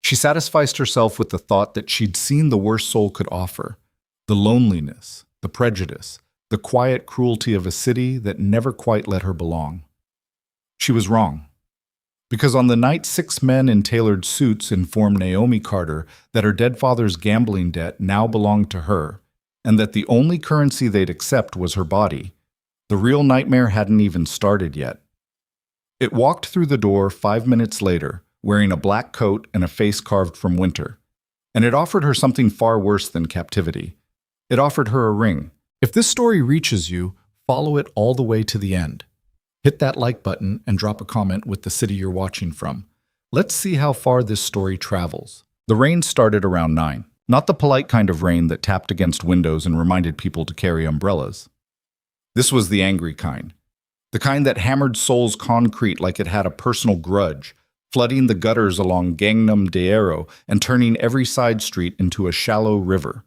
She satisfied herself with the thought that she'd seen the worst Seoul could offer: the loneliness, the prejudice, the quiet cruelty of a city that never quite let her belong. She was wrong. Because on the night 6 men in tailored suits informed Naomi Carter that her dead father's gambling debt now belonged to her, and that the only currency they'd accept was her body, the real nightmare hadn't even started yet. It walked through the door 5 minutes later, wearing a black coat and a face carved from winter. And it offered her something far worse than captivity. It offered her a ring. If this story reaches you, follow it all the way to the end. Hit that like button and drop a comment with the city you're watching from. Let's see how far this story travels. The rain started around 9. Not the polite kind of rain that tapped against windows and reminded people to carry umbrellas. This was the angry kind. The kind that hammered Seoul's concrete like it had a personal grudge, flooding the gutters along Gangnam Daero and turning every side street into a shallow river.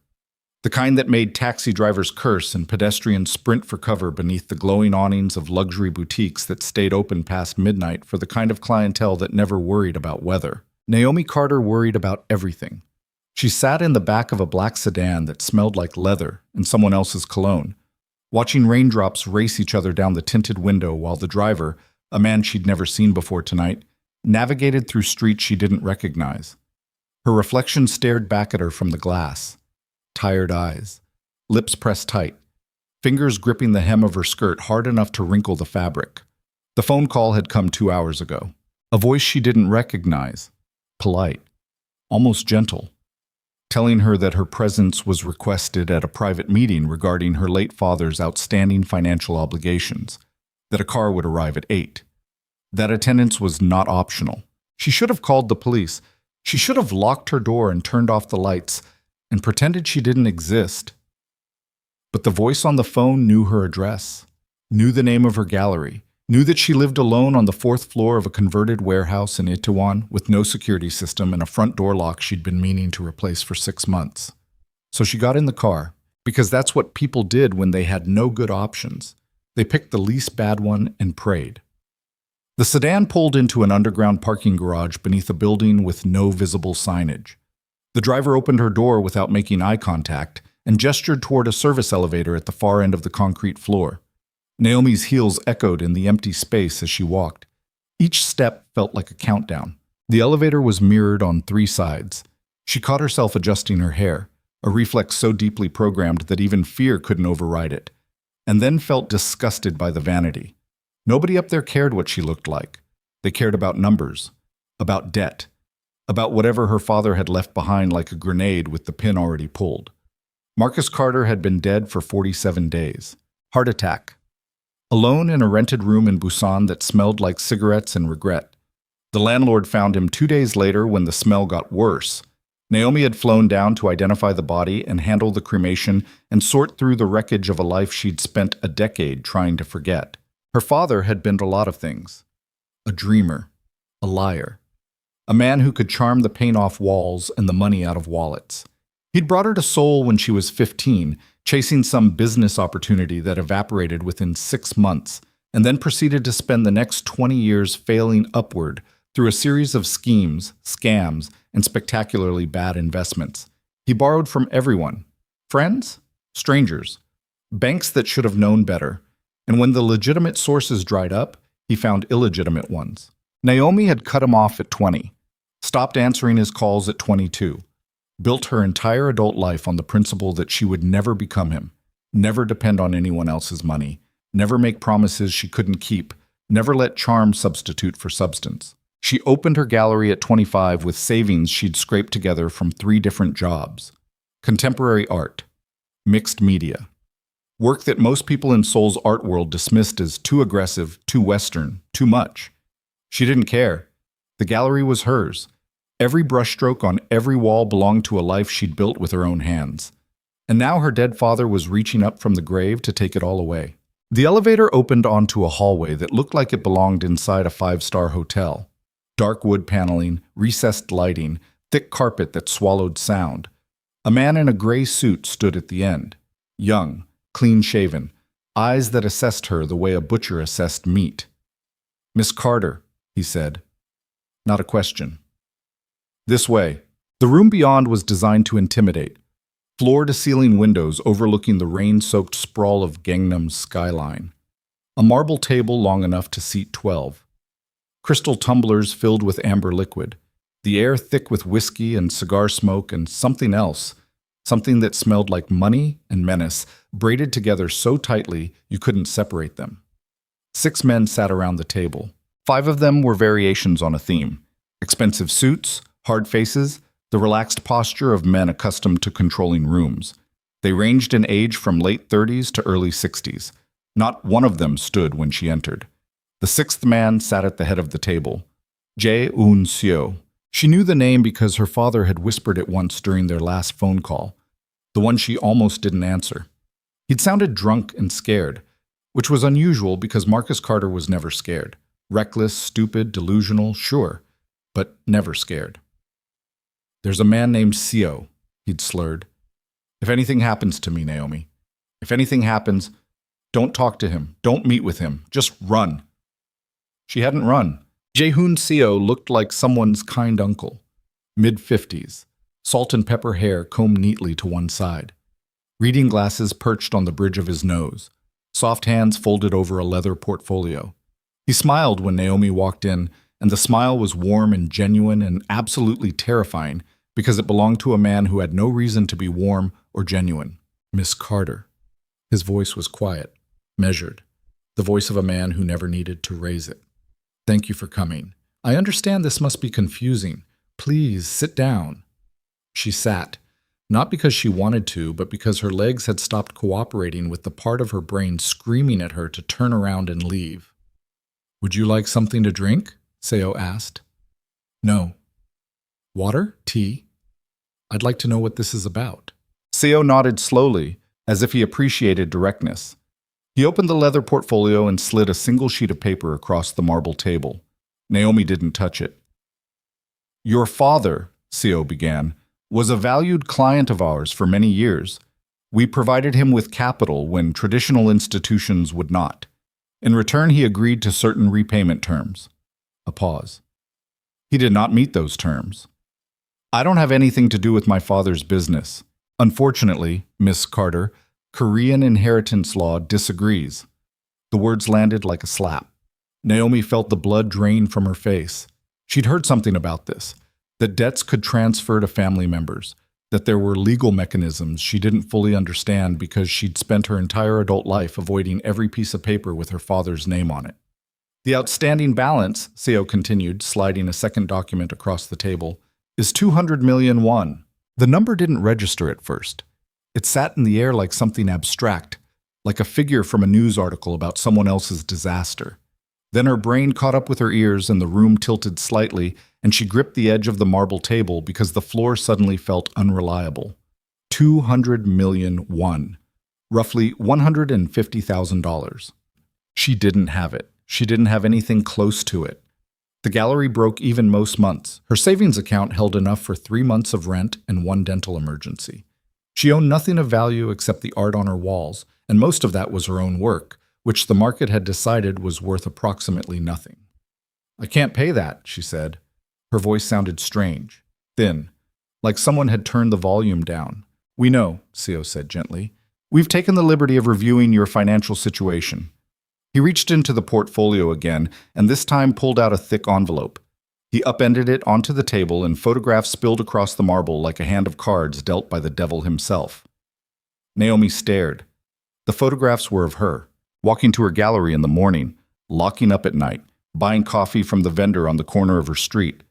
The kind that made taxi drivers curse and pedestrians sprint for cover beneath the glowing awnings of luxury boutiques that stayed open past midnight for the kind of clientele that never worried about weather. Naomi Carter worried about everything. She sat in the back of a black sedan that smelled like leather and someone else's cologne, watching raindrops race each other down the tinted window while the driver, a man she'd never seen before tonight, navigated through streets she didn't recognize. Her reflection stared back at her from the glass. Tired eyes, lips pressed tight, fingers gripping the hem of her skirt hard enough to wrinkle the fabric. The phone call had come 2 hours ago. A voice she didn't recognize, polite, almost gentle, telling her that her presence was requested at a private meeting regarding her late father's outstanding financial obligations, that a car would arrive at 8. That attendance was not optional. She should have called the police. She should have locked her door and turned off the lights and pretended she didn't exist. But the voice on the phone knew her address, knew the name of her gallery, knew that she lived alone on the 4th floor of a converted warehouse in Itaewon with no security system and a front door lock she'd been meaning to replace for 6 months. So she got in the car, because that's what people did when they had no good options. They picked the least bad one and prayed. The sedan pulled into an underground parking garage beneath a building with no visible signage. The driver opened her door without making eye contact and gestured toward a service elevator at the far end of the concrete floor. Naomi's heels echoed in the empty space as she walked. Each step felt like a countdown. The elevator was mirrored on 3 sides. She caught herself adjusting her hair, a reflex so deeply programmed that even fear couldn't override it, and then felt disgusted by the vanity. Nobody up there cared what she looked like. They cared about numbers, about debt, about whatever her father had left behind like a grenade with the pin already pulled. Marcus Carter had been dead for 47 days. Heart attack. Alone in a rented room in Busan that smelled like cigarettes and regret. The landlord found him 2 days later when the smell got worse. Naomi had flown down to identify the body and handle the cremation and sort through the wreckage of a life she'd spent a decade trying to forget. Her father had been a lot of things. A dreamer. A liar. A man who could charm the paint off walls and the money out of wallets. He'd brought her to Seoul when she was 15, chasing some business opportunity that evaporated within 6 months, and then proceeded to spend the next 20 years failing upward through a series of schemes, scams, and spectacularly bad investments. He borrowed from everyone. Friends? Strangers. Banks that should have known better. And when the legitimate sources dried up, he found illegitimate ones. Naomi had cut him off at 20. Stopped answering his calls at 22. Built her entire adult life on the principle that she would never become him, never depend on anyone else's money, never make promises she couldn't keep, never let charm substitute for substance. She opened her gallery at 25 with savings she'd scraped together from 3 different jobs. Contemporary art. Mixed media. Work that most people in Seoul's art world dismissed as too aggressive, too Western, too much. She didn't care. The gallery was hers. Every brushstroke on every wall belonged to a life she'd built with her own hands. And now her dead father was reaching up from the grave to take it all away. The elevator opened onto a hallway that looked like it belonged inside a 5-star hotel. Dark wood paneling, recessed lighting, thick carpet that swallowed sound. A man in a gray suit stood at the end. Young, clean-shaven, eyes that assessed her the way a butcher assessed meat. "Miss Carter," he said. Not a question. This way. The room beyond was designed to intimidate. Floor-to-ceiling windows overlooking the rain-soaked sprawl of Gangnam's skyline. A marble table long enough to seat 12. Crystal tumblers filled with amber liquid. The air thick with whiskey and cigar smoke and something else. Something that smelled like money and menace, braided together so tightly you couldn't separate them. 6 men sat around the table. 5 of them were variations on a theme. Expensive suits, hard faces, the relaxed posture of men accustomed to controlling rooms. They ranged in age from late 30s to early 60s. Not one of them stood when she entered. The 6th man sat at the head of the table. Jae-eun-seo. She knew the name because her father had whispered it once during their last phone call, the one she almost didn't answer. He'd sounded drunk and scared, which was unusual because Marcus Carter was never scared. Reckless, stupid, delusional, sure, but never scared. "There's a man named Seo," he'd slurred. "If anything happens to me, Naomi, if anything happens, don't talk to him, don't meet with him, just run." She hadn't run. Jae-hoon-seo looked like someone's kind uncle. Mid-50s, salt and pepper hair combed neatly to one side. Reading glasses perched on the bridge of his nose. Soft hands folded over a leather portfolio. He smiled when Naomi walked in, and the smile was warm and genuine and absolutely terrifying because it belonged to a man who had no reason to be warm or genuine. "Miss Carter." His voice was quiet, measured, the voice of a man who never needed to raise it. "Thank you for coming. I understand this must be confusing. Please sit down." She sat, not because she wanted to, but because her legs had stopped cooperating with the part of her brain screaming at her to turn around and leave. "Would you like something to drink?" Seo asked. "No." "Water? Tea? I'd like to know what this is about." Seo nodded slowly, as if he appreciated directness. He opened the leather portfolio and slid a single sheet of paper across the marble table. Naomi didn't touch it. "Your father," Seo began, "was a valued client of ours for many years. We provided him with capital when traditional institutions would not. In return, he agreed to certain repayment terms." A pause. "He did not meet those terms. I don't have anything to do with my father's business. Unfortunately, Miss Carter, Korean inheritance law disagrees." The words landed like a slap. Naomi felt the blood drain from her face. She'd heard something about this, that debts could transfer to family members, that there were legal mechanisms she didn't fully understand because she'd spent her entire adult life avoiding every piece of paper with her father's name on it. "The outstanding balance," Seo continued, sliding a second document across the table, "is 200 million won." The number didn't register at first. It sat in the air like something abstract, like a figure from a news article about someone else's disaster. Then her brain caught up with her ears and the room tilted slightly, and she gripped the edge of the marble table because the floor suddenly felt unreliable. 200 million won, roughly $150,000. She didn't have it. She didn't have anything close to it. The gallery broke even most months. Her savings account held enough for 3 months of rent and 1 dental emergency. She owned nothing of value except the art on her walls, and most of that was her own work, which the market had decided was worth approximately nothing. "I can't pay that," she said. Her voice sounded strange, thin, like someone had turned the volume down. "We know," Seo said gently. "We've taken the liberty of reviewing your financial situation." He reached into the portfolio again, and this time pulled out a thick envelope. He upended it onto the table, and photographs spilled across the marble like a hand of cards dealt by the devil himself. Naomi stared. The photographs were of her, walking to her gallery in the morning, locking up at night, buying coffee from the vendor on the corner of her street,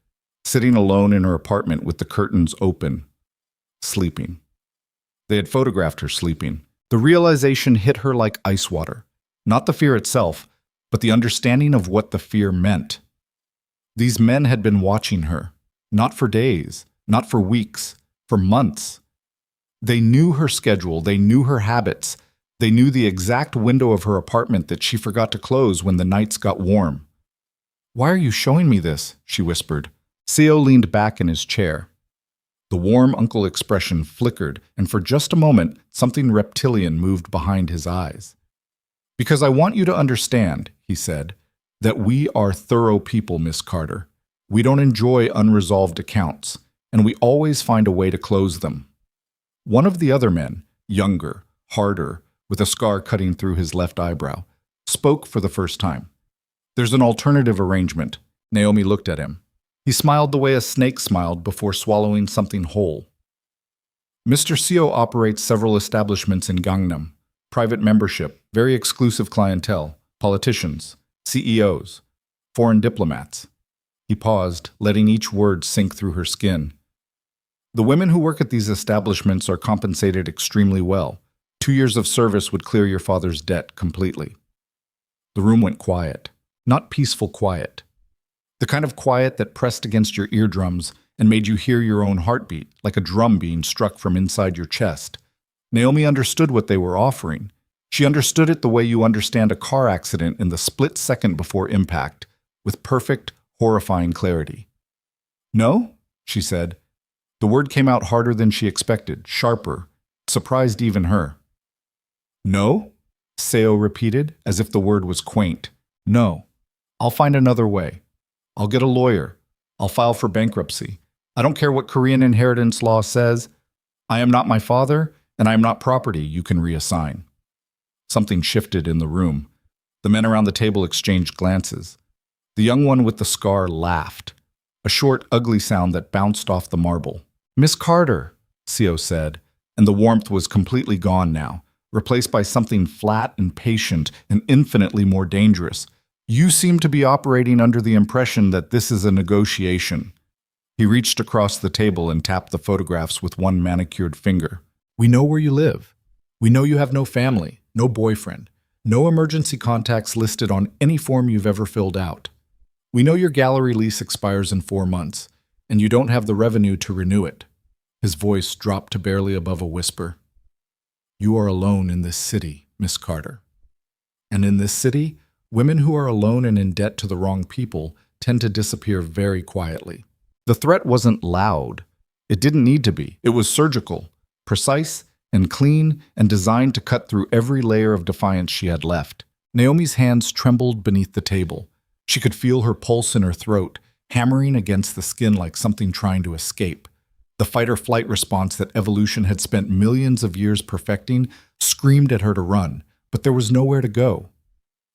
sitting alone in her apartment with the curtains open, sleeping. They had photographed her sleeping. The realization hit her like ice water. Not the fear itself, but the understanding of what the fear meant. These men had been watching her, not for days, not for weeks, for months. They knew her schedule, they knew her habits, they knew the exact window of her apartment that she forgot to close when the nights got warm. "Why are you showing me this?" she whispered. Seo leaned back in his chair. The warm uncle expression flickered, and for just a moment, something reptilian moved behind his eyes. "Because I want you to understand," he said, "that we are thorough people, Miss Carter. We don't enjoy unresolved accounts. and we always find a way to close them. One of the other men, younger, harder, with a scar cutting through his left eyebrow, spoke for the first time. "There's an alternative arrangement." Naomi looked at him. He smiled the way a snake smiled before swallowing something whole. "Mr. Seo operates several establishments in Gangnam. Private membership, very exclusive clientele, politicians, CEOs, foreign diplomats." He paused, letting each word sink through her skin. "The women who work at these establishments are compensated extremely well. 2 years of service would clear your father's debt completely." The room went quiet. Not peaceful quiet. The kind of quiet that pressed against your eardrums and made you hear your own heartbeat, like a drum being struck from inside your chest. Naomi understood what they were offering. She understood it the way you understand a car accident in the split second before impact, with perfect, horrifying clarity. "No?" she said. The word came out harder than she expected, sharper, surprised even her. "No?" Seo repeated, as if the word was quaint. "No. I'll find another way. I'll get a lawyer. I'll file for bankruptcy. I don't care what Korean inheritance law says. I am not my father, and I am not property you can reassign." Something shifted in the room. The men around the table exchanged glances. The young one with the scar laughed, a short, ugly sound that bounced off the marble. "Miss Carter," Seo said, and the warmth was completely gone now, replaced by something flat and patient and infinitely more dangerous. "You seem to be operating under the impression that this is a negotiation." He reached across the table and tapped the photographs with one manicured finger. "We know where you live. We know you have no family, no boyfriend, no emergency contacts listed on any form you've ever filled out. We know your gallery lease expires in 4 months, and you don't have the revenue to renew it." His voice dropped to barely above a whisper. "You are alone in this city, Miss Carter. And in this city, women who are alone and in debt to the wrong people tend to disappear very quietly." The threat wasn't loud. It didn't need to be. It was surgical, precise, and clean, and designed to cut through every layer of defiance she had left. Naomi's hands trembled beneath the table. She could feel her pulse in her throat, hammering against the skin like something trying to escape. The fight-or-flight response that evolution had spent millions of years perfecting screamed at her to run, but there was nowhere to go.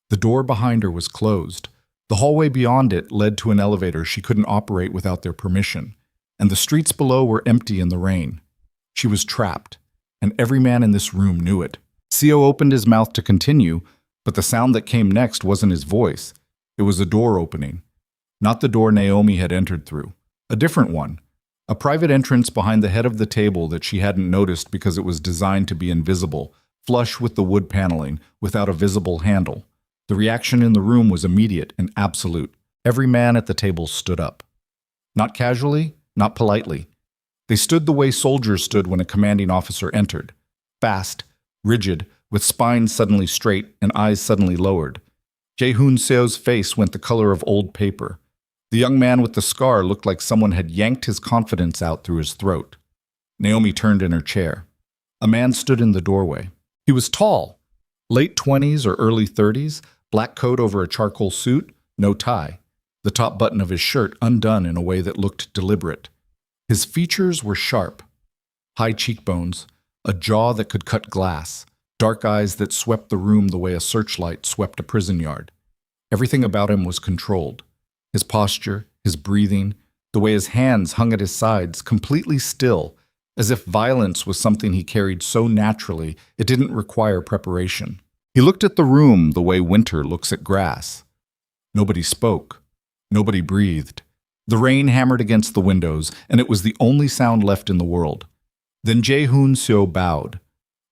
The door behind her was closed. The hallway beyond it led to an elevator she couldn't operate without their permission, and the streets below were empty in the rain. She was trapped, and every man in this room knew it. Seo opened his mouth to continue, but the sound that came next wasn't his voice. It was a door opening. Not the door Naomi had entered through. A different one. A private entrance behind the head of the table that she hadn't noticed because it was designed to be invisible, flush with the wood paneling, without a visible handle. The reaction in the room was immediate and absolute. Every man at the table stood up. Not casually, not politely. They stood the way soldiers stood when a commanding officer entered. Fast, rigid, with spines suddenly straight and eyes suddenly lowered. Jae-hoon Seo's face went the color of old paper. The young man with the scar looked like someone had yanked his confidence out through his throat. Naomi turned in her chair. A man stood in the doorway. He was tall, late 20s or early 30s, black coat over a charcoal suit, no tie, the top button of his shirt undone in a way that looked deliberate. His features were sharp, high cheekbones, a jaw that could cut glass, dark eyes that swept the room the way a searchlight swept a prison yard. Everything about him was controlled. His posture, his breathing, the way his hands hung at his sides, completely still, as if violence was something he carried so naturally it didn't require preparation. He looked at the room the way winter looks at grass. Nobody spoke. Nobody breathed. The rain hammered against the windows, and it was the only sound left in the world. Then Jae-hoon Seo bowed.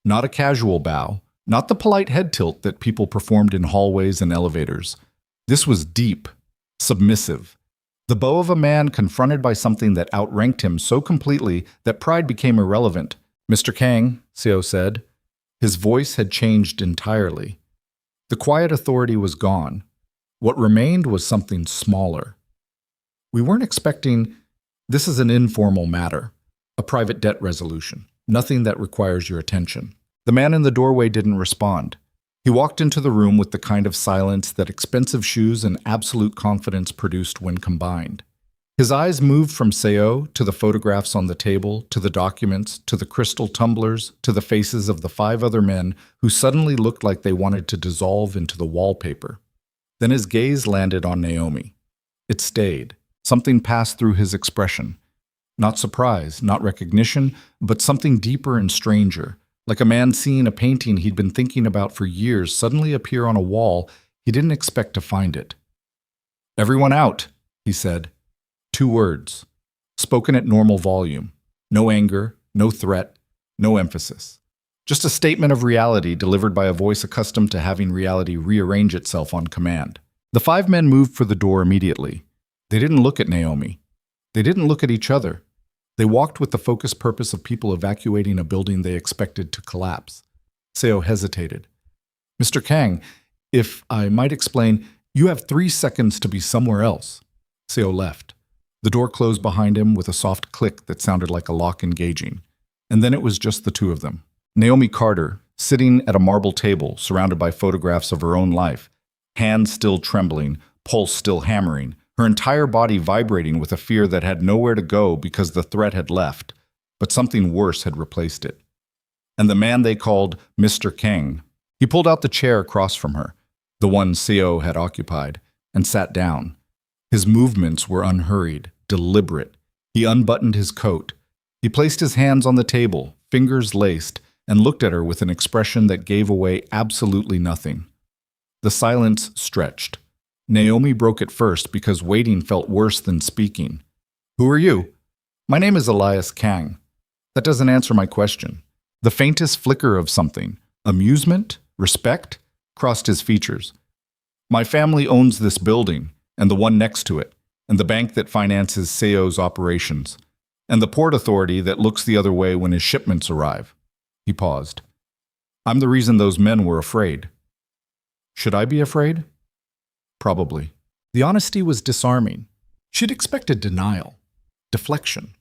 Not a casual bow, not the polite head tilt that people performed in hallways and elevators. This was deep, submissive. The bow of a man confronted by something that outranked him so completely that pride became irrelevant. "Mr. Kang," Seo said. His voice had changed entirely. The quiet authority was gone. What remained was something smaller. "We weren't expecting. This is an informal matter, a private debt resolution, nothing that requires your attention." The man in the doorway didn't respond. He walked into the room with the kind of silence that expensive shoes and absolute confidence produced when combined. His eyes moved from Seo to the photographs on the table, to the documents, to the crystal tumblers, to the faces of the 5 other men who suddenly looked like they wanted to dissolve into the wallpaper. Then his gaze landed on Naomi. It stayed. Something passed through his expression. Not surprise, not recognition, but something deeper and stranger, like a man seeing a painting he'd been thinking about for years suddenly appear on a wall he didn't expect to find it. "Everyone out," he said. 2 words, spoken at normal volume. No anger, no threat, no emphasis. Just a statement of reality delivered by a voice accustomed to having reality rearrange itself on command. The 5 men moved for the door immediately. They didn't look at Naomi. They didn't look at each other. They walked with the focused purpose of people evacuating a building they expected to collapse. Seo hesitated. "Mr. Kang, if I might explain, you have 3 seconds to be somewhere else." Seo left. The door closed behind him with a soft click that sounded like a lock engaging. And then it was just the 2 of them. Naomi Carter, sitting at a marble table surrounded by photographs of her own life, hands still trembling, pulse still hammering, her entire body vibrating with a fear that had nowhere to go because the threat had left, but something worse had replaced it. And the man they called Mr. Kang. He pulled out the chair across from her, the one Seo had occupied, and sat down. His movements were unhurried, deliberate. He unbuttoned his coat. He placed his hands on the table, fingers laced, and looked at her with an expression that gave away absolutely nothing. The silence stretched. Naomi broke it first because waiting felt worse than speaking. "Who are you?" "My name is Elias Kang." "That doesn't answer my question." The faintest flicker of something, amusement, respect, crossed his features. "My family owns this building, and the one next to it, and the bank that finances Seo's operations, and the port authority that looks the other way when his shipments arrive." He paused. "I'm the reason those men were afraid." "Should I be afraid?" Probably. The honesty was disarming. She'd expected denial, deflection,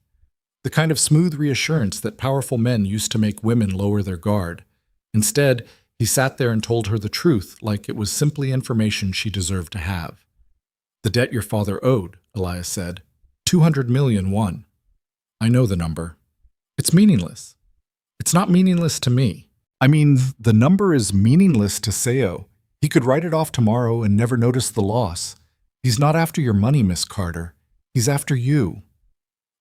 the kind of smooth reassurance that powerful men used to make women lower their guard. Instead, he sat there and told her the truth like it was simply information she deserved to have. "The debt your father owed," Elias said. 200 million won. "I know the number. It's meaningless. It's not meaningless to me. I mean, the number is meaningless to Seo. He could write it off tomorrow and never notice the loss. He's not after your money, Miss Carter. He's after you."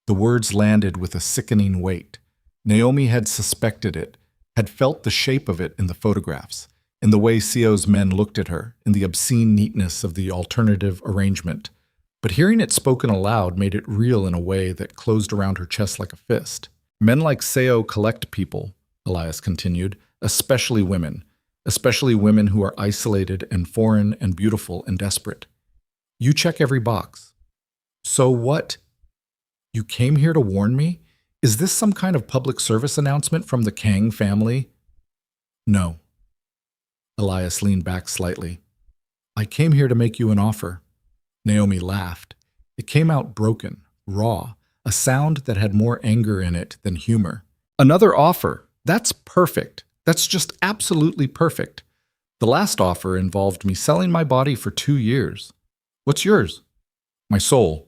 The words landed with a sickening weight. Naomi had suspected it, had felt the shape of it in the photographs, in the way Seo's men looked at her, in the obscene neatness of the alternative arrangement. But hearing it spoken aloud made it real in a way that closed around her chest like a fist. "Men like Seo collect people," Elias continued, "especially women. Especially women who are isolated and foreign and beautiful and desperate. You check every box." "So what? You came here to warn me? Is this some kind of public service announcement from the Kang family?" "No." Elias leaned back slightly. "I came here to make you an offer." Naomi laughed. It came out broken, raw, a sound that had more anger in it than humor. "Another offer. That's perfect. That's just absolutely perfect. The last offer involved me selling my body for 2 years. What's yours?" "My soul."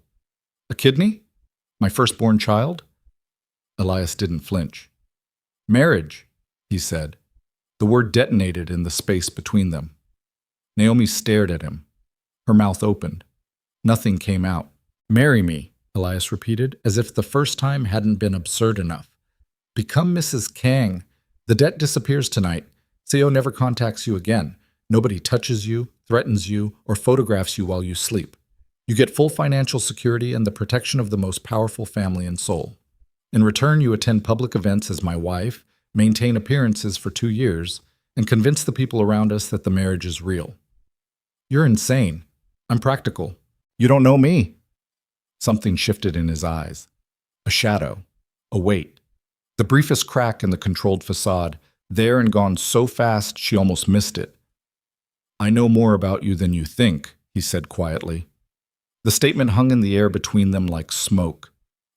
"A kidney? My firstborn child?" Elias didn't flinch. "Marriage," he said. The word detonated in the space between them. Naomi stared at him. Her mouth opened. Nothing came out. "Marry me," Elias repeated, as if the first time hadn't been absurd enough. "Become Mrs. Kang. The debt disappears tonight. Seo never contacts you again. Nobody touches you, threatens you, or photographs you while you sleep. You get full financial security and the protection of the most powerful family in Seoul. In return, you attend public events as my wife, maintain appearances for 2 years, and convince the people around us that the marriage is real." "You're insane. I'm practical. You don't know me." Something shifted in his eyes. A shadow. A weight. The briefest crack in the controlled facade, there and gone so fast she almost missed it. "I know more about you than you think," he said quietly. The statement hung in the air between them like smoke.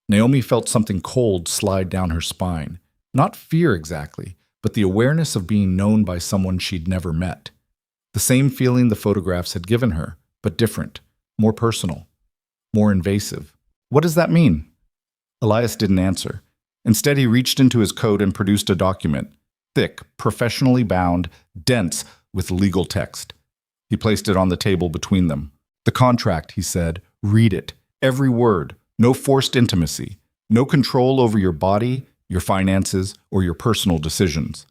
Naomi felt something cold slide down her spine. Not fear exactly, but the awareness of being known by someone she'd never met. The same feeling the photographs had given her, but different, more personal, more invasive. What does that mean? Elias didn't answer. Instead, he reached into his coat and produced a document, thick, professionally bound, dense with legal text. He placed it on the table between them. The contract, he said. Read it. Every word. No forced intimacy. No control over your body, your finances, or your personal decisions.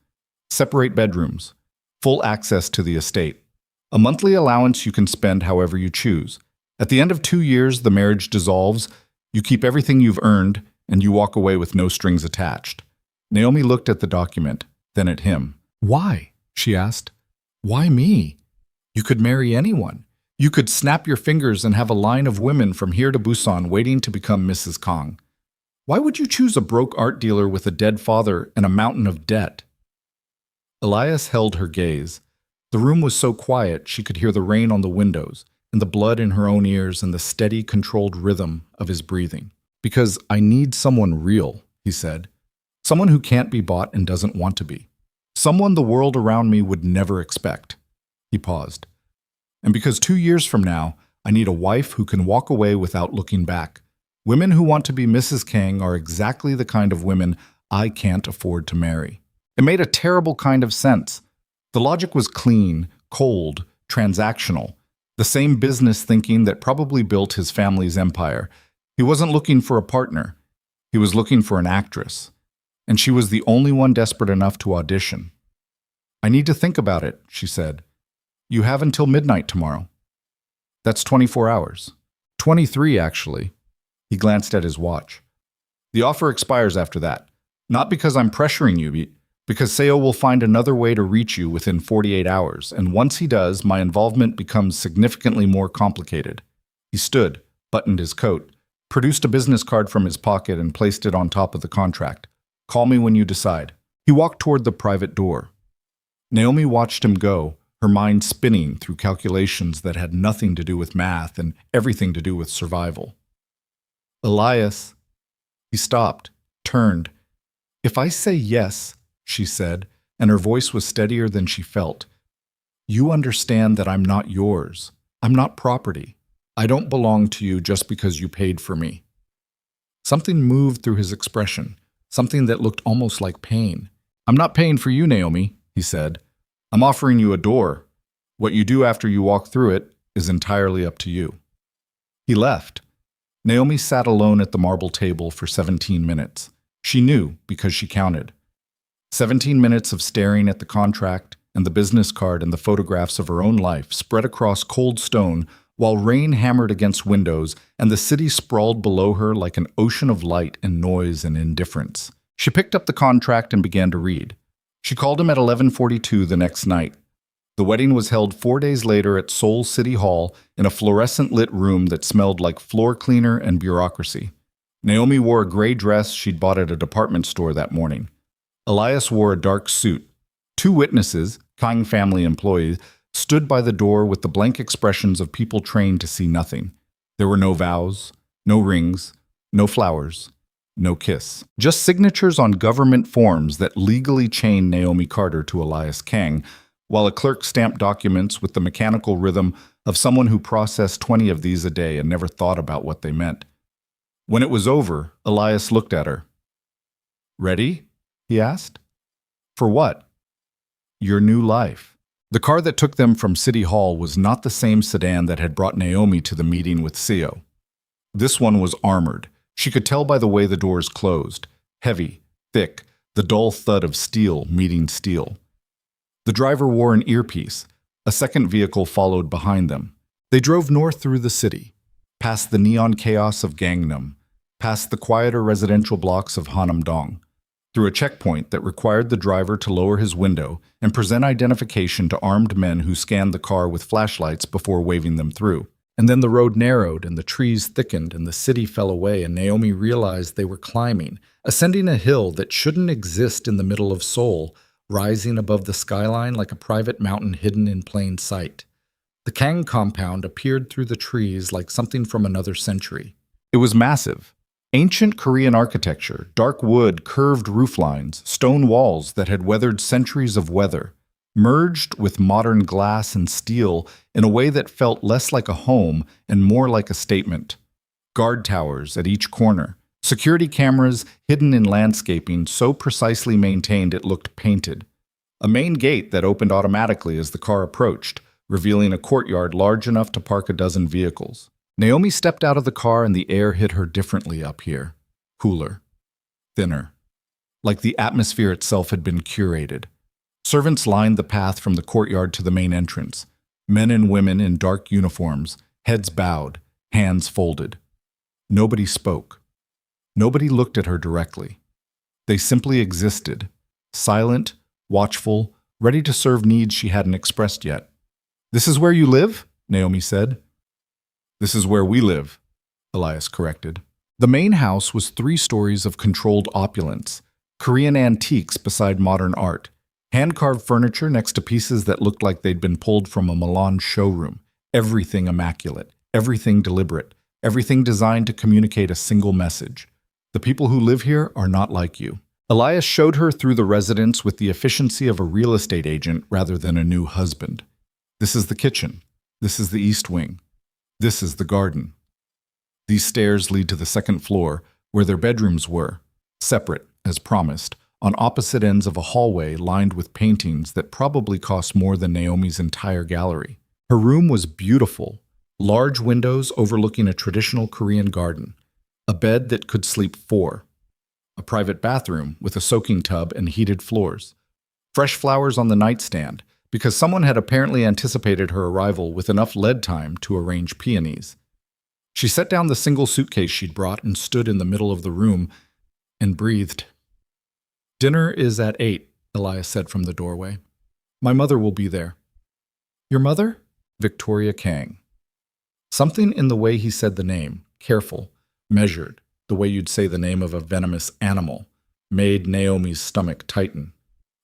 Separate bedrooms. Full access to the estate. A monthly allowance you can spend however you choose. At the end of 2 years, the marriage dissolves. You keep everything you've earned, and you walk away with no strings attached. Naomi looked at the document, then at him. Why? She asked. Why me? You could marry anyone. You could snap your fingers and have a line of women from here to Busan waiting to become Mrs. Kang. Why would you choose a broke art dealer with a dead father and a mountain of debt? Elias held her gaze. The room was so quiet she could hear the rain on the windows, and the blood in her own ears and the steady, controlled rhythm of his breathing. Because I need someone real, he said. Someone who can't be bought and doesn't want to be. Someone the world around me would never expect. He paused. And because 2 years from now, I need a wife who can walk away without looking back. Women who want to be Mrs. Kang are exactly the kind of women I can't afford to marry. It made a terrible kind of sense. The logic was clean, cold, transactional. The same business thinking that probably built his family's empire. He wasn't looking for a partner. He was looking for an actress. And she was the only one desperate enough to audition. I need to think about it, she said. You have until midnight tomorrow. That's 24 hours. 23, actually. He glanced at his watch. The offer expires after that. Not because I'm pressuring you, because Seo will find another way to reach you within 48 hours, and once he does, my involvement becomes significantly more complicated. He stood, buttoned his coat, produced a business card from his pocket and placed it on top of the contract. Call me when you decide. He walked toward the private door. Naomi watched him go, her mind spinning through calculations that had nothing to do with math and everything to do with survival. Elias. He stopped, turned. If I say yes, she said, and her voice was steadier than she felt, you understand that I'm not yours. I'm not property. I don't belong to you just because you paid for me. Something moved through his expression, something that looked almost like pain. I'm not paying for you, Naomi, he said. I'm offering you a door. What you do after you walk through it is entirely up to you. He left. Naomi sat alone at the marble table for 17 minutes. She knew because she counted. 17 minutes of staring at the contract and the business card and the photographs of her own life spread across cold stone while rain hammered against windows and the city sprawled below her like an ocean of light and noise and indifference. She picked up the contract and began to read. She called him at 11:42 the next night. The wedding was held 4 days later at Seoul City Hall in a fluorescent-lit room that smelled like floor cleaner and bureaucracy. Naomi wore a gray dress she'd bought at a department store that morning. Elias wore a dark suit. 2 witnesses, Kang family employees, stood by the door with the blank expressions of people trained to see nothing. There were no vows, no rings, no flowers, no kiss. Just signatures on government forms that legally chained Naomi Carter to Elias Kang, while a clerk stamped documents with the mechanical rhythm of someone who processed 20 of these a day and never thought about what they meant. When it was over, Elias looked at her. Ready? He asked. For what? Your new life. The car that took them from City Hall was not the same sedan that had brought Naomi to the meeting with Seo. This one was armored. She could tell by the way the doors closed. Heavy, thick, the dull thud of steel meeting steel. The driver wore an earpiece. A second vehicle followed behind them. They drove north through the city, past the neon chaos of Gangnam, past the quieter residential blocks of Hanam-dong, through a checkpoint that required the driver to lower his window and present identification to armed men who scanned the car with flashlights before waving them through. And then the road narrowed and the trees thickened and the city fell away and Naomi realized they were climbing, ascending a hill that shouldn't exist in the middle of Seoul, rising above the skyline like a private mountain hidden in plain sight. The Kang compound appeared through the trees like something from another century. It was massive. Ancient Korean architecture, dark wood, curved rooflines, stone walls that had weathered centuries of weather, merged with modern glass and steel in a way that felt less like a home and more like a statement. Guard towers at each corner, security cameras hidden in landscaping so precisely maintained it looked painted. A main gate that opened automatically as the car approached, revealing a courtyard large enough to park a dozen vehicles. Naomi stepped out of the car and the air hit her differently up here. Cooler. Thinner. Like the atmosphere itself had been curated. Servants lined the path from the courtyard to the main entrance. Men and women in dark uniforms, heads bowed, hands folded. Nobody spoke. Nobody looked at her directly. They simply existed, silent, watchful, ready to serve needs she hadn't expressed yet. "This is where you live?" Naomi said. "This is where we live," Elias corrected. The main house was 3 stories of controlled opulence, Korean antiques beside modern art, hand-carved furniture next to pieces that looked like they'd been pulled from a Milan showroom, everything immaculate, everything deliberate, everything designed to communicate a single message. The people who live here are not like you. Elias showed her through the residence with the efficiency of a real estate agent rather than a new husband. This is the kitchen. This is the east wing. This is the garden. These stairs lead to the second floor, where their bedrooms were, separate, as promised, on opposite ends of a hallway lined with paintings that probably cost more than Naomi's entire gallery. Her room was beautiful, large windows overlooking a traditional Korean garden, a bed that could sleep 4, a private bathroom with a soaking tub and heated floors, fresh flowers on the nightstand, because someone had apparently anticipated her arrival with enough lead time to arrange peonies. She set down the single suitcase she'd brought and stood in the middle of the room and breathed. "Dinner is at 8, Elias said from the doorway. "My mother will be there." "Your mother?" "Victoria Kang." Something in the way he said the name, careful, measured, the way you'd say the name of a venomous animal, made Naomi's stomach tighten.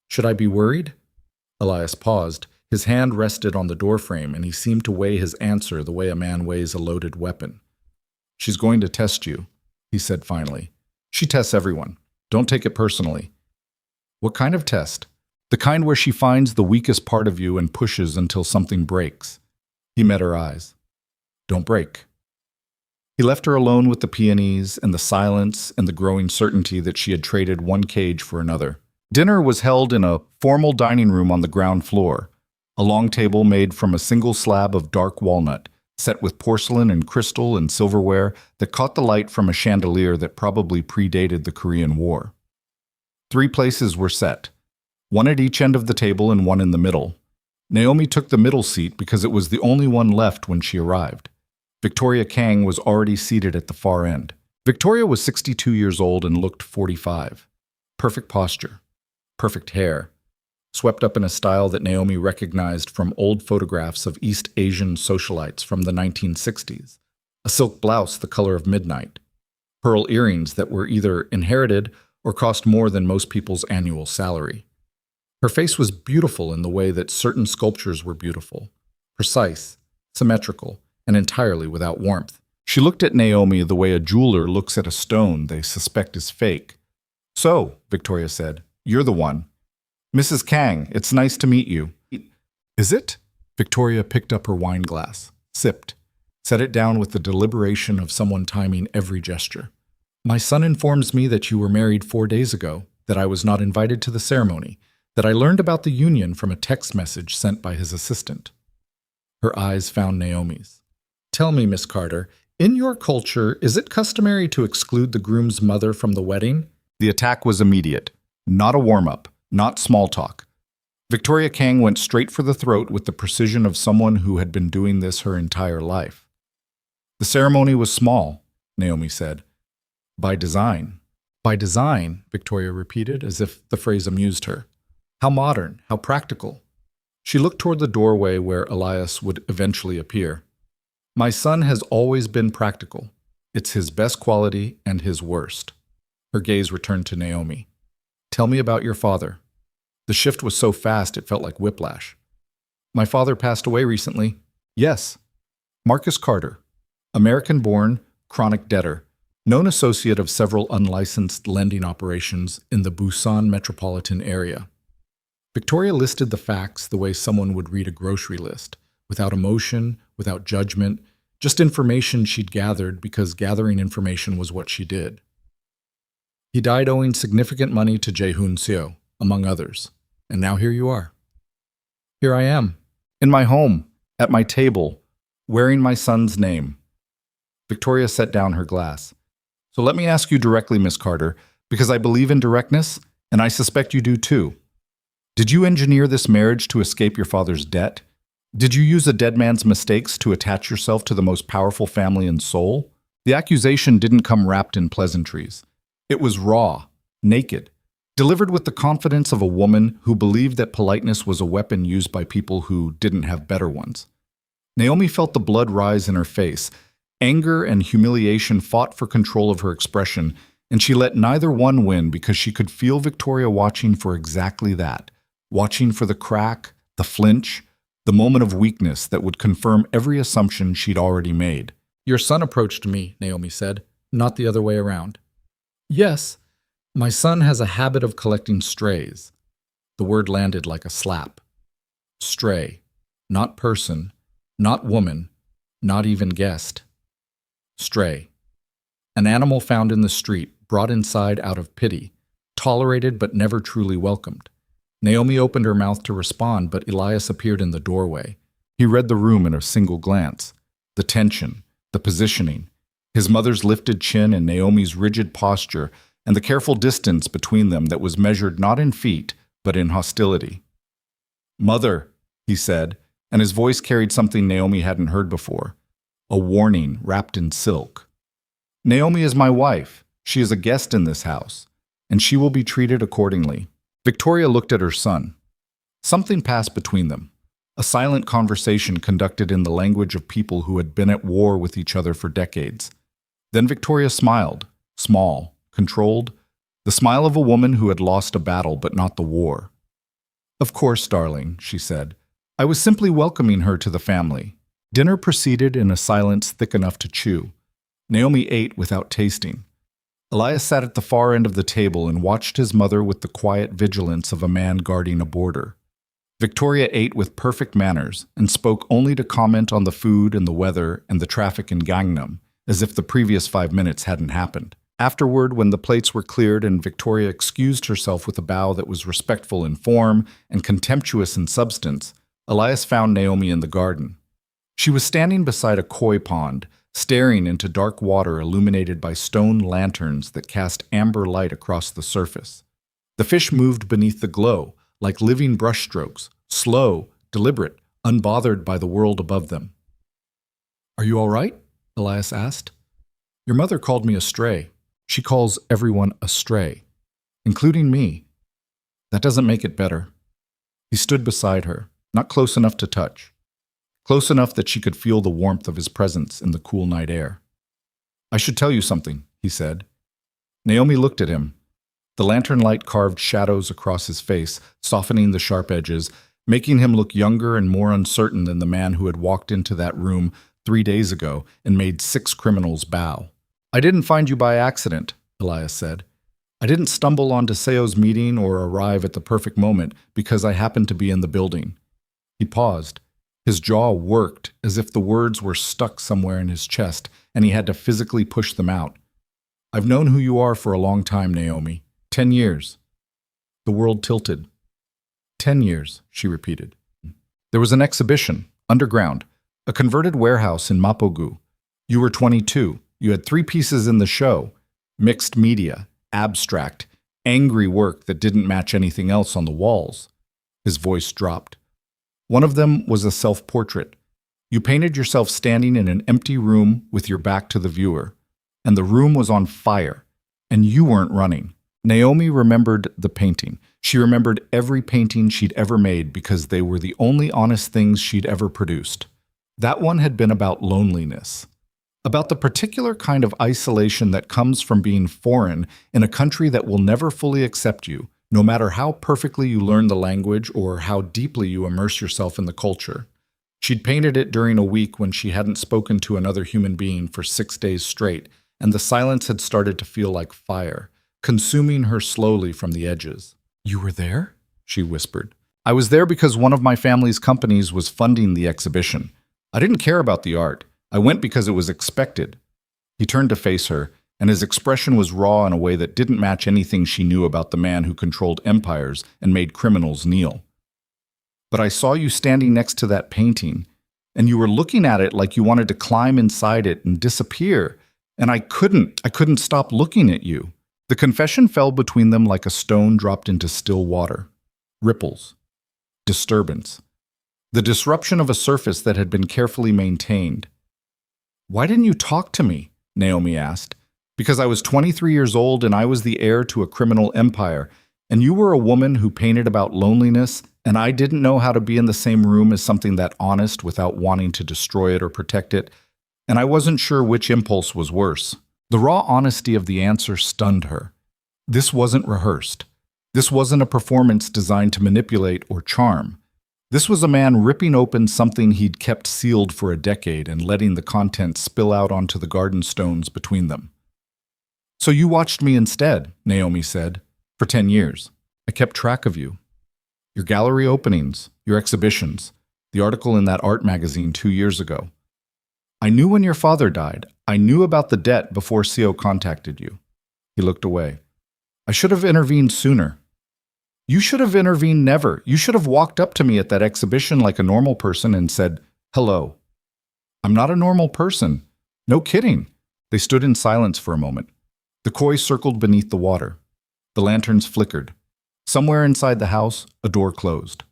"Should I be worried?" Elias paused. His hand rested on the doorframe, and he seemed to weigh his answer the way a man weighs a loaded weapon. "She's going to test you," he said finally. "She tests everyone. Don't take it personally." "What kind of test?" "The kind where she finds the weakest part of you and pushes until something breaks." He met her eyes. "Don't break." He left her alone with the peonies and the silence and the growing certainty that she had traded one cage for another. Dinner was held in a formal dining room on the ground floor, a long table made from a single slab of dark walnut, set with porcelain and crystal and silverware that caught the light from a chandelier that probably predated the Korean War. 3 places were set, one at each end of the table and one in the middle. Naomi took the middle seat because it was the only one left when she arrived. Victoria Kang was already seated at the far end. Victoria was 62 years old and looked 45. Perfect posture. Perfect hair, swept up in a style that Naomi recognized from old photographs of East Asian socialites from the 1960s, a silk blouse the color of midnight, pearl earrings that were either inherited or cost more than most people's annual salary. Her face was beautiful in the way that certain sculptures were beautiful, precise, symmetrical, and entirely without warmth. She looked at Naomi the way a jeweler looks at a stone they suspect is fake. "So," Victoria said, "you're the one. Mrs. Kang, it's nice to meet you." "Is it?" Victoria picked up her wine glass, sipped, set it down with the deliberation of someone timing every gesture. "My son informs me that you were married 4 days ago, that I was not invited to the ceremony, that I learned about the union from a text message sent by his assistant." Her eyes found Naomi's. "Tell me, Miss Carter, in your culture, is it customary to exclude the groom's mother from the wedding?" The attack was immediate. Not a warm-up, not small talk. Victoria Kang went straight for the throat with the precision of someone who had been doing this her entire life. "The ceremony was small," Naomi said. "By design." "By design," Victoria repeated, as if the phrase amused her. "How modern, how practical." She looked toward the doorway where Elias would eventually appear. "My son has always been practical. It's his best quality and his worst." Her gaze returned to Naomi. "Tell me about your father." The shift was so fast it felt like whiplash. "My father passed away recently." "Yes." Marcus Carter, American-born, chronic debtor, known associate of several unlicensed lending operations in the Busan metropolitan area. Victoria listed the facts the way someone would read a grocery list, without emotion, without judgment, Just information she'd gathered because gathering information was what she did. He died owing significant money to Jae-hoon Seo, among others. And now here you are. Here I am, in my home, at my table, wearing my son's name. Victoria set down her glass. So let me ask you directly, Miss Carter, because I believe in directness, and I suspect you do too. Did you engineer this marriage to escape your father's debt? Did you use a dead man's mistakes to attach yourself to the most powerful family in Seoul? The accusation didn't come wrapped in pleasantries. It was raw, naked, delivered with the confidence of a woman who believed that politeness was a weapon used by people who didn't have better ones. Naomi felt the blood rise in her face. Anger and humiliation fought for control of her expression, and she let neither one win because she could feel Victoria watching for exactly that, watching for the crack, the flinch, the moment of weakness that would confirm every assumption she'd already made. Your son approached me, Naomi said, not the other way around. Yes, my son has a habit of collecting strays. The word landed like a slap. Stray, not person, not woman, not even guest. Stray. An animal found in the street, brought inside out of pity, tolerated but never truly welcomed. Naomi opened her mouth to respond, but Elias appeared in the doorway. He read the room in a single glance. The tension, the positioning, his mother's lifted chin and Naomi's rigid posture, and the careful distance between them that was measured not in feet, but in hostility. Mother, he said, and his voice carried something Naomi hadn't heard before, a warning wrapped in silk. Naomi is my wife. She is a guest in this house, and she will be treated accordingly. Victoria looked at her son. Something passed between them, a silent conversation conducted in the language of people who had been at war with each other for decades. Then Victoria smiled, small, controlled, the smile of a woman who had lost a battle but not the war. Of course, darling, she said. I was simply welcoming her to the family. Dinner proceeded in a silence thick enough to chew. Naomi ate without tasting. Elias sat at the far end of the table and watched his mother with the quiet vigilance of a man guarding a border. Victoria ate with perfect manners and spoke only to comment on the food and the weather and the traffic in Gangnam, as if the previous 5 minutes hadn't happened. Afterward, when the plates were cleared and Victoria excused herself with a bow that was respectful in form and contemptuous in substance, Elias found Naomi in the garden. She was standing beside a koi pond, staring into dark water illuminated by stone lanterns that cast amber light across the surface. The fish moved beneath the glow, like living brushstrokes, slow, deliberate, unbothered by the world above them. Are you all right? Elias asked. Your mother called me a stray. She calls everyone a stray, including me. That doesn't make it better. He stood beside her, not close enough to touch. Close enough that she could feel the warmth of his presence in the cool night air. I should tell you something, he said. Naomi looked at him. The lantern light carved shadows across his face, softening the sharp edges, making him look younger and more uncertain than the man who had walked into that room 3 days ago and made 6 criminals bow. I didn't find you by accident, Elias said. I didn't stumble onto Seo's meeting or arrive at the perfect moment because I happened to be in the building. He paused. His jaw worked as if the words were stuck somewhere in his chest, and he had to physically push them out. I've known who you are for a long time, Naomi. 10 years. The world tilted. 10 years, she repeated. There was an exhibition, underground, a converted warehouse in Mapogu. You were 22. You had 3 pieces in the show. Mixed media, abstract, angry work that didn't match anything else on the walls. His voice dropped. One of them was a self-portrait. You painted yourself standing in an empty room with your back to the viewer, and the room was on fire, and you weren't running. Naomi remembered the painting. She remembered every painting she'd ever made because they were the only honest things she'd ever produced. That one had been about loneliness, about the particular kind of isolation that comes from being foreign in a country that will never fully accept you, no matter how perfectly you learn the language or how deeply you immerse yourself in the culture. She'd painted it during a week when she hadn't spoken to another human being for 6 days straight, and the silence had started to feel like fire, consuming her slowly from the edges. You were there? She whispered. I was there because one of my family's companies was funding the exhibition. I didn't care about the art. I went because it was expected." He turned to face her, and his expression was raw in a way that didn't match anything she knew about the man who controlled empires and made criminals kneel. "But I saw you standing next to that painting, and you were looking at it like you wanted to climb inside it and disappear, and I couldn't stop looking at you." The confession fell between them like a stone dropped into still water. Ripples. Disturbance. The disruption of a surface that had been carefully maintained. "Why didn't you talk to me?" Naomi asked. "Because I was 23 years old and I was the heir to a criminal empire, and you were a woman who painted about loneliness, and I didn't know how to be in the same room as something that honest without wanting to destroy it or protect it, and I wasn't sure which impulse was worse." The raw honesty of the answer stunned her. This wasn't rehearsed. This wasn't a performance designed to manipulate or charm. This was a man ripping open something he'd kept sealed for a decade and letting the contents spill out onto the garden stones between them. "So you watched me instead," Naomi said. "For 10 years. I kept track of you. Your gallery openings, your exhibitions, the article in that art magazine 2 years ago. I knew when your father died. I knew about the debt before Seoul contacted you." He looked away. "I should have intervened sooner." "You should have intervened never. You should have walked up to me at that exhibition like a normal person and said, 'Hello.'" "I'm not a normal person." "No kidding." They stood in silence for a moment. The koi circled beneath the water. The lanterns flickered. Somewhere inside the house, a door closed.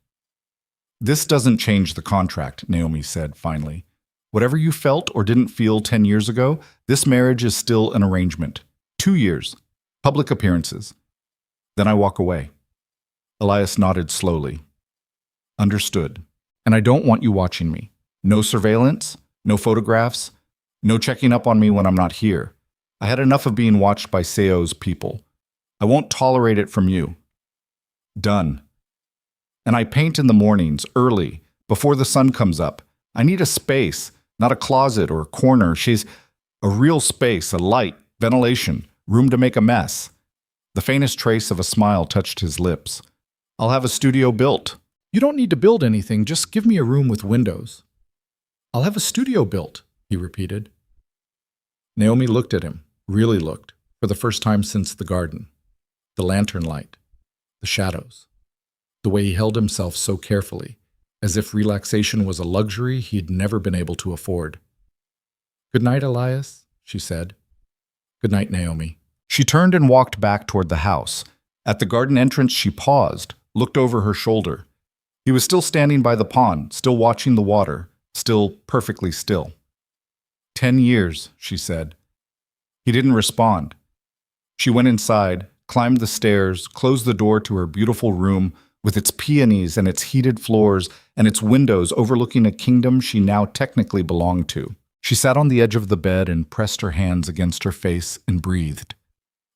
"This doesn't change the contract," Naomi said finally. "Whatever you felt or didn't feel 10 years ago, this marriage is still an arrangement. 2 years. Public appearances. Then I walk away." Elias nodded slowly. "Understood. And I don't want you watching me. No surveillance, no photographs, no checking up on me when I'm not here. I had enough of being watched by Seoul's people. I won't tolerate it from you. Done. And I paint in the mornings, early, before the sun comes up. I need a space, not a closet or a corner. She's a real space, a light, ventilation, room to make a mess." The faintest trace of a smile touched his lips. "I'll have a studio built." "You don't need to build anything, just give me a room with windows." "I'll have a studio built," he repeated. Naomi looked at him, really looked, for the first time since the garden. The lantern light, the shadows, the way he held himself so carefully, as if relaxation was a luxury he'd never been able to afford. "Good night, Elias," she said. "Good night, Naomi." She turned and walked back toward the house. At the garden entrance, she paused, looked over her shoulder. He was still standing by the pond, still watching the water, still perfectly still. 10 years, she said. He didn't respond. She went inside, climbed the stairs, closed the door to her beautiful room with its peonies and its heated floors and its windows overlooking a kingdom she now technically belonged to. She sat on the edge of the bed and pressed her hands against her face and breathed.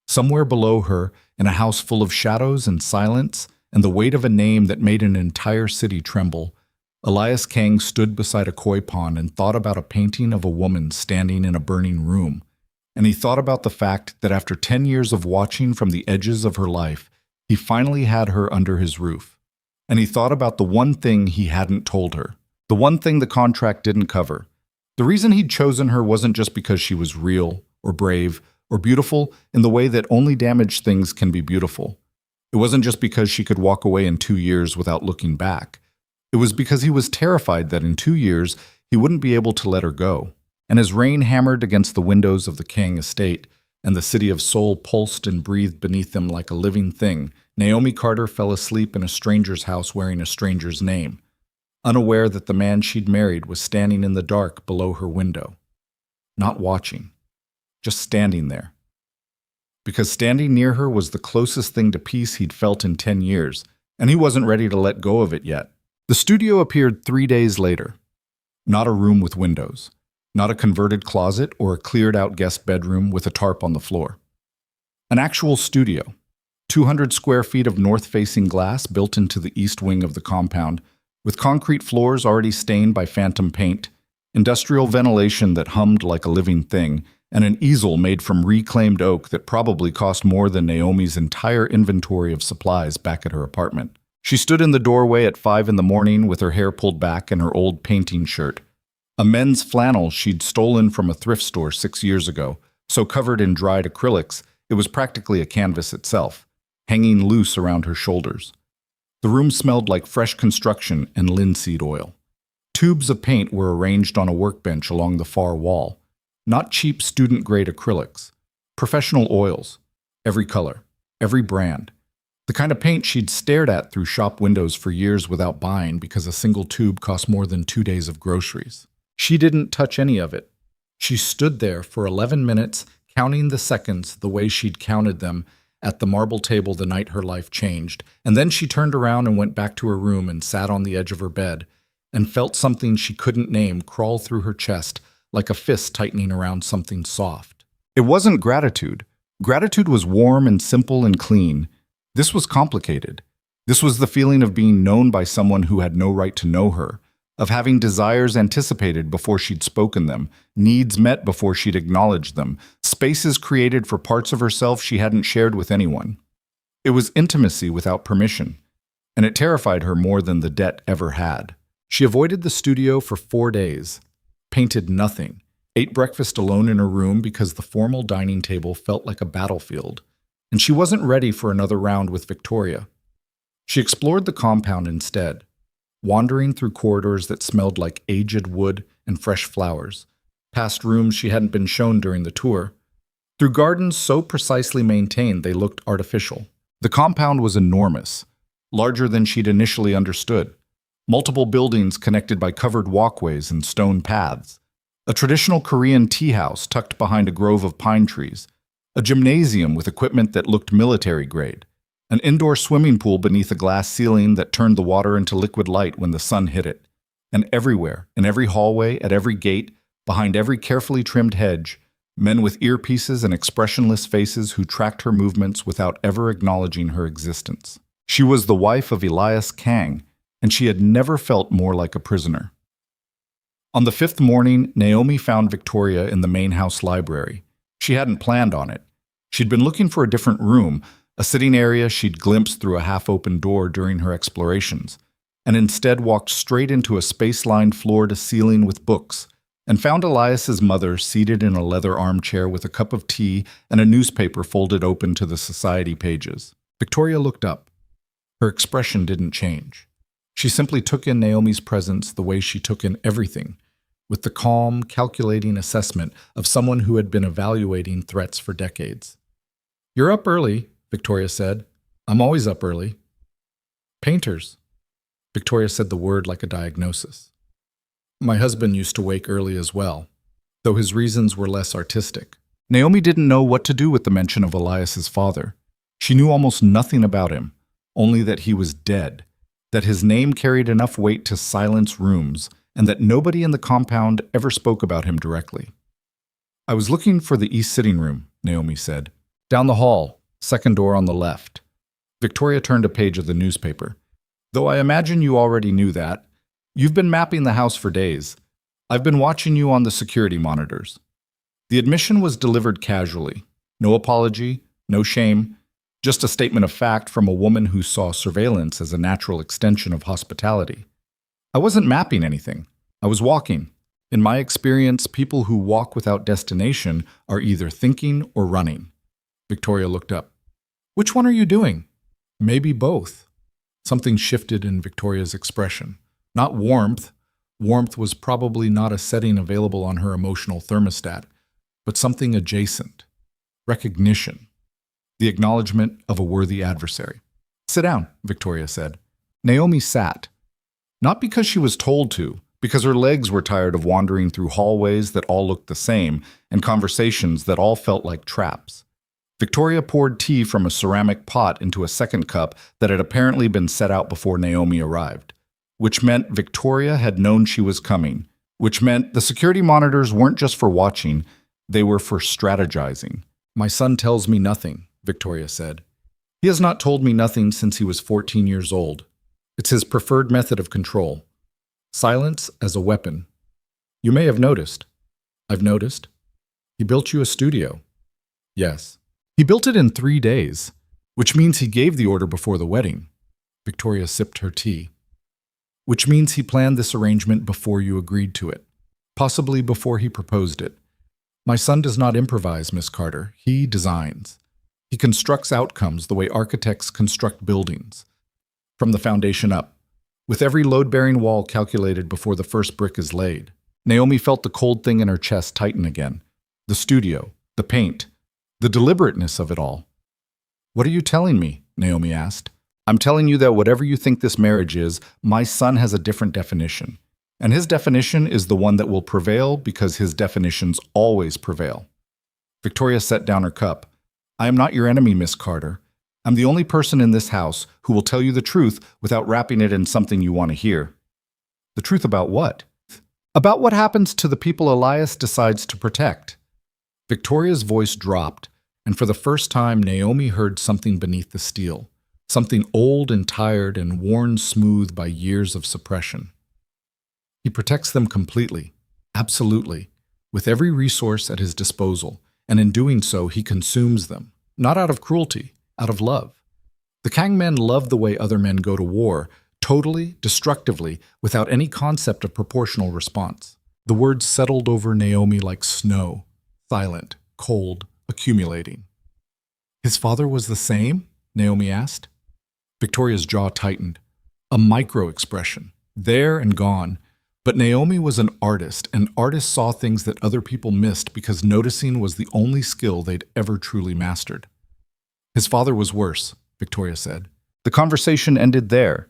Somewhere below her, in a house full of shadows and silence and the weight of a name that made an entire city tremble, Elias Kang stood beside a koi pond and thought about a painting of a woman standing in a burning room. And he thought about the fact that after 10 years of watching from the edges of her life, he finally had her under his roof. And he thought about the one thing he hadn't told her, the one thing the contract didn't cover. The reason he'd chosen her wasn't just because she was real or brave or beautiful in the way that only damaged things can be beautiful. It wasn't just because she could walk away in 2 years without looking back. It was because he was terrified that in 2 years he wouldn't be able to let her go. And as rain hammered against the windows of the Kang estate, and the city of Seoul pulsed and breathed beneath them like a living thing, Naomi Carter fell asleep in a stranger's house wearing a stranger's name, unaware that the man she'd married was standing in the dark below her window. Not watching, just standing there. Because standing near her was the closest thing to peace he'd felt in 10 years, and he wasn't ready to let go of it yet. The studio appeared 3 days later. Not a room with windows. Not a converted closet or a cleared-out guest bedroom with a tarp on the floor. An actual studio. 200 square feet of north-facing glass built into the east wing of the compound, with concrete floors already stained by phantom paint, industrial ventilation that hummed like a living thing, and an easel made from reclaimed oak that probably cost more than Naomi's entire inventory of supplies back at her apartment. She stood in the doorway at 5 in the morning with her hair pulled back and her old painting shirt. A men's flannel she'd stolen from a thrift store 6 years ago, so covered in dried acrylics it was practically a canvas itself, hanging loose around her shoulders. The room smelled like fresh construction and linseed oil. Tubes of paint were arranged on a workbench along the far wall. Not cheap student-grade acrylics. Professional oils. Every color. Every brand. The kind of paint she'd stared at through shop windows for years without buying because a single tube cost more than 2 days of groceries. She didn't touch any of it. She stood there for 11 minutes, counting the seconds the way she'd counted them at the marble table the night her life changed, and then she turned around and went back to her room and sat on the edge of her bed and felt something she couldn't name crawl through her chest like a fist tightening around something soft. It wasn't gratitude. Gratitude was warm and simple and clean. This was complicated. This was the feeling of being known by someone who had no right to know her, of having desires anticipated before she'd spoken them, needs met before she'd acknowledged them, spaces created for parts of herself she hadn't shared with anyone. It was intimacy without permission, and it terrified her more than the debt ever had. She avoided the studio for 4 days, painted nothing, ate breakfast alone in her room because the formal dining table felt like a battlefield, and she wasn't ready for another round with Victoria. She explored the compound instead, wandering through corridors that smelled like aged wood and fresh flowers, past rooms she hadn't been shown during the tour, through gardens so precisely maintained they looked artificial. The compound was enormous, larger than she'd initially understood. Multiple buildings connected by covered walkways and stone paths. A traditional Korean tea house tucked behind a grove of pine trees. A gymnasium with equipment that looked military grade. An indoor swimming pool beneath a glass ceiling that turned the water into liquid light when the sun hit it. And everywhere, in every hallway, at every gate, behind every carefully trimmed hedge, men with earpieces and expressionless faces who tracked her movements without ever acknowledging her existence. She was the wife of Elias Kang, and she had never felt more like a prisoner. On the 5th morning, Naomi found Victoria in the main house library. She hadn't planned on it. She'd been looking for a different room, a sitting area she'd glimpsed through a half-open door during her explorations, and instead walked straight into a space-lined floor-to-ceiling with books, and found Elias's mother seated in a leather armchair with a cup of tea and a newspaper folded open to the society pages. Victoria looked up. Her expression didn't change. She simply took in Naomi's presence the way she took in everything, with the calm, calculating assessment of someone who had been evaluating threats for decades. "You're up early," Victoria said. "I'm always up early." "Painters." Victoria said the word like a diagnosis. "My husband used to wake early as well, though his reasons were less artistic." Naomi didn't know what to do with the mention of Elias's father. She knew almost nothing about him, only that he was dead, that his name carried enough weight to silence rooms, and that nobody in the compound ever spoke about him directly. "I was looking for the east sitting room," Naomi said. "Down the hall, second door on the left." Victoria turned a page of the newspaper. "Though I imagine you already knew that. You've been mapping the house for days. I've been watching you on the security monitors." The admission was delivered casually. No apology, no shame, just a statement of fact from a woman who saw surveillance as a natural extension of hospitality. "I wasn't mapping anything. I was walking. In my experience, people who walk without destination are either thinking or running." Victoria looked up. "Which one are you doing?" "Maybe both." Something shifted in Victoria's expression. Not warmth. Warmth was probably not a setting available on her emotional thermostat, but something adjacent. Recognition. The acknowledgement of a worthy adversary. "Sit down," Victoria said. Naomi sat. Not because she was told to, because her legs were tired of wandering through hallways that all looked the same and conversations that all felt like traps. Victoria poured tea from a ceramic pot into a second cup that had apparently been set out before Naomi arrived, which meant Victoria had known she was coming, which meant the security monitors weren't just for watching, they were for strategizing. "My son tells me nothing," Victoria said. "He has not told me nothing since he was 14 years old. It's his preferred method of control. Silence as a weapon. You may have noticed." "I've noticed." "He built you a studio." "Yes." "He built it in 3 days, which means he gave the order before the wedding." Victoria sipped her tea. "Which means he planned this arrangement before you agreed to it." possibly before he proposed it. My son does not improvise, Miss Carter. He designs. He constructs outcomes the way architects construct buildings, from the foundation up, with every load-bearing wall calculated before the first brick is laid. Naomi felt the cold thing in her chest tighten again. The studio, the paint, the deliberateness of it all. "What are you telling me?" Naomi asked. "I'm telling you that whatever you think this marriage is, my son has a different definition. And his definition is the one that will prevail because his definitions always prevail." Victoria set down her cup. "I am not your enemy, Miss Carter. I'm the only person in this house who will tell you the truth without wrapping it in something you want to hear." "The truth about what?" "About what happens to the people Elias decides to protect." Victoria's voice dropped, and for the first time Naomi heard something beneath the steel, something old and tired and worn smooth by years of suppression. "He protects them completely, absolutely, with every resource at his disposal, and in doing so he consumes them, not out of cruelty, out of love. The Kang men love the way other men go to war, totally, destructively, without any concept of proportional response." The words settled over Naomi like snow, silent, cold, accumulating. "His father was the same?" Naomi asked. Victoria's jaw tightened. A micro-expression, there and gone. But Naomi was an artist, and artists saw things that other people missed because noticing was the only skill they'd ever truly mastered. "His father was worse," Victoria said. The conversation ended there.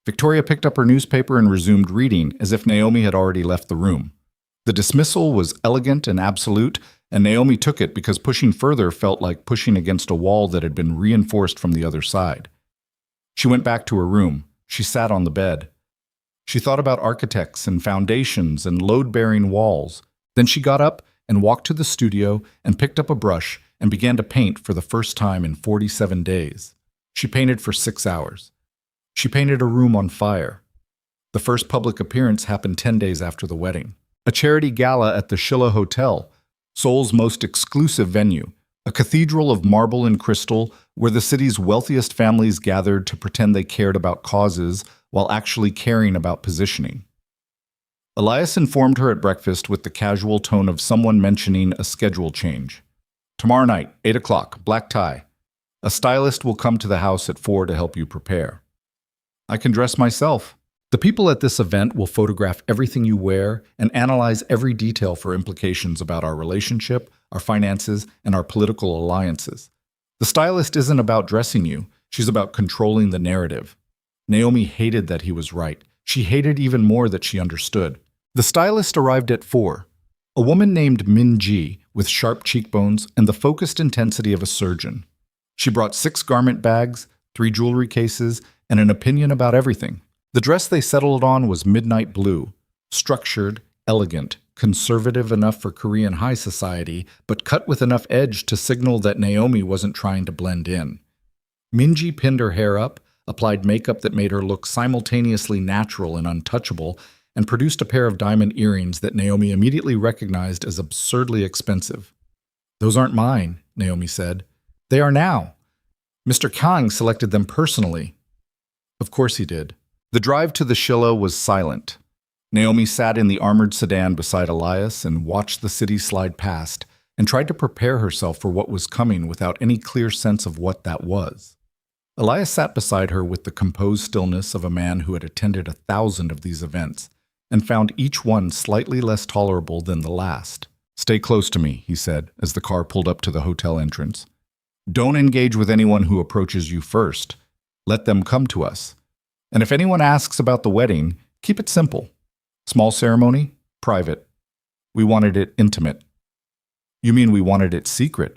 Victoria picked up her newspaper and resumed reading, as if Naomi had already left the room. The dismissal was elegant and absolute, and Naomi took it because pushing further felt like pushing against a wall that had been reinforced from the other side. She went back to her room. She sat on the bed. She thought about architects and foundations and load-bearing walls. Then she got up and walked to the studio and picked up a brush and began to paint for the first time in 47 days. She painted for 6 hours. She painted a room on fire. The first public appearance happened 10 days after the wedding. A charity gala at the Shilla Hotel, Seoul's most exclusive venue, a cathedral of marble and crystal where the city's wealthiest families gathered to pretend they cared about causes while actually caring about positioning. Elias informed her at breakfast with the casual tone of someone mentioning a schedule change. "Tomorrow night, 8 o'clock, black tie. A stylist will come to the house at 4 to help you prepare." "I can dress myself." "The people at this event will photograph everything you wear and analyze every detail for implications about our relationship, our finances, and our political alliances. The stylist isn't about dressing you, she's about controlling the narrative." Naomi hated that he was right. She hated even more that she understood. The stylist arrived at 4. A woman named Min Ji, with sharp cheekbones and the focused intensity of a surgeon. She brought 6 garment bags, 3 jewelry cases, and an opinion about everything. The dress they settled on was midnight blue, structured, elegant, conservative enough for Korean high society, but cut with enough edge to signal that Naomi wasn't trying to blend in. Minji pinned her hair up, applied makeup that made her look simultaneously natural and untouchable, and produced a pair of diamond earrings that Naomi immediately recognized as absurdly expensive. "Those aren't mine," Naomi said. "They are now. Mr. Kang selected them personally." Of course he did. The drive to the Shilla was silent. Naomi sat in the armored sedan beside Elias and watched the city slide past and tried to prepare herself for what was coming without any clear sense of what that was. Elias sat beside her with the composed stillness of a man who had attended 1,000 of these events and found each one slightly less tolerable than the last. "Stay close to me," he said as the car pulled up to the hotel entrance. "Don't engage with anyone who approaches you first. Let them come to us. And if anyone asks about the wedding, keep it simple. Small ceremony, private. We wanted it intimate." "You mean we wanted it secret?"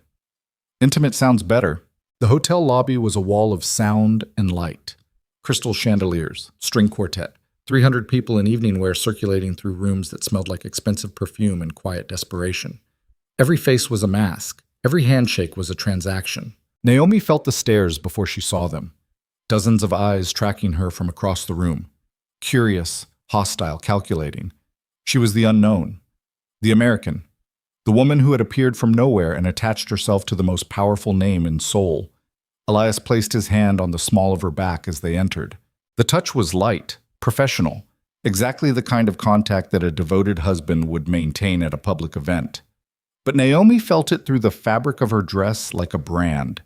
"Intimate sounds better." The hotel lobby was a wall of sound and light. Crystal chandeliers, string quartet, 300 people in evening wear circulating through rooms that smelled like expensive perfume and quiet desperation. Every face was a mask. Every handshake was a transaction. Naomi felt the stares before she saw them. Dozens of eyes tracking her from across the room. Curious, hostile, calculating. She was the unknown. The American. The woman who had appeared from nowhere and attached herself to the most powerful name in Seoul. Elias placed his hand on the small of her back as they entered. The touch was light, professional. exactly the kind of contact that a devoted husband would maintain at a public event. But Naomi felt it through the fabric of her dress like a brand,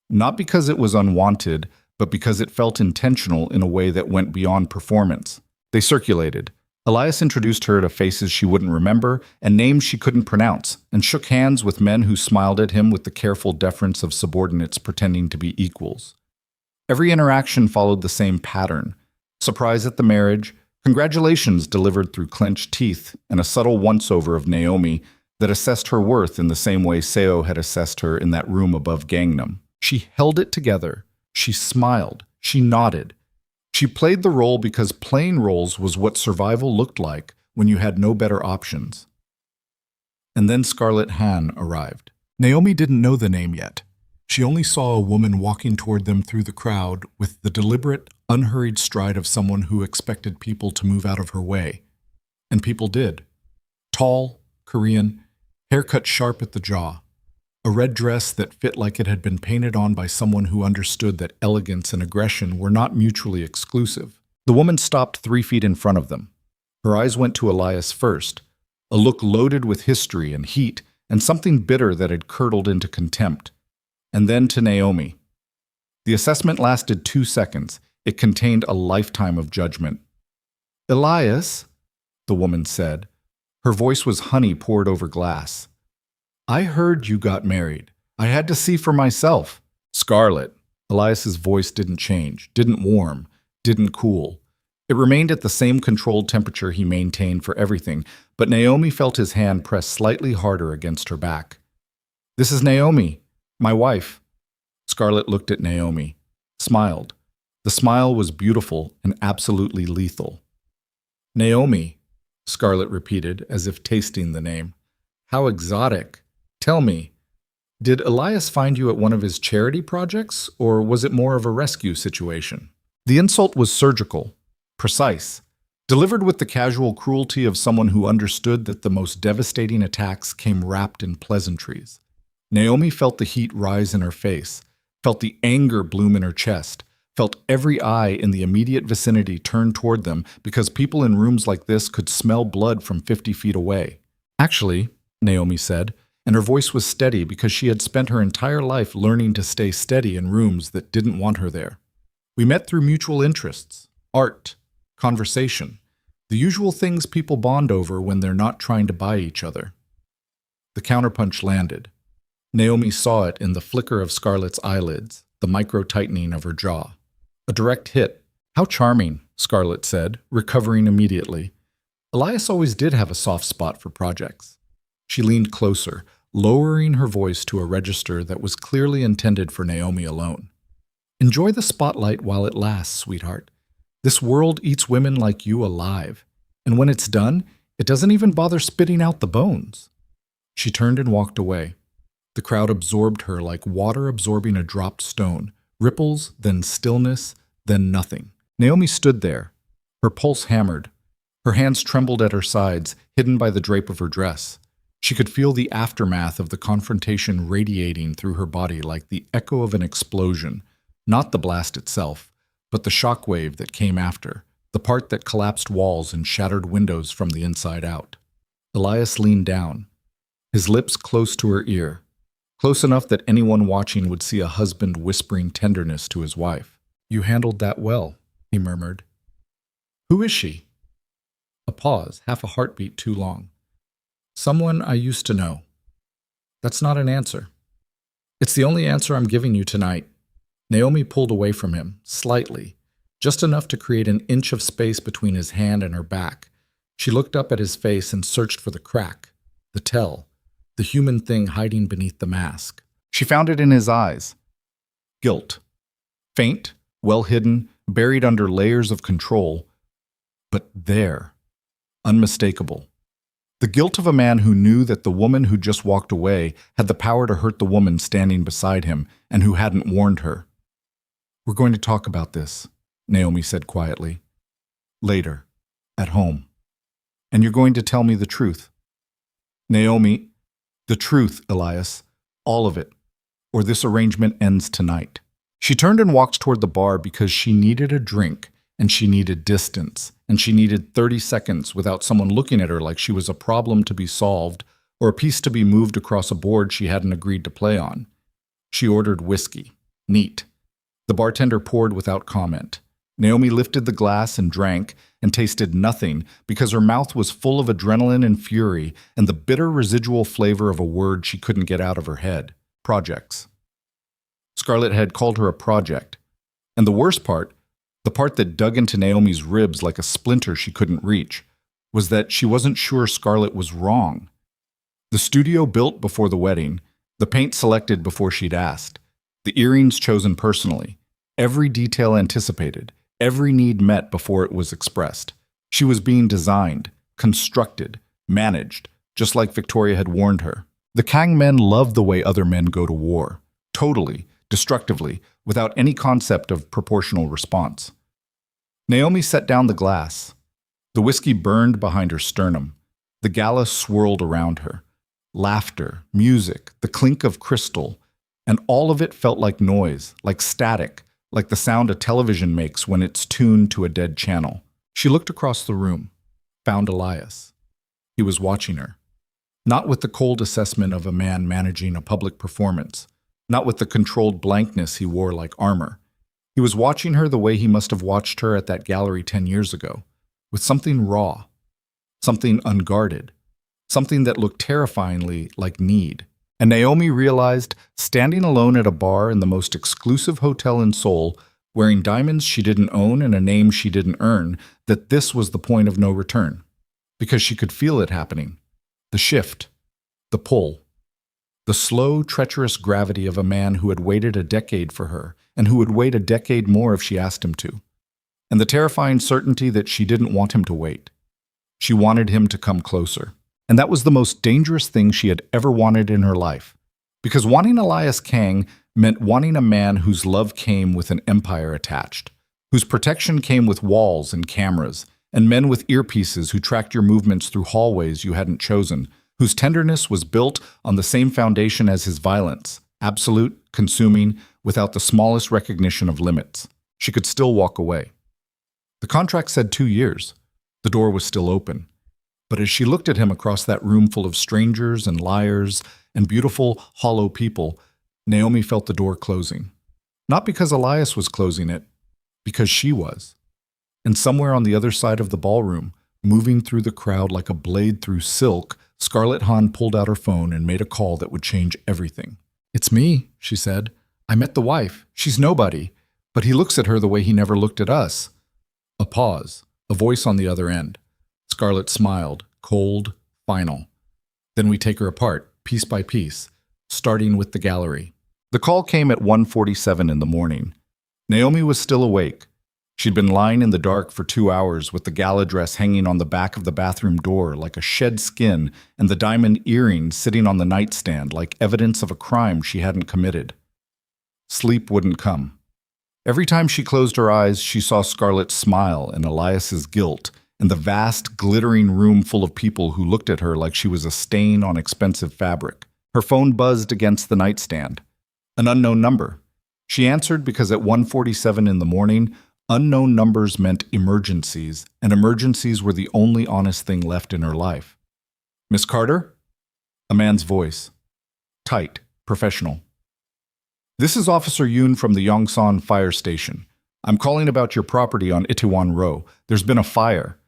not because it was unwanted, but because it felt intentional in a way that went beyond performance. They circulated. Elias introduced her to faces she wouldn't remember and names she couldn't pronounce, and shook hands with men who smiled at him with the careful deference of subordinates pretending to be equals. Every interaction followed the same pattern. Surprise at the marriage, congratulations delivered through clenched teeth, and a subtle once-over of Naomi that assessed her worth in the same way Seo had assessed her in that room above Gangnam. She held it together. She smiled. She nodded. She played the role because playing roles was what survival looked like when you had no better options. And then Scarlett Han arrived. Naomi didn't know the name yet. She only saw a woman walking toward them through the crowd with the deliberate, unhurried stride of someone who expected people to move out of her way. And people did. Tall, Korean, hair cut sharp at the jaw. A red dress that fit like it had been painted on by someone who understood that elegance and aggression were not mutually exclusive. The woman stopped 3 feet in front of them. Her eyes went to Elias first, a look loaded with history and heat and something bitter that had curdled into contempt. And then to Naomi. The assessment lasted 2 seconds. It contained a lifetime of judgment. "Elias," the woman said. Her voice was honey poured over glass. "I heard you got married. I had to see for myself." "Scarlett." Elias's voice didn't change, didn't warm, didn't cool. It remained at the same controlled temperature he maintained for everything, but Naomi felt his hand press slightly harder against her back. "This is Naomi, my wife." Scarlett looked at Naomi, smiled. The smile was beautiful and absolutely lethal. "Naomi," Scarlett repeated, as if tasting the name. "How exotic. Tell me, did Elias find you at one of his charity projects, or was it more of a rescue situation?" The insult was surgical, precise, delivered with the casual cruelty of someone who understood that the most devastating attacks came wrapped in pleasantries. Naomi felt the heat rise in her face, felt the anger bloom in her chest, felt every eye in the immediate vicinity turn toward them because people in rooms like this could smell blood from 50 feet away. "Actually," Naomi said, and her voice was steady because she had spent her entire life learning to stay steady in rooms that didn't want her there. "We met through mutual interests, art, conversation, the usual things people bond over when they're not trying to buy each other." The counterpunch landed. Naomi saw it in the flicker of Scarlett's eyelids, the micro-tightening of her jaw. A direct hit. "How charming," Scarlett said, recovering immediately. Elias always did have a soft spot for projects. She leaned closer, lowering her voice to a register that was clearly intended for Naomi alone. "Enjoy the spotlight while it lasts, sweetheart. This world eats women like you alive, and when it's done, it doesn't even bother spitting out the bones." She turned and walked away. The crowd absorbed her like water absorbing a dropped stone. Ripples, then stillness, then nothing. Naomi stood there, her pulse hammered. Her hands trembled at her sides, hidden by the drape of her dress. She could feel the aftermath of the confrontation radiating through her body like the echo of an explosion, not the blast itself, but the shockwave that came after, the part that collapsed walls and shattered windows from the inside out. Elias leaned down, his lips close to her ear, close enough that anyone watching would see a husband whispering tenderness to his wife. "You handled that well," he murmured. "Who is she?" A pause, half a heartbeat too long. "Someone I used to know." "That's not an answer." "It's the only answer I'm giving you tonight." Naomi pulled away from him, slightly, just enough to create an inch of space between his hand and her back. She looked up at his face and searched for the crack, the tell, the human thing hiding beneath the mask. She found it in his eyes. Guilt. Faint, well hidden, buried under layers of control, but there, unmistakable. The guilt of a man who knew that the woman who just walked away had the power to hurt the woman standing beside him and who hadn't warned her. "We're going to talk about this," Naomi said quietly. "Later, at home. And you're going to tell me the truth." "Naomi, the truth, Elias, all of it, or this arrangement ends tonight." She turned and walked toward the bar because she needed a drink, and she needed distance, and she needed 30 seconds without someone looking at her like she was a problem to be solved or a piece to be moved across a board she hadn't agreed to play on. She ordered whiskey. Neat. The bartender poured without comment. Naomi lifted the glass and drank and tasted nothing because her mouth was full of adrenaline and fury and the bitter residual flavor of a word she couldn't get out of her head. Projects. Scarlett had called her a project. And the worst part, the part that dug into Naomi's ribs like a splinter she couldn't reach, was that she wasn't sure Scarlett was wrong. The studio built before the wedding, the paint selected before she'd asked, the earrings chosen personally, every detail anticipated, every need met before it was expressed. She was being designed, constructed, managed, just like Victoria had warned her. The Kang men loved the way other men go to war, totally, destructively, without any concept of proportional response. Naomi set down the glass. The whiskey burned behind her sternum. The gala swirled around her. Laughter, music, the clink of crystal, and all of it felt like noise, like static, like the sound a television makes when it's tuned to a dead channel. She looked across the room, found Elias. He was watching her. Not with the cold assessment of a man managing a public performance, not with the controlled blankness he wore like armor. He was watching her the way he must have watched her at that gallery 10 years ago, with something raw, something unguarded, something that looked terrifyingly like need. And Naomi realized, standing alone at a bar in the most exclusive hotel in Seoul, wearing diamonds she didn't own and a name she didn't earn, that this was the point of no return. Because she could feel it happening. The shift, the pull, the slow, treacherous gravity of a man who had waited a decade for her and who would wait a decade more if she asked him to. And the terrifying certainty that she didn't want him to wait. She wanted him to come closer. And that was the most dangerous thing she had ever wanted in her life. Because wanting Elias Kang meant wanting a man whose love came with an empire attached, whose protection came with walls and cameras, and men with earpieces who tracked your movements through hallways you hadn't chosen, whose tenderness was built on the same foundation as his violence, absolute, consuming, without the smallest recognition of limits. She could still walk away. The contract said 2 years. The door was still open. But as she looked at him across that room full of strangers and liars and beautiful, hollow people, Naomi felt the door closing. Not because Elias was closing it, because she was. And somewhere on the other side of the ballroom, moving through the crowd like a blade through silk, Scarlett Hahn pulled out her phone and made a call that would change everything. "It's me," she said. "I met the wife. She's nobody. But he looks at her the way he never looked at us." A pause, a voice on the other end. Scarlett smiled, cold, final. "Then we take her apart, piece by piece, starting with the gallery." The call came at 1:47 in the morning. Naomi was still awake. She'd been lying in the dark for 2 hours with the gala dress hanging on the back of the bathroom door like a shed skin and the diamond earrings sitting on the nightstand like evidence of a crime she hadn't committed. Sleep wouldn't come. Every time she closed her eyes, she saw Scarlett's smile and Elias's guilt, and the vast, glittering room full of people who looked at her like she was a stain on expensive fabric. Her phone buzzed against the nightstand. An unknown number. She answered because at 1:47 in the morning, unknown numbers meant emergencies, and emergencies were the only honest thing left in her life. "Miss Carter?" A man's voice. Tight, professional. "This is Officer Yoon from the Yongsan Fire Station. I'm calling about your property on Itaewon Row. There's been a fire."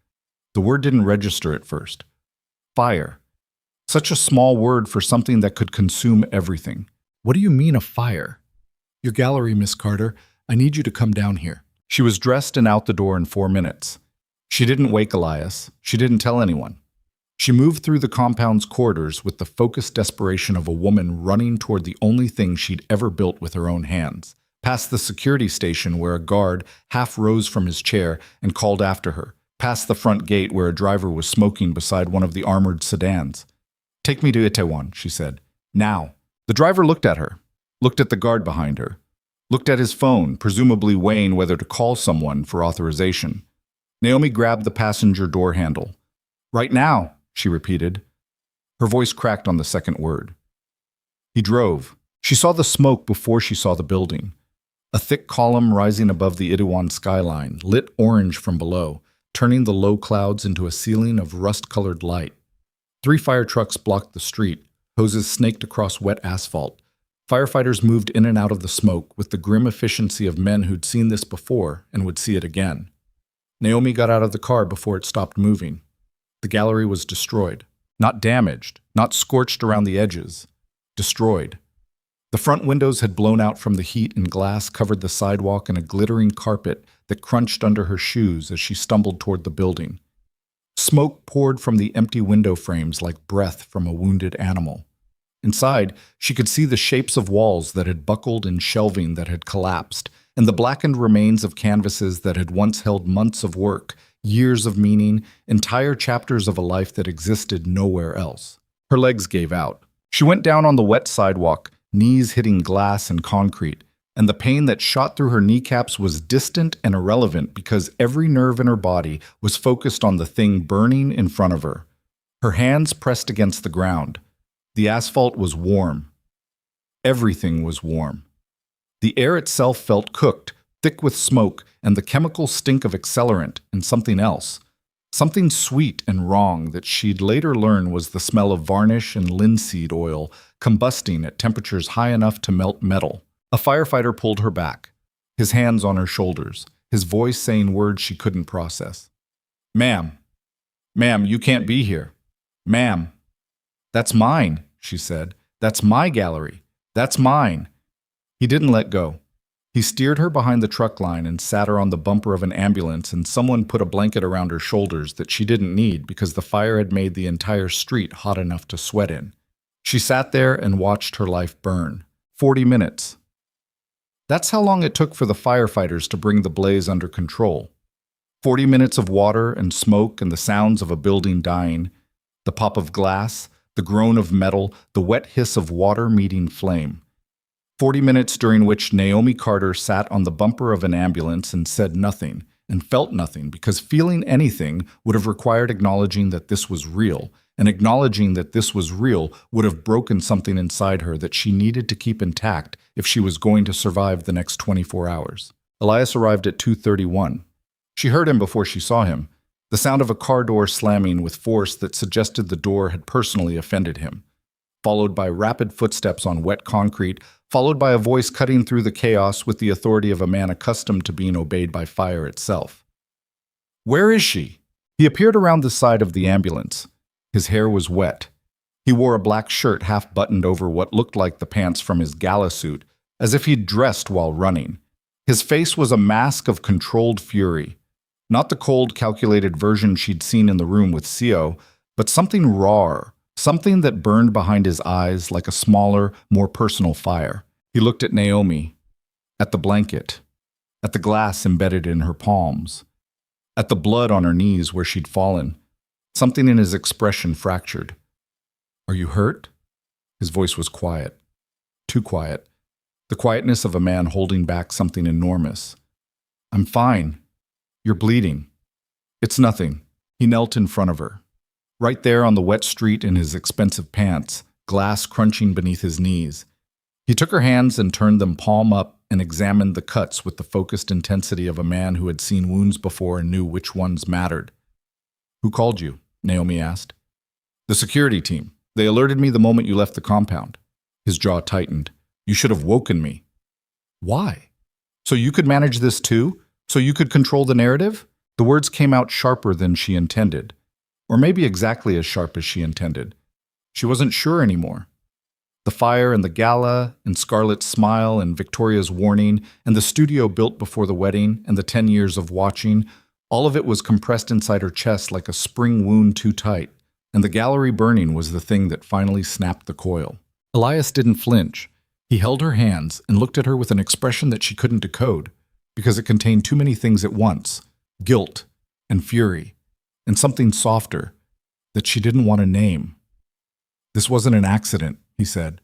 The word didn't register at first. Fire. Such a small word for something that could consume everything. "What do you mean a fire?" "Your gallery, Miss Carter. I need you to come down here." She was dressed and out the door in 4 minutes. She didn't wake Elias. She didn't tell anyone. She moved through the compound's corridors with the focused desperation of a woman running toward the only thing she'd ever built with her own hands. Past the security station where a guard half rose from his chair and called after her. Past the front gate where a driver was smoking beside one of the armored sedans. "Take me to Itaewon," she said. "Now." The driver looked at her, looked at the guard behind her, looked at his phone, presumably weighing whether to call someone for authorization. Naomi grabbed the passenger door handle. "Right now," she repeated. Her voice cracked on the second word. He drove. She saw the smoke before she saw the building. A thick column rising above the Itaewon skyline, lit orange from below, turning the low clouds into a ceiling of rust-colored light. 3 fire trucks blocked the street, hoses snaked across wet asphalt. Firefighters moved in and out of the smoke with the grim efficiency of men who'd seen this before and would see it again. Naomi got out of the car before it stopped moving. The gallery was destroyed. Not damaged, not scorched around the edges. Destroyed. The front windows had blown out from the heat and glass covered the sidewalk in a glittering carpet that crunched under her shoes as she stumbled toward the building. Smoke poured from the empty window frames like breath from a wounded animal. Inside, she could see the shapes of walls that had buckled and shelving that had collapsed, and the blackened remains of canvases that had once held months of work, years of meaning, entire chapters of a life that existed nowhere else. Her legs gave out. She went down on the wet sidewalk, knees hitting glass and concrete, and the pain that shot through her kneecaps was distant and irrelevant because every nerve in her body was focused on the thing burning in front of her. Her hands pressed against the ground. The asphalt was warm. Everything was warm. The air itself felt cooked, thick with smoke and the chemical stink of accelerant and something else. Something sweet and wrong that she'd later learn was the smell of varnish and linseed oil combusting at temperatures high enough to melt metal. A firefighter pulled her back, his hands on her shoulders, his voice saying words she couldn't process. "Ma'am, you can't be here. Ma'am." "That's mine," she said. "That's my gallery. That's mine." He didn't let go. He steered her behind the truck line and sat her on the bumper of an ambulance, and someone put a blanket around her shoulders that she didn't need because the fire had made the entire street hot enough to sweat in. She sat there and watched her life burn. 40 minutes. That's how long it took for the firefighters to bring the blaze under control. 40 minutes of water and smoke and the sounds of a building dying, the pop of glass, the groan of metal, the wet hiss of water meeting flame. 40 minutes during which Naomi Carter sat on the bumper of an ambulance and said nothing, and felt nothing, because feeling anything would have required acknowledging that this was real, and acknowledging that this was real would have broken something inside her that she needed to keep intact if she was going to survive the next 24 hours. Elias arrived at 2:31. She heard him before she saw him, the sound of a car door slamming with force that suggested the door had personally offended him, followed by rapid footsteps on wet concrete, followed by a voice cutting through the chaos with the authority of a man accustomed to being obeyed by fire itself. "Where is she?" He appeared around the side of the ambulance. His hair was wet. He wore a black shirt half buttoned over what looked like the pants from his gala suit, as if he'd dressed while running. His face was a mask of controlled fury. Not the cold, calculated version she'd seen in the room with Seo, but something rawer, something that burned behind his eyes like a smaller, more personal fire. He looked at Naomi, at the blanket, at the glass embedded in her palms, at the blood on her knees where she'd fallen. Something in his expression fractured. "Are you hurt?" His voice was quiet. Too quiet. The quietness of a man holding back something enormous. "I'm fine. You're bleeding." "It's nothing." He knelt in front of her. Right there on the wet street in his expensive pants, glass crunching beneath his knees. He took her hands and turned them palm up and examined the cuts with the focused intensity of a man who had seen wounds before and knew which ones mattered. "Who called you?" Naomi asked. "The security team. They alerted me the moment you left the compound." His jaw tightened. "You should have woken me." "Why? So you could manage this too? So you could control the narrative?" The words came out sharper than she intended. Or maybe exactly as sharp as she intended. She wasn't sure anymore. The fire and the gala, and Scarlett's smile and Victoria's warning, and the studio built before the wedding, and the 10 years of watching, all of it was compressed inside her chest like a spring wound too tight, and the gallery burning was the thing that finally snapped the coil. Elias didn't flinch. He held her hands and looked at her with an expression that she couldn't decode, because it contained too many things at once, guilt and fury, and something softer that she didn't want to name. "This wasn't an accident," he said.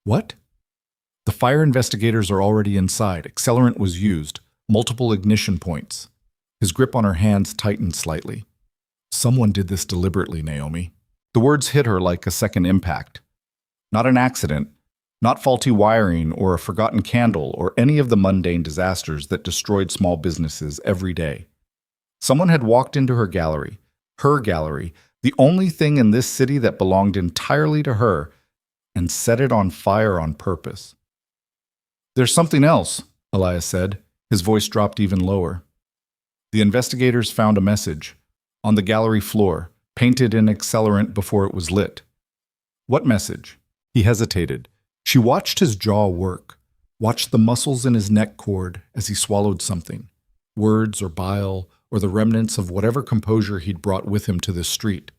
"What?" "The fire investigators are already inside. Accelerant was used. Multiple ignition points." His grip on her hands tightened slightly. "Someone did this deliberately, Naomi." The words hit her like a second impact. Not an accident, Not faulty wiring or a forgotten candle or any of the mundane disasters that destroyed small businesses every day. Someone had walked into her gallery, the only thing in this city that belonged entirely to her, and set it on fire on purpose. "There's something else," Elias said. His voice dropped even lower. The investigators found a message on the gallery floor, painted in accelerant before it was lit. "What message?" He hesitated. She watched his jaw work, watched the muscles in his neck cord as he swallowed something, words or bile or the remnants of whatever composure he'd brought with him to this street.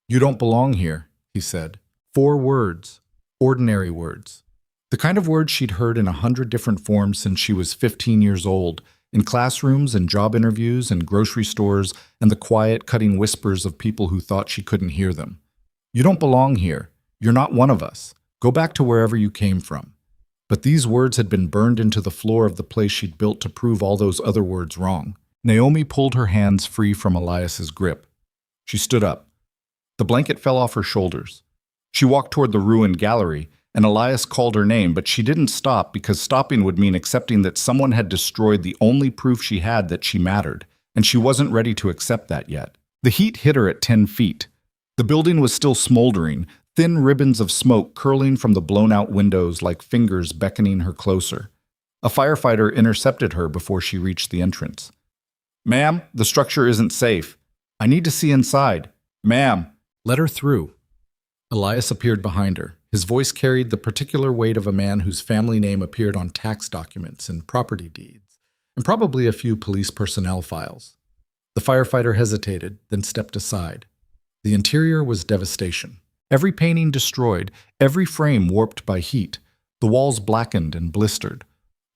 "You don't belong here," he said. 4 words, ordinary words. The kind of words she'd heard in 100 different forms since she was 15 years old, in classrooms and job interviews and grocery stores and the quiet, cutting whispers of people who thought she couldn't hear them. "You don't belong here. You're not one of us. Go back to wherever you came from." But these words had been burned into the floor of the place she'd built to prove all those other words wrong. Naomi pulled her hands free from Elias's grip. She stood up. The blanket fell off her shoulders. She walked toward the ruined gallery, and Elias called her name, but she didn't stop because stopping would mean accepting that someone had destroyed the only proof she had that she mattered, and she wasn't ready to accept that yet. The heat hit her at 10 feet. The building was still smoldering, thin ribbons of smoke curling from the blown-out windows like fingers beckoning her closer. A firefighter intercepted her before she reached the entrance. "Ma'am, the structure isn't safe. I need to see inside. Ma'am." "Let her through." Elias appeared behind her. His voice carried the particular weight of a man whose family name appeared on tax documents and property deeds, and probably a few police personnel files. The firefighter hesitated, then stepped aside. The interior was devastation. Every painting destroyed, every frame warped by heat, the walls blackened and blistered.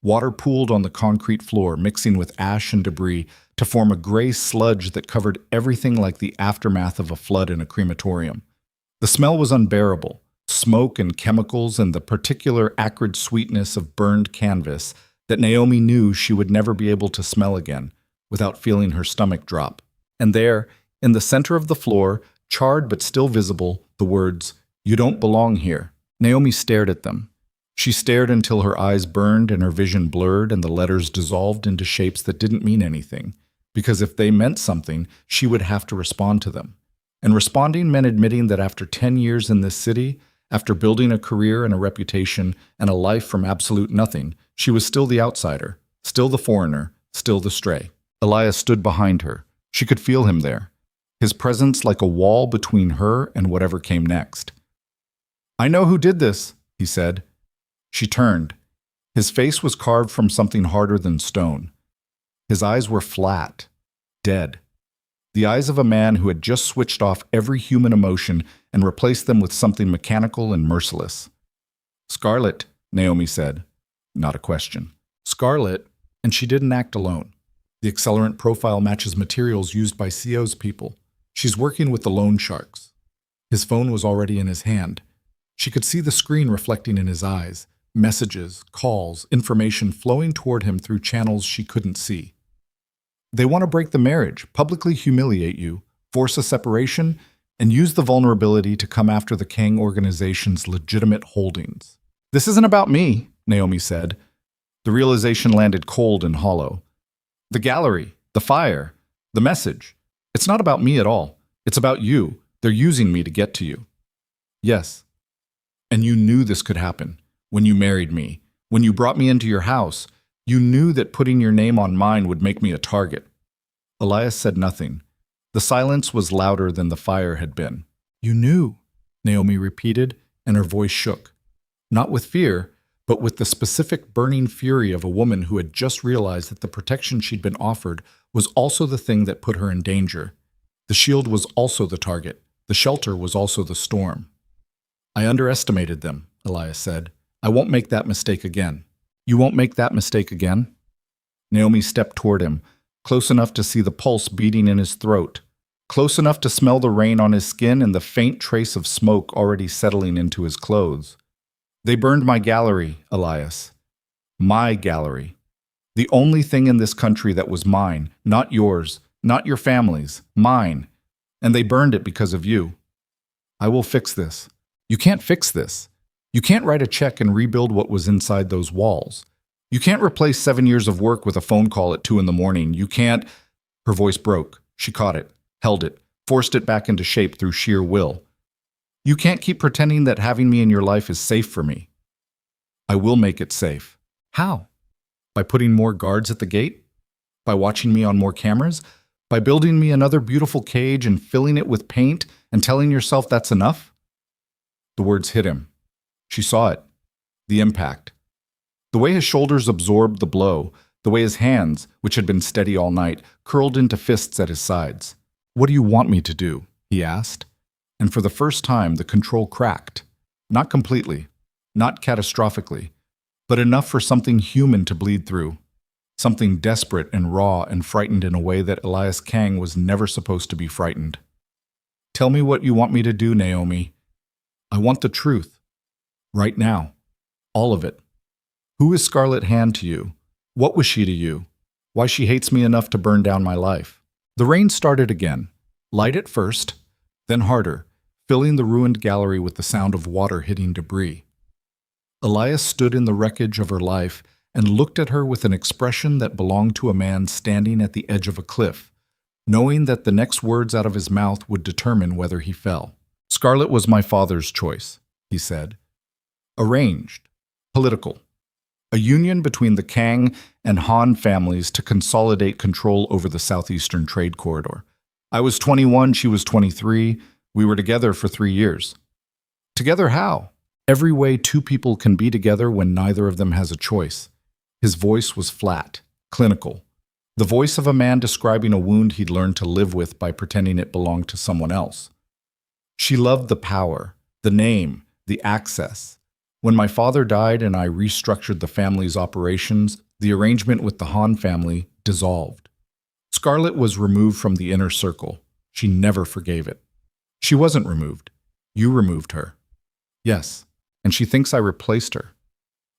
Water pooled on the concrete floor, mixing with ash and debris to form a gray sludge that covered everything like the aftermath of a flood in a crematorium. The smell was unbearable, smoke and chemicals and the particular acrid sweetness of burned canvas that Naomi knew she would never be able to smell again without feeling her stomach drop. And there, in the center of the floor, charred but still visible, the words, "You don't belong here." Naomi stared at them. She stared until her eyes burned and her vision blurred and the letters dissolved into shapes that didn't mean anything, because if they meant something, she would have to respond to them. And responding meant admitting that after 10 years in this city, after building a career and a reputation and a life from absolute nothing, she was still the outsider, still the foreigner, still the stray. Elias stood behind her. She could feel him there, his presence like a wall between her and whatever came next. "I know who did this," he said. She turned. His face was carved from something harder than stone. His eyes were flat, dead. The eyes of a man who had just switched off every human emotion and replaced them with something mechanical and merciless. "Scarlett," Naomi said. Not a question. "Scarlett," and she didn't act alone. The accelerant profile matches materials used by CO's people. She's working with the loan sharks. His phone was already in his hand. She could see the screen reflecting in his eyes, messages, calls, information flowing toward him through channels she couldn't see. "They want to break the marriage, publicly humiliate you, force a separation, and use the vulnerability to come after the Kang organization's legitimate holdings." "This isn't about me," Naomi said. The realization landed cold and hollow. "The gallery, the fire, the message. It's not about me at all. It's about you. They're using me to get to you." "Yes. And you knew this could happen when you married me, when you brought me into your house. You knew that putting your name on mine would make me a target." Elias said nothing. The silence was louder than the fire had been. "You knew," Naomi repeated, and her voice shook. Not with fear, but with the specific burning fury of a woman who had just realized that the protection she'd been offered was also the thing that put her in danger. The shield was also the target. The shelter was also the storm. "I underestimated them," Elias said. "I won't make that mistake again." "You won't make that mistake again?" Naomi stepped toward him, close enough to see the pulse beating in his throat, close enough to smell the rain on his skin and the faint trace of smoke already settling into his clothes. "They burned my gallery, Elias. My gallery. The only thing in this country that was mine, not yours, not your family's, mine. And they burned it because of you. I will fix this." "You can't fix this." You can't write a check and rebuild what was inside those walls. You can't replace 7 years of work with a phone call at 2 in the morning. You can't. Her voice broke. She caught it, held it, forced it back into shape through sheer will. You can't keep pretending that having me in your life is safe for me. I will make it safe. How? By putting more guards at the gate? By watching me on more cameras? By building me another beautiful cage and filling it with paint and telling yourself that's enough? The words hit him. She saw it. The impact. The way his shoulders absorbed the blow, the way his hands, which had been steady all night, curled into fists at his sides. What do you want me to do? He asked. And for the first time, the control cracked. Not completely, not catastrophically, but enough for something human to bleed through. Something desperate and raw and frightened in a way that Elias Kang was never supposed to be frightened. Tell me what you want me to do, Naomi. I want the truth. Right now. All of it. Who is Scarlett Han to you? What was she to you? Why she hates me enough to burn down my life? The rain started again. Light at first, then harder, filling the ruined gallery with the sound of water hitting debris. Elias stood in the wreckage of her life and looked at her with an expression that belonged to a man standing at the edge of a cliff, knowing that the next words out of his mouth would determine whether he fell. Scarlett was my father's choice, he said. Arranged. Political. A union between the Kang and Han families to consolidate control over the southeastern trade corridor. I was 21, she was 23. We were together for 3 years. Together how? Every way two people can be together when neither of them has a choice. His voice was flat, clinical. The voice of a man describing a wound he'd learned to live with by pretending it belonged to someone else. She loved the power, the name, the access. When my father died and I restructured the family's operations, the arrangement with the Han family dissolved. Scarlett was removed from the inner circle. She never forgave it. She wasn't removed. You removed her. Yes, and she thinks I replaced her.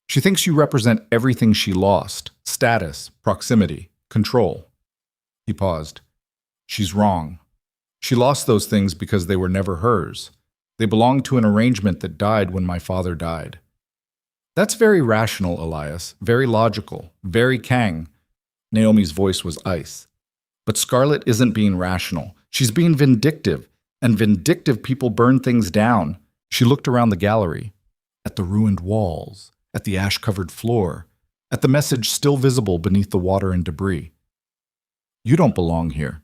She thinks you represent everything she lost: status, proximity, control. He paused. She's wrong. She lost those things because they were never hers. They belonged to an arrangement that died when my father died. That's very rational, Elias, very logical, very Kang. Naomi's voice was ice. But Scarlett isn't being rational. She's being vindictive, and vindictive people burn things down. She looked around the gallery, at the ruined walls, at the ash-covered floor, at the message still visible beneath the water and debris. You don't belong here.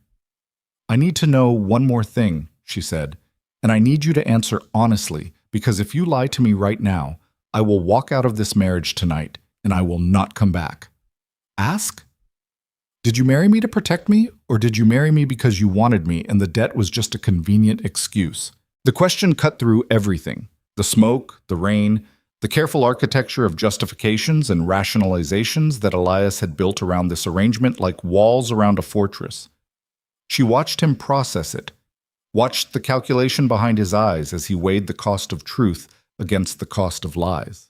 I need to know one more thing, she said, and I need you to answer honestly, because if you lie to me right now, I will walk out of this marriage tonight, and I will not come back. Ask? Did you marry me to protect me, or did you marry me because you wanted me and the debt was just a convenient excuse? The question cut through everything: the smoke, the rain, the careful architecture of justifications and rationalizations that Elias had built around this arrangement like walls around a fortress. She watched him process it, watched the calculation behind his eyes as he weighed the cost of truth against the cost of lies.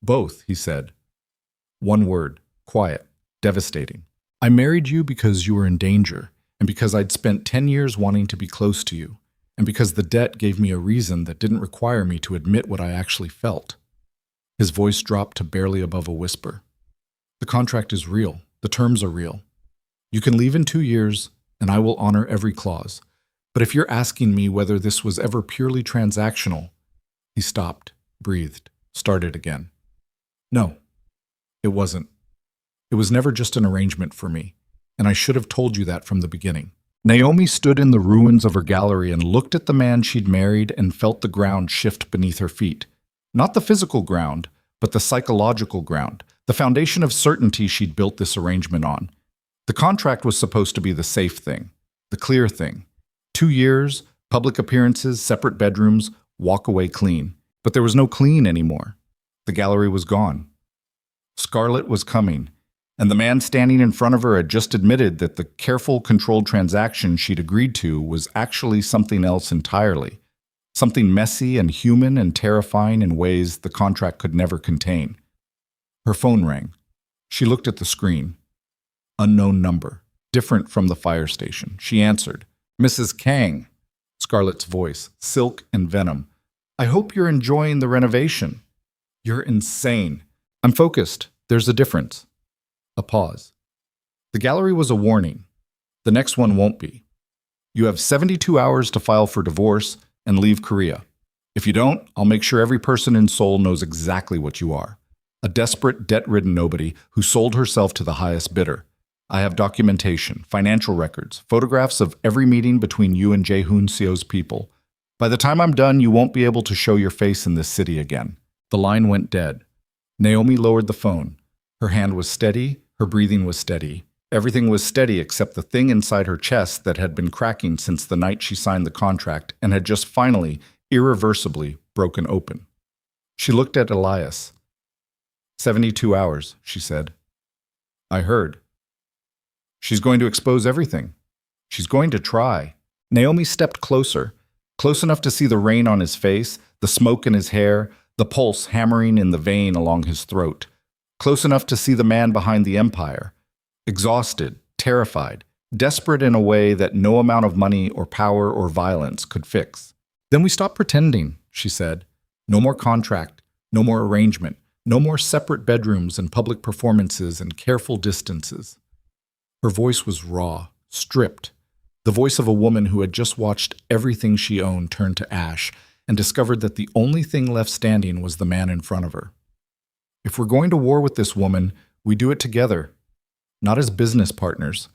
Both, he said. One word: quiet, devastating. I married you because you were in danger, and because I'd spent 10 years wanting to be close to you, and because the debt gave me a reason that didn't require me to admit what I actually felt. His voice dropped to barely above a whisper. The contract is real. The terms are real. You can leave in 2 years, and I will honor every clause. But if you're asking me whether this was ever purely transactional— He stopped, breathed, started again. No, it wasn't. It was never just an arrangement for me, and I should have told you that from the beginning. Naomi stood in the ruins of her gallery and looked at the man she'd married and felt the ground shift beneath her feet. Not the physical ground, but the psychological ground, the foundation of certainty she'd built this arrangement on. The contract was supposed to be the safe thing, the clear thing. 2 years, public appearances, separate bedrooms, walk away clean. But there was no clean anymore. The gallery was gone. Scarlett was coming, and the man standing in front of her had just admitted that the careful, controlled transaction she'd agreed to was actually something else entirely, something messy and human and terrifying in ways the contract could never contain. Her phone rang. She looked at the screen. Unknown number, different from the fire station. She answered. Mrs. Kang. Scarlett's voice, silk and venom. I hope you're enjoying the renovation. You're insane. I'm focused. There's a difference. A pause. The gallery was a warning. The next one won't be. You have 72 hours to file for divorce and leave Korea. If you don't, I'll make sure every person in Seoul knows exactly what you are. A desperate, debt-ridden nobody who sold herself to the highest bidder. I have documentation, financial records, photographs of every meeting between you and Jae-hoon Seo's people. By the time I'm done, you won't be able to show your face in this city again. The line went dead. Naomi lowered the phone. Her hand was steady, her breathing was steady. Everything was steady except the thing inside her chest that had been cracking since the night she signed the contract and had just finally, irreversibly, broken open. She looked at Elias. 72 hours, she said. I heard. She's going to expose everything. She's going to try. Naomi stepped closer, close enough to see the rain on his face, the smoke in his hair, the pulse hammering in the vein along his throat. Close enough to see the man behind the empire. Exhausted, terrified, desperate in a way that no amount of money or power or violence could fix. Then we stopped pretending, she said. No more contract, no more arrangement, no more separate bedrooms and public performances and careful distances. Her voice was raw, stripped, the voice of a woman who had just watched everything she owned turn to ash and discovered that the only thing left standing was the man in front of her. If we're going to war with this woman, we do it together. Not as business partners,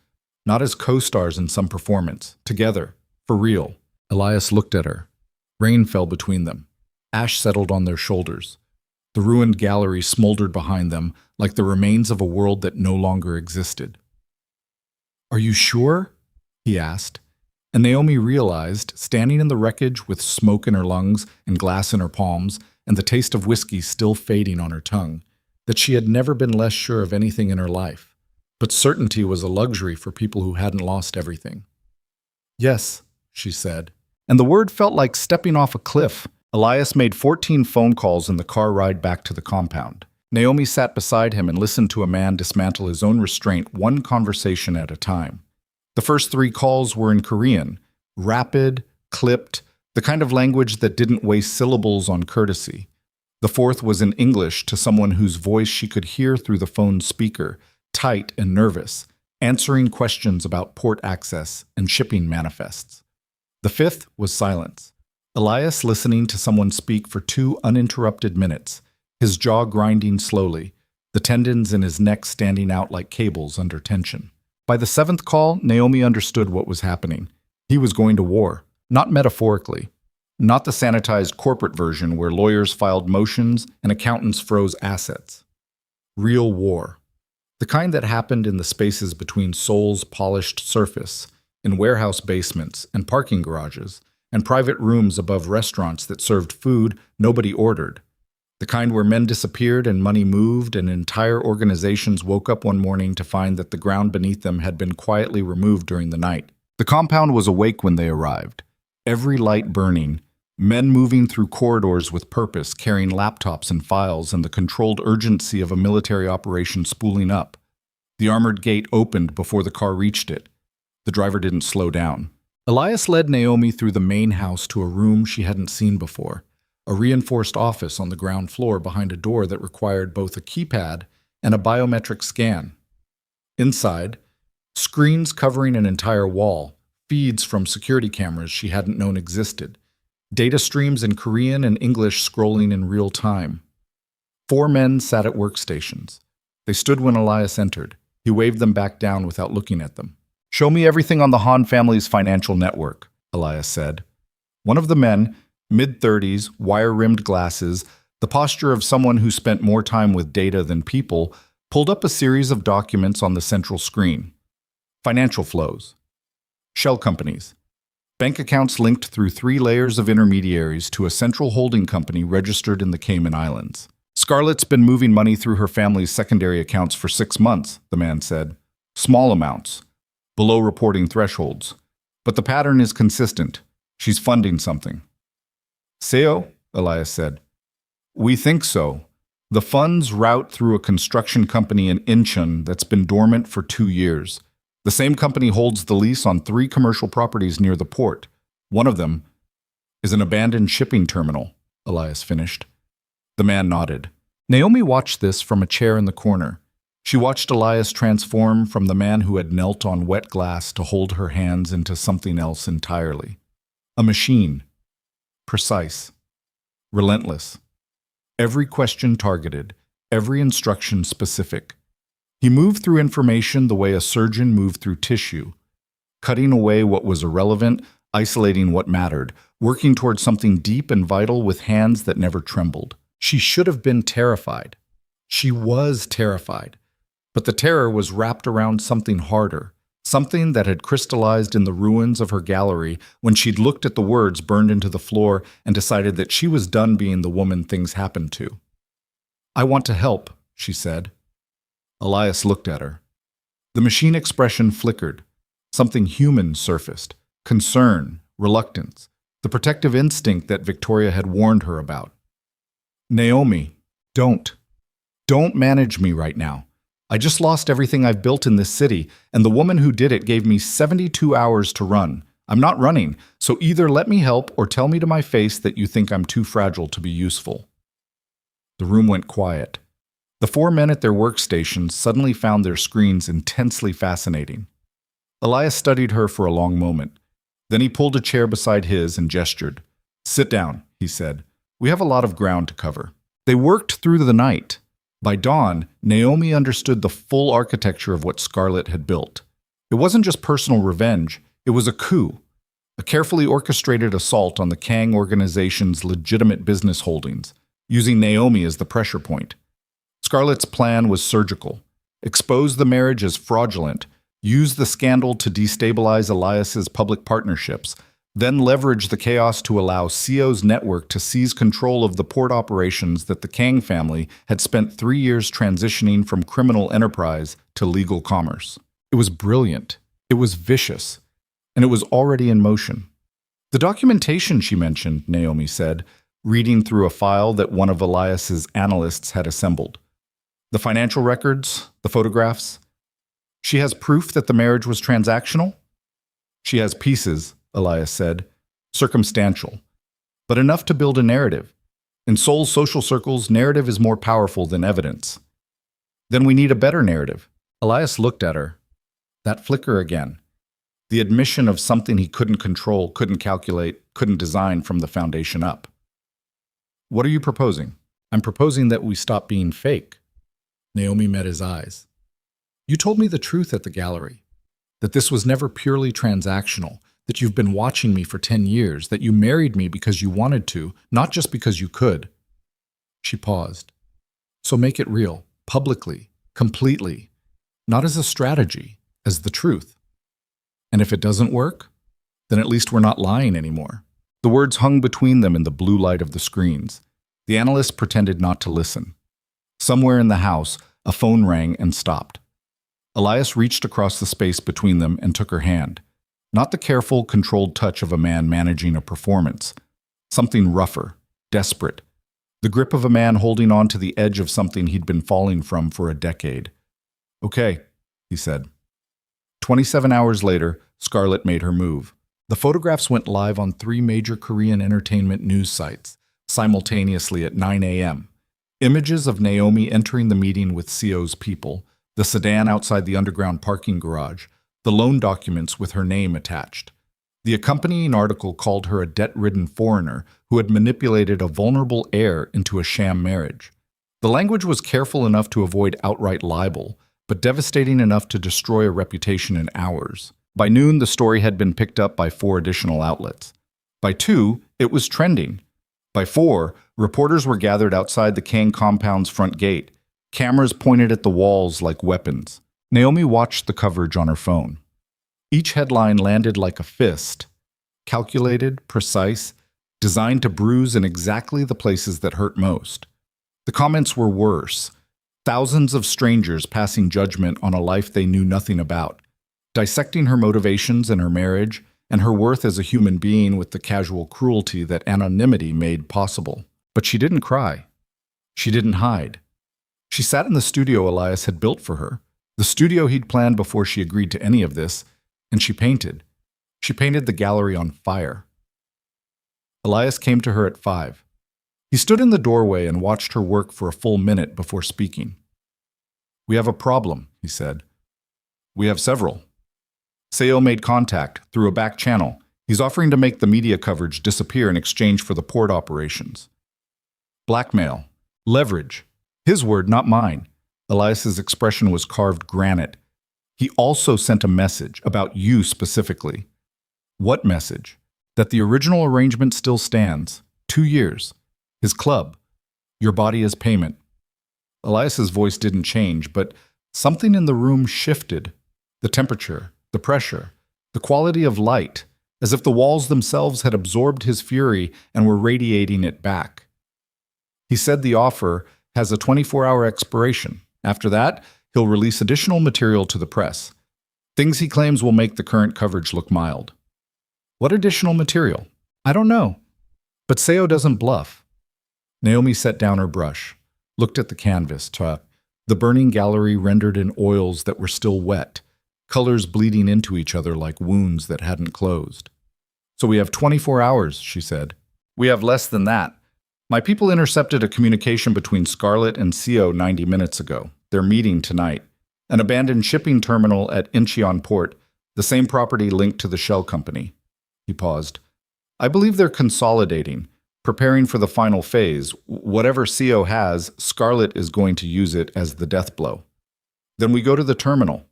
not as co-stars in some performance, together, for real. Elias looked at her. Rain fell between them. Ash settled on their shoulders. The ruined gallery smoldered behind them like the remains of a world that no longer existed. Are you sure? He asked. And Naomi realized, standing in the wreckage with smoke in her lungs and glass in her palms and the taste of whiskey still fading on her tongue, that she had never been less sure of anything in her life. But certainty was a luxury for people who hadn't lost everything. Yes, she said. And the word felt like stepping off a cliff. Elias made 14 phone calls in the car ride back to the compound. Naomi sat beside him and listened to a man dismantle his own restraint one conversation at a time. The first 3 calls were in Korean, rapid, clipped, the kind of language that didn't waste syllables on courtesy. The 4th was in English to someone whose voice she could hear through the phone's speaker, tight and nervous, answering questions about port access and shipping manifests. The 5th was silence. Elias listening to someone speak for 2 uninterrupted minutes, his jaw grinding slowly, the tendons in his neck standing out like cables under tension. By the 7th call, Naomi understood what was happening. He was going to war, not metaphorically, not the sanitized corporate version where lawyers filed motions and accountants froze assets. Real war. The kind that happened in the spaces between Seoul's polished surface, in warehouse basements and parking garages, and private rooms above restaurants that served food nobody ordered. The kind where men disappeared and money moved and entire organizations woke up one morning to find that the ground beneath them had been quietly removed during the night. The compound was awake when they arrived. Every light burning, men moving through corridors with purpose, carrying laptops and files, and the controlled urgency of a military operation spooling up. The armored gate opened before the car reached it. The driver didn't slow down. Elias led Naomi through the main house to a room she hadn't seen before, a reinforced office on the ground floor behind a door that required both a keypad and a biometric scan. Inside, screens covering an entire wall, feeds from security cameras she hadn't known existed, data streams in Korean and English scrolling in real time. 4 men sat at workstations. They stood when Elias entered. He waved them back down without looking at them. Show me everything on the Han family's financial network, Elias said. One of the men, mid-30s, wire-rimmed glasses, the posture of someone who spent more time with data than people, pulled up a series of documents on the central screen. Financial flows. Shell companies. Bank accounts linked through 3 layers of intermediaries to a central holding company registered in the Cayman Islands. Scarlett's been moving money through her family's secondary accounts for 6 months, the man said. Small amounts, below reporting thresholds. But the pattern is consistent. She's funding something. Seo, Elias said. We think so. The funds route through a construction company in Incheon that's been dormant for 2 years. The same company holds the lease on 3 commercial properties near the port. One of them is an abandoned shipping terminal. Elias finished. The man nodded. Naomi watched this from a chair in the corner. She watched Elias transform from the man who had knelt on wet glass to hold her hands into something else entirely. A machine. Precise. Relentless. Every question targeted, every instruction specific. He moved through information the way a surgeon moved through tissue, cutting away what was irrelevant, isolating what mattered, working towards something deep and vital with hands that never trembled. She should have been terrified. She was terrified. But the terror was wrapped around something harder, something that had crystallized in the ruins of her gallery when she'd looked at the words burned into the floor and decided that she was done being the woman things happened to. "I want to help," she said. Elias looked at her. The machine expression flickered. Something human surfaced. Concern, reluctance, the protective instinct that Victoria had warned her about. "Naomi, don't. Don't manage me right now. I just lost everything I've built in this city, and the woman who did it gave me 72 hours to run. I'm not running, so either let me help or tell me to my face that you think I'm too fragile to be useful." The room went quiet. The four men at their workstations suddenly found their screens intensely fascinating. Elias studied her for a long moment. Then he pulled a chair beside his and gestured. "Sit down," he said. "We have a lot of ground to cover." They worked through the night. By dawn, Naomi understood the full architecture of what Scarlett had built. It wasn't just personal revenge, it was a coup, a carefully orchestrated assault on the Kang organization's legitimate business holdings, using Naomi as the pressure point. Scarlett's plan was surgical. Expose the marriage as fraudulent, use the scandal to destabilize Elias's public partnerships, then leverage the chaos to allow CO's network to seize control of the port operations that the Kang family had spent 3 years transitioning from criminal enterprise to legal commerce. It was brilliant, it was vicious, and it was already in motion. "The documentation she mentioned," Naomi said, reading through a file that one of Elias's analysts had assembled. "The financial records, the photographs. She has proof that the marriage was transactional?" "She has pieces," Elias said, "circumstantial, but enough to build a narrative. In Seoul's social circles, narrative is more powerful than evidence." "Then we need a better narrative." Elias looked at her. That flicker again. The admission of something he couldn't control, couldn't calculate, couldn't design from the foundation up. "What are you proposing?" "I'm proposing that we stop being fake." Naomi met his eyes. "You told me the truth at the gallery, that this was never purely transactional, that you've been watching me for 10 years, that you married me because you wanted to, not just because you could." She paused. "So make it real, publicly, completely, not as a strategy, as the truth. And if it doesn't work, then at least we're not lying anymore." The words hung between them in the blue light of the screens. The analyst pretended not to listen. Somewhere in the house, a phone rang and stopped. Elias reached across the space between them and took her hand. Not the careful, controlled touch of a man managing a performance. Something rougher, desperate. The grip of a man holding on to the edge of something he'd been falling from for a decade. "Okay," he said. 27 hours later, Scarlett made her move. The photographs went live on 3 major Korean entertainment news sites, simultaneously at 9 a.m. Images of Naomi entering the meeting with CO's people, the sedan outside the underground parking garage, the loan documents with her name attached. The accompanying article called her a debt-ridden foreigner who had manipulated a vulnerable heir into a sham marriage. The language was careful enough to avoid outright libel, but devastating enough to destroy a reputation in hours. By noon, the story had been picked up by 4 additional outlets. By 2, it was trending. By 4, reporters were gathered outside the Kang compound's front gate, cameras pointed at the walls like weapons. Naomi watched the coverage on her phone. Each headline landed like a fist, calculated, precise, designed to bruise in exactly the places that hurt most. The comments were worse. Thousands of strangers passing judgment on a life they knew nothing about, dissecting her motivations and her marriage, and her worth as a human being with the casual cruelty that anonymity made possible. But she didn't cry. She didn't hide. She sat in the studio Elias had built for her, the studio he'd planned before she agreed to any of this, and she painted. She painted the gallery on fire. Elias came to her at 5. He stood in the doorway and watched her work for a full minute before speaking. "We have a problem," he said. "We have several." Seo made contact through a back channel. He's offering to make the media coverage disappear in exchange for the port operations. Blackmail. Leverage. His word, not mine. Elias's expression was carved granite. He also sent a message about you specifically. What message? That the original arrangement still stands. 2 years. His club. Your body is payment. Elias's voice didn't change, but something in the room shifted. The temperature, the pressure, the quality of light, as if the walls themselves had absorbed his fury and were radiating it back. He said the offer has a 24-hour expiration. After that, he'll release additional material to the press. Things he claims will make the current coverage look mild. What additional material? I don't know. But Seo doesn't bluff. Naomi set down her brush, looked at the canvas, the burning gallery rendered in oils that were still wet, colors bleeding into each other like wounds that hadn't closed. "So we have 24 hours, she said. "We have less than that. My people intercepted a communication between Scarlett and Seo 90 minutes ago. They're meeting tonight. An abandoned shipping terminal at Incheon Port, the same property linked to the shell company." He paused. "I believe they're consolidating, preparing for the final phase. Whatever Seo has, Scarlett is going to use it as the death blow. Then we go to the terminal."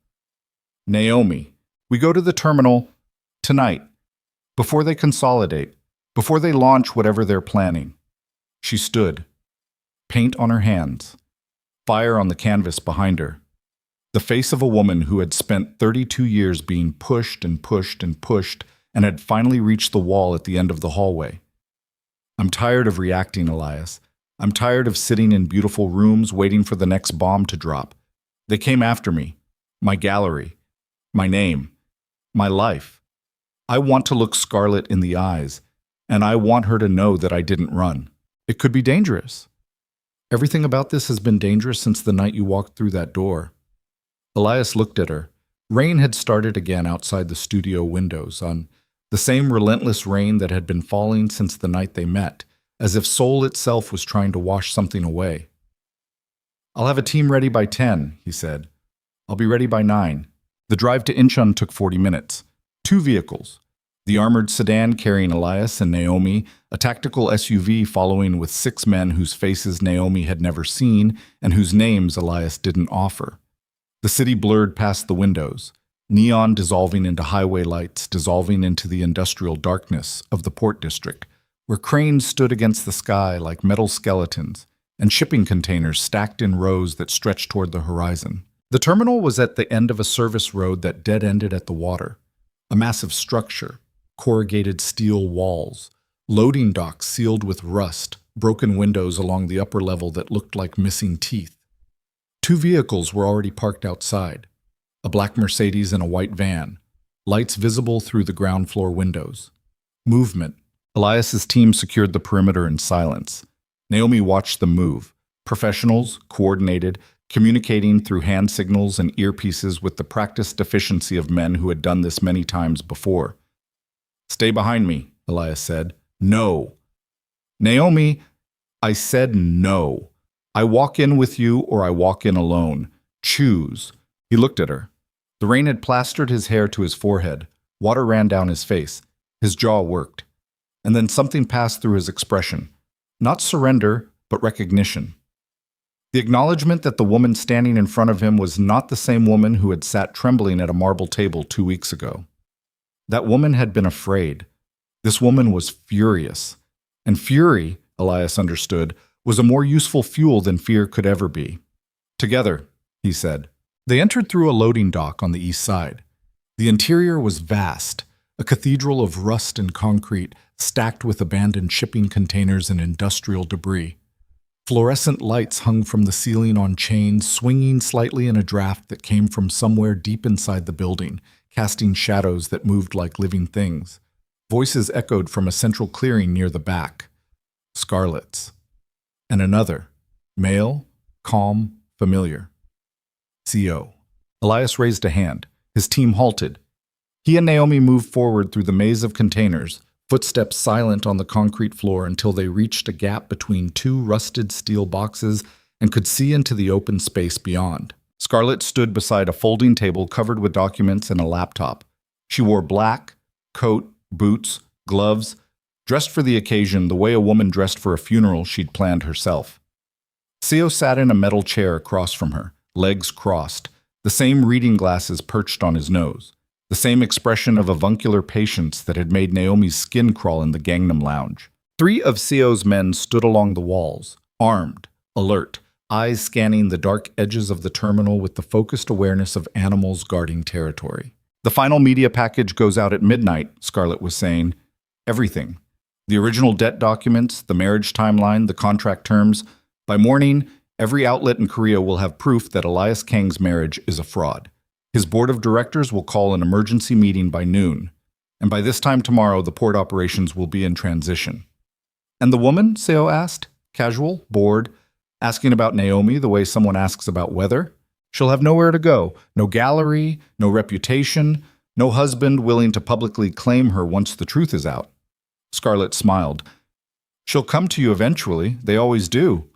"Naomi, we go to the terminal tonight, before they consolidate, before they launch whatever they're planning." She stood, paint on her hands, fire on the canvas behind her, the face of a woman who had spent 32 years being pushed and pushed and pushed and had finally reached the wall at the end of the hallway. "I'm tired of reacting, Elias. I'm tired of sitting in beautiful rooms waiting for the next bomb to drop. They came after me, my gallery, my name, my life. I want to look Scarlett in the eyes, and I want her to know that I didn't run. It could be dangerous. Everything about this has been dangerous since the night you walked through that door." Elias looked at her. Rain had started again outside the studio windows, on the same relentless rain that had been falling since the night they met, as if Seoul itself was trying to wash something away. "I'll have a team ready by 10, he said. "I'll be ready by 9. The drive to Incheon took 40 minutes. 2 vehicles. The armored sedan carrying Elias and Naomi, a tactical SUV following with 6 men whose faces Naomi had never seen and whose names Elias didn't offer. The city blurred past the windows, neon dissolving into highway lights, dissolving into the industrial darkness of the port district, where cranes stood against the sky like metal skeletons, and shipping containers stacked in rows that stretched toward the horizon. The terminal was at the end of a service road that dead-ended at the water, a massive structure, corrugated steel walls, loading docks sealed with rust, broken windows along the upper level that looked like missing teeth. 2 vehicles were already parked outside, a black Mercedes and a white van, lights visible through the ground floor windows. Movement. Elias's team secured the perimeter in silence. Naomi watched them move, professionals, coordinated, communicating through hand signals and earpieces with the practiced efficiency of men who had done this many times before. "Stay behind me," Elias said. "No." "Naomi, I said no. I walk in with you or I walk in alone. Choose." He looked at her. The rain had plastered his hair to his forehead. Water ran down his face. His jaw worked. And then something passed through his expression. Not surrender, but recognition. The acknowledgement that the woman standing in front of him was not the same woman who had sat trembling at a marble table 2 weeks ago. That woman had been afraid. This woman was furious. And fury, Elias understood, was a more useful fuel than fear could ever be. "Together," he said. They entered through a loading dock on the east side. The interior was vast, a cathedral of rust and concrete, stacked with abandoned shipping containers and industrial debris. Fluorescent lights hung from the ceiling on chains, swinging slightly in a draft that came from somewhere deep inside the building, casting shadows that moved like living things. Voices echoed from a central clearing near the back. Scarlett's. And another, male, calm, familiar. CO. Elias raised a hand. His team halted. He and Naomi moved forward through the maze of containers, footsteps silent on the concrete floor until they reached a gap between two rusted steel boxes and could see into the open space beyond. Scarlett stood beside a folding table covered with documents and a laptop. She wore black, coat, boots, gloves, dressed for the occasion the way a woman dressed for a funeral she'd planned herself. Seo sat in a metal chair across from her, legs crossed, the same reading glasses perched on his nose, the same expression of avuncular patience that had made Naomi's skin crawl in the Gangnam Lounge. 3 of Seo's men stood along the walls, armed, alert, eyes scanning the dark edges of the terminal with the focused awareness of animals guarding territory. The final media package goes out at midnight, Scarlett was saying. Everything. The original debt documents, the marriage timeline, the contract terms. By morning, every outlet in Korea will have proof that Elias Kang's marriage is a fraud. His board of directors will call an emergency meeting by noon, and by this time tomorrow, the port operations will be in transition. And the woman? Seo asked, casual, bored, asking about Naomi the way someone asks about weather. She'll have nowhere to go, no gallery, no reputation, no husband willing to publicly claim her once the truth is out. Scarlett smiled. She'll come to you eventually, they always do.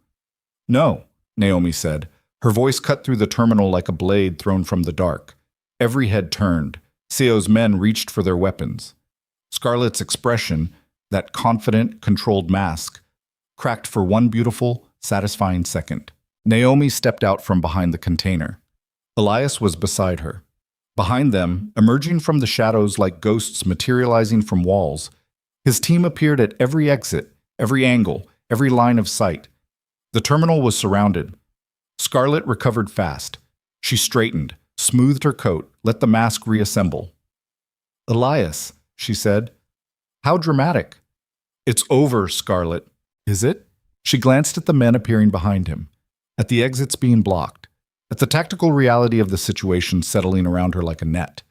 No, Naomi said. Her voice cut through the terminal like a blade thrown from the dark. Every head turned. Seo's men reached for their weapons. Scarlett's expression, that confident, controlled mask, cracked for one beautiful, satisfying second. Naomi stepped out from behind the container. Elias was beside her. Behind them, emerging from the shadows like ghosts materializing from walls, his team appeared at every exit, every angle, every line of sight. The terminal was surrounded. Scarlett recovered fast. She straightened, smoothed her coat, let the mask reassemble. Elias, she said. How dramatic. It's over, Scarlett. Is it? She glanced at the men appearing behind him, at the exits being blocked, at the tactical reality of the situation settling around her like a net.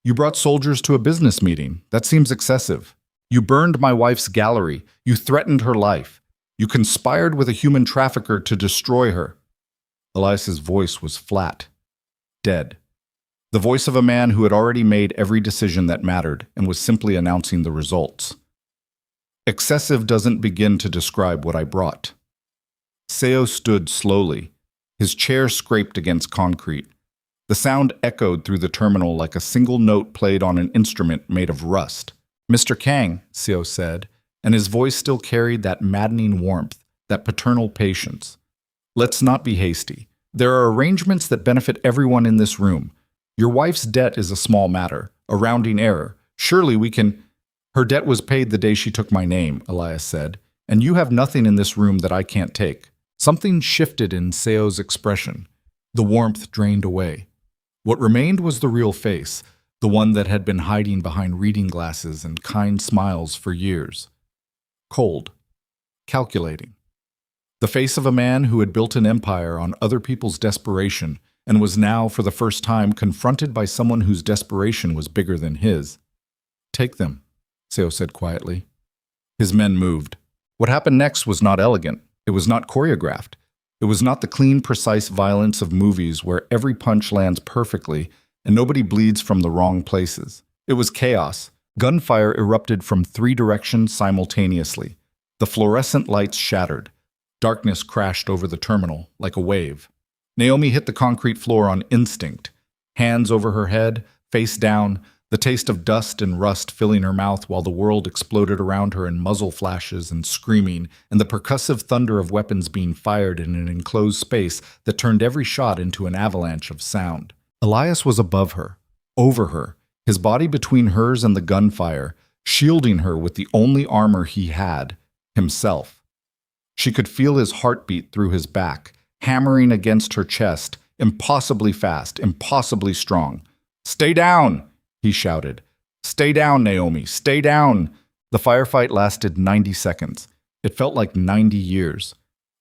You brought soldiers to a business meeting. That seems excessive. You burned my wife's gallery. You threatened her life. You conspired with a human trafficker to destroy her. Elias's voice was flat, dead. The voice of a man who had already made every decision that mattered and was simply announcing the results. Excessive doesn't begin to describe what I brought. Seo stood slowly. His chair scraped against concrete. The sound echoed through the terminal like a single note played on an instrument made of rust. Mr. Kang, Seo said, and his voice still carried that maddening warmth, that paternal patience. Let's not be hasty. There are arrangements that benefit everyone in this room. Your wife's debt is a small matter, a rounding error. Surely we can— Her debt was paid the day she took my name, Elias said, and you have nothing in this room that I can't take. Something shifted in Seo's expression. The warmth drained away. What remained was the real face, the one that had been hiding behind reading glasses and kind smiles for years. Cold. Calculating. The face of a man who had built an empire on other people's desperation and was now, for the first time, confronted by someone whose desperation was bigger than his. Take them, Seo said quietly. His men moved. What happened next was not elegant. It was not choreographed. It was not the clean, precise violence of movies where every punch lands perfectly and nobody bleeds from the wrong places. It was chaos. Gunfire erupted from 3 directions simultaneously. The fluorescent lights shattered. Darkness crashed over the terminal like a wave. Naomi hit the concrete floor on instinct. Hands over her head, face down, the taste of dust and rust filling her mouth while the world exploded around her in muzzle flashes and screaming, and the percussive thunder of weapons being fired in an enclosed space that turned every shot into an avalanche of sound. Elias was above her, over her, his body between hers and the gunfire, shielding her with the only armor he had, himself. She could feel his heartbeat through his back, hammering against her chest, impossibly fast, impossibly strong. "Stay down!" he shouted. "Stay down, Naomi, stay down!" The firefight lasted 90 seconds. It felt like 90 years.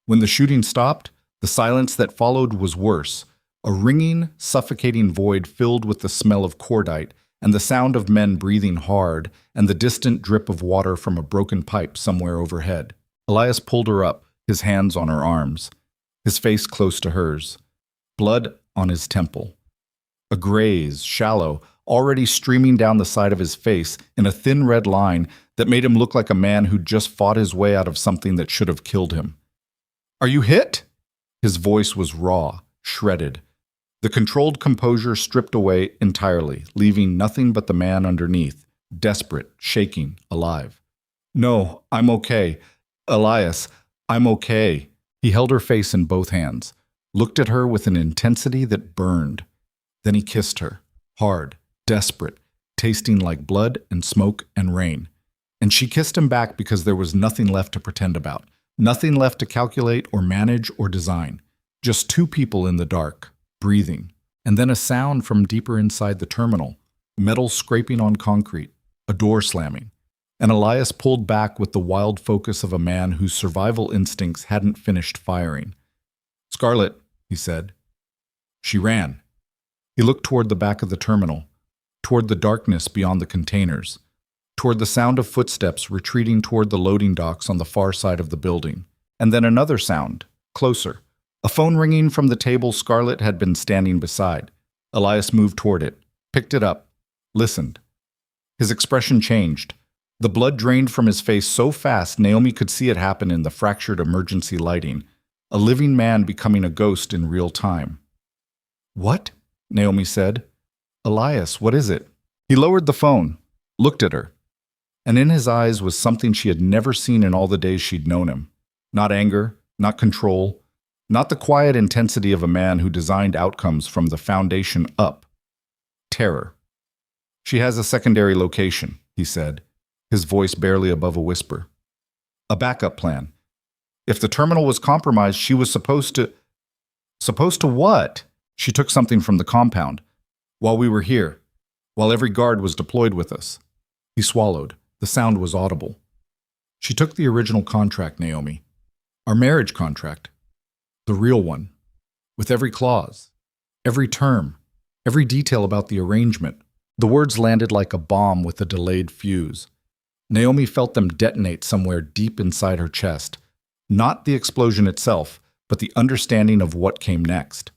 When the shooting stopped, the silence that followed was worse, a ringing, suffocating void filled with the smell of cordite and the sound of men breathing hard and the distant drip of water from a broken pipe somewhere overhead. Elias pulled her up, his hands on her arms, his face close to hers, blood on his temple. A graze, shallow, already streaming down the side of his face in a thin red line that made him look like a man who'd just fought his way out of something that should have killed him. "Are you hit?" His voice was raw, shredded. The controlled composure stripped away entirely, leaving nothing but the man underneath, desperate, shaking, alive. "No, I'm okay. Elias, I'm okay." He held her face in both hands, looked at her with an intensity that burned. Then he kissed her, hard, desperate, tasting like blood and smoke and rain. And she kissed him back because there was nothing left to pretend about, nothing left to calculate or manage or design. Just two people in the dark, breathing. And then a sound from deeper inside the terminal, metal scraping on concrete, a door slamming. And Elias pulled back with the wild focus of a man whose survival instincts hadn't finished firing. "Scarlett," he said. She ran. He looked toward the back of the terminal, toward the darkness beyond the containers, toward the sound of footsteps retreating toward the loading docks on the far side of the building. And then another sound, closer. A phone ringing from the table Scarlett had been standing beside. Elias moved toward it, picked it up, listened. His expression changed. The blood drained from his face so fast Naomi could see it happen in the fractured emergency lighting, a living man becoming a ghost in real time. "What?" Naomi said. "Elias, what is it?" He lowered the phone, looked at her, and in his eyes was something she had never seen in all the days she'd known him. Not anger, not control, not the quiet intensity of a man who designed outcomes from the foundation up. Terror. "She has a secondary location," he said, his voice barely above a whisper. "A backup plan. If the terminal was compromised, she was supposed to... Supposed to what? She took something from the compound. While we were here. While every guard was deployed with us." He swallowed. The sound was audible. "She took the original contract, Naomi. Our marriage contract. The real one. With every clause. Every term. Every detail about the arrangement." The words landed like a bomb with a delayed fuse. Naomi felt them detonate somewhere deep inside her chest. Not the explosion itself, but the understanding of what came next.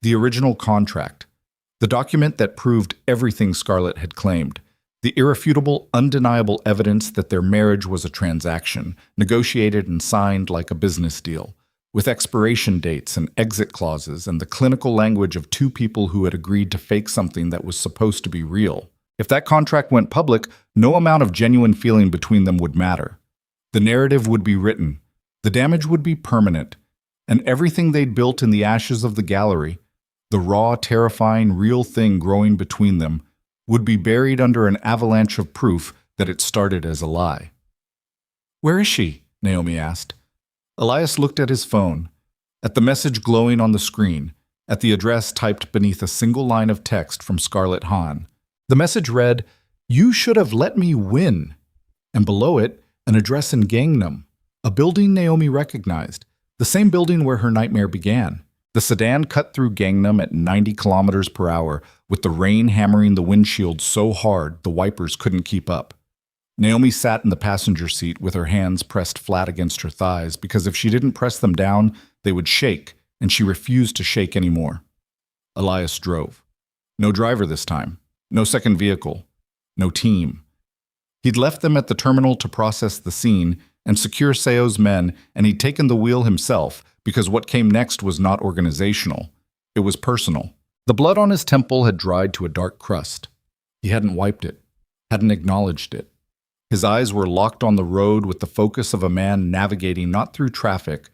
The original contract. The document that proved everything Scarlett had claimed. The irrefutable, undeniable evidence that their marriage was a transaction, negotiated and signed like a business deal, with expiration dates and exit clauses and the clinical language of two people who had agreed to fake something that was supposed to be real. If that contract went public, no amount of genuine feeling between them would matter. The narrative would be written, the damage would be permanent, and everything they'd built in the ashes of the gallery, the raw, terrifying, real thing growing between them, would be buried under an avalanche of proof that it started as a lie. "Where is she?" Naomi asked. Elias looked at his phone, at the message glowing on the screen, at the address typed beneath a single line of text from Scarlett Hahn. The message read, "You should have let me win," and below it, an address in Gangnam, a building Naomi recognized, the same building where her nightmare began. The sedan cut through Gangnam at 90 kilometers per hour, with the rain hammering the windshield so hard the wipers couldn't keep up. Naomi sat in the passenger seat with her hands pressed flat against her thighs because if she didn't press them down, they would shake, and she refused to shake anymore. Elias drove. No driver this time. No second vehicle. No team. He'd left them at the terminal to process the scene and secure Seo's men, and he'd taken the wheel himself because what came next was not organizational. It was personal. The blood on his temple had dried to a dark crust. He hadn't wiped it, hadn't acknowledged it. His eyes were locked on the road with the focus of a man navigating not through traffic,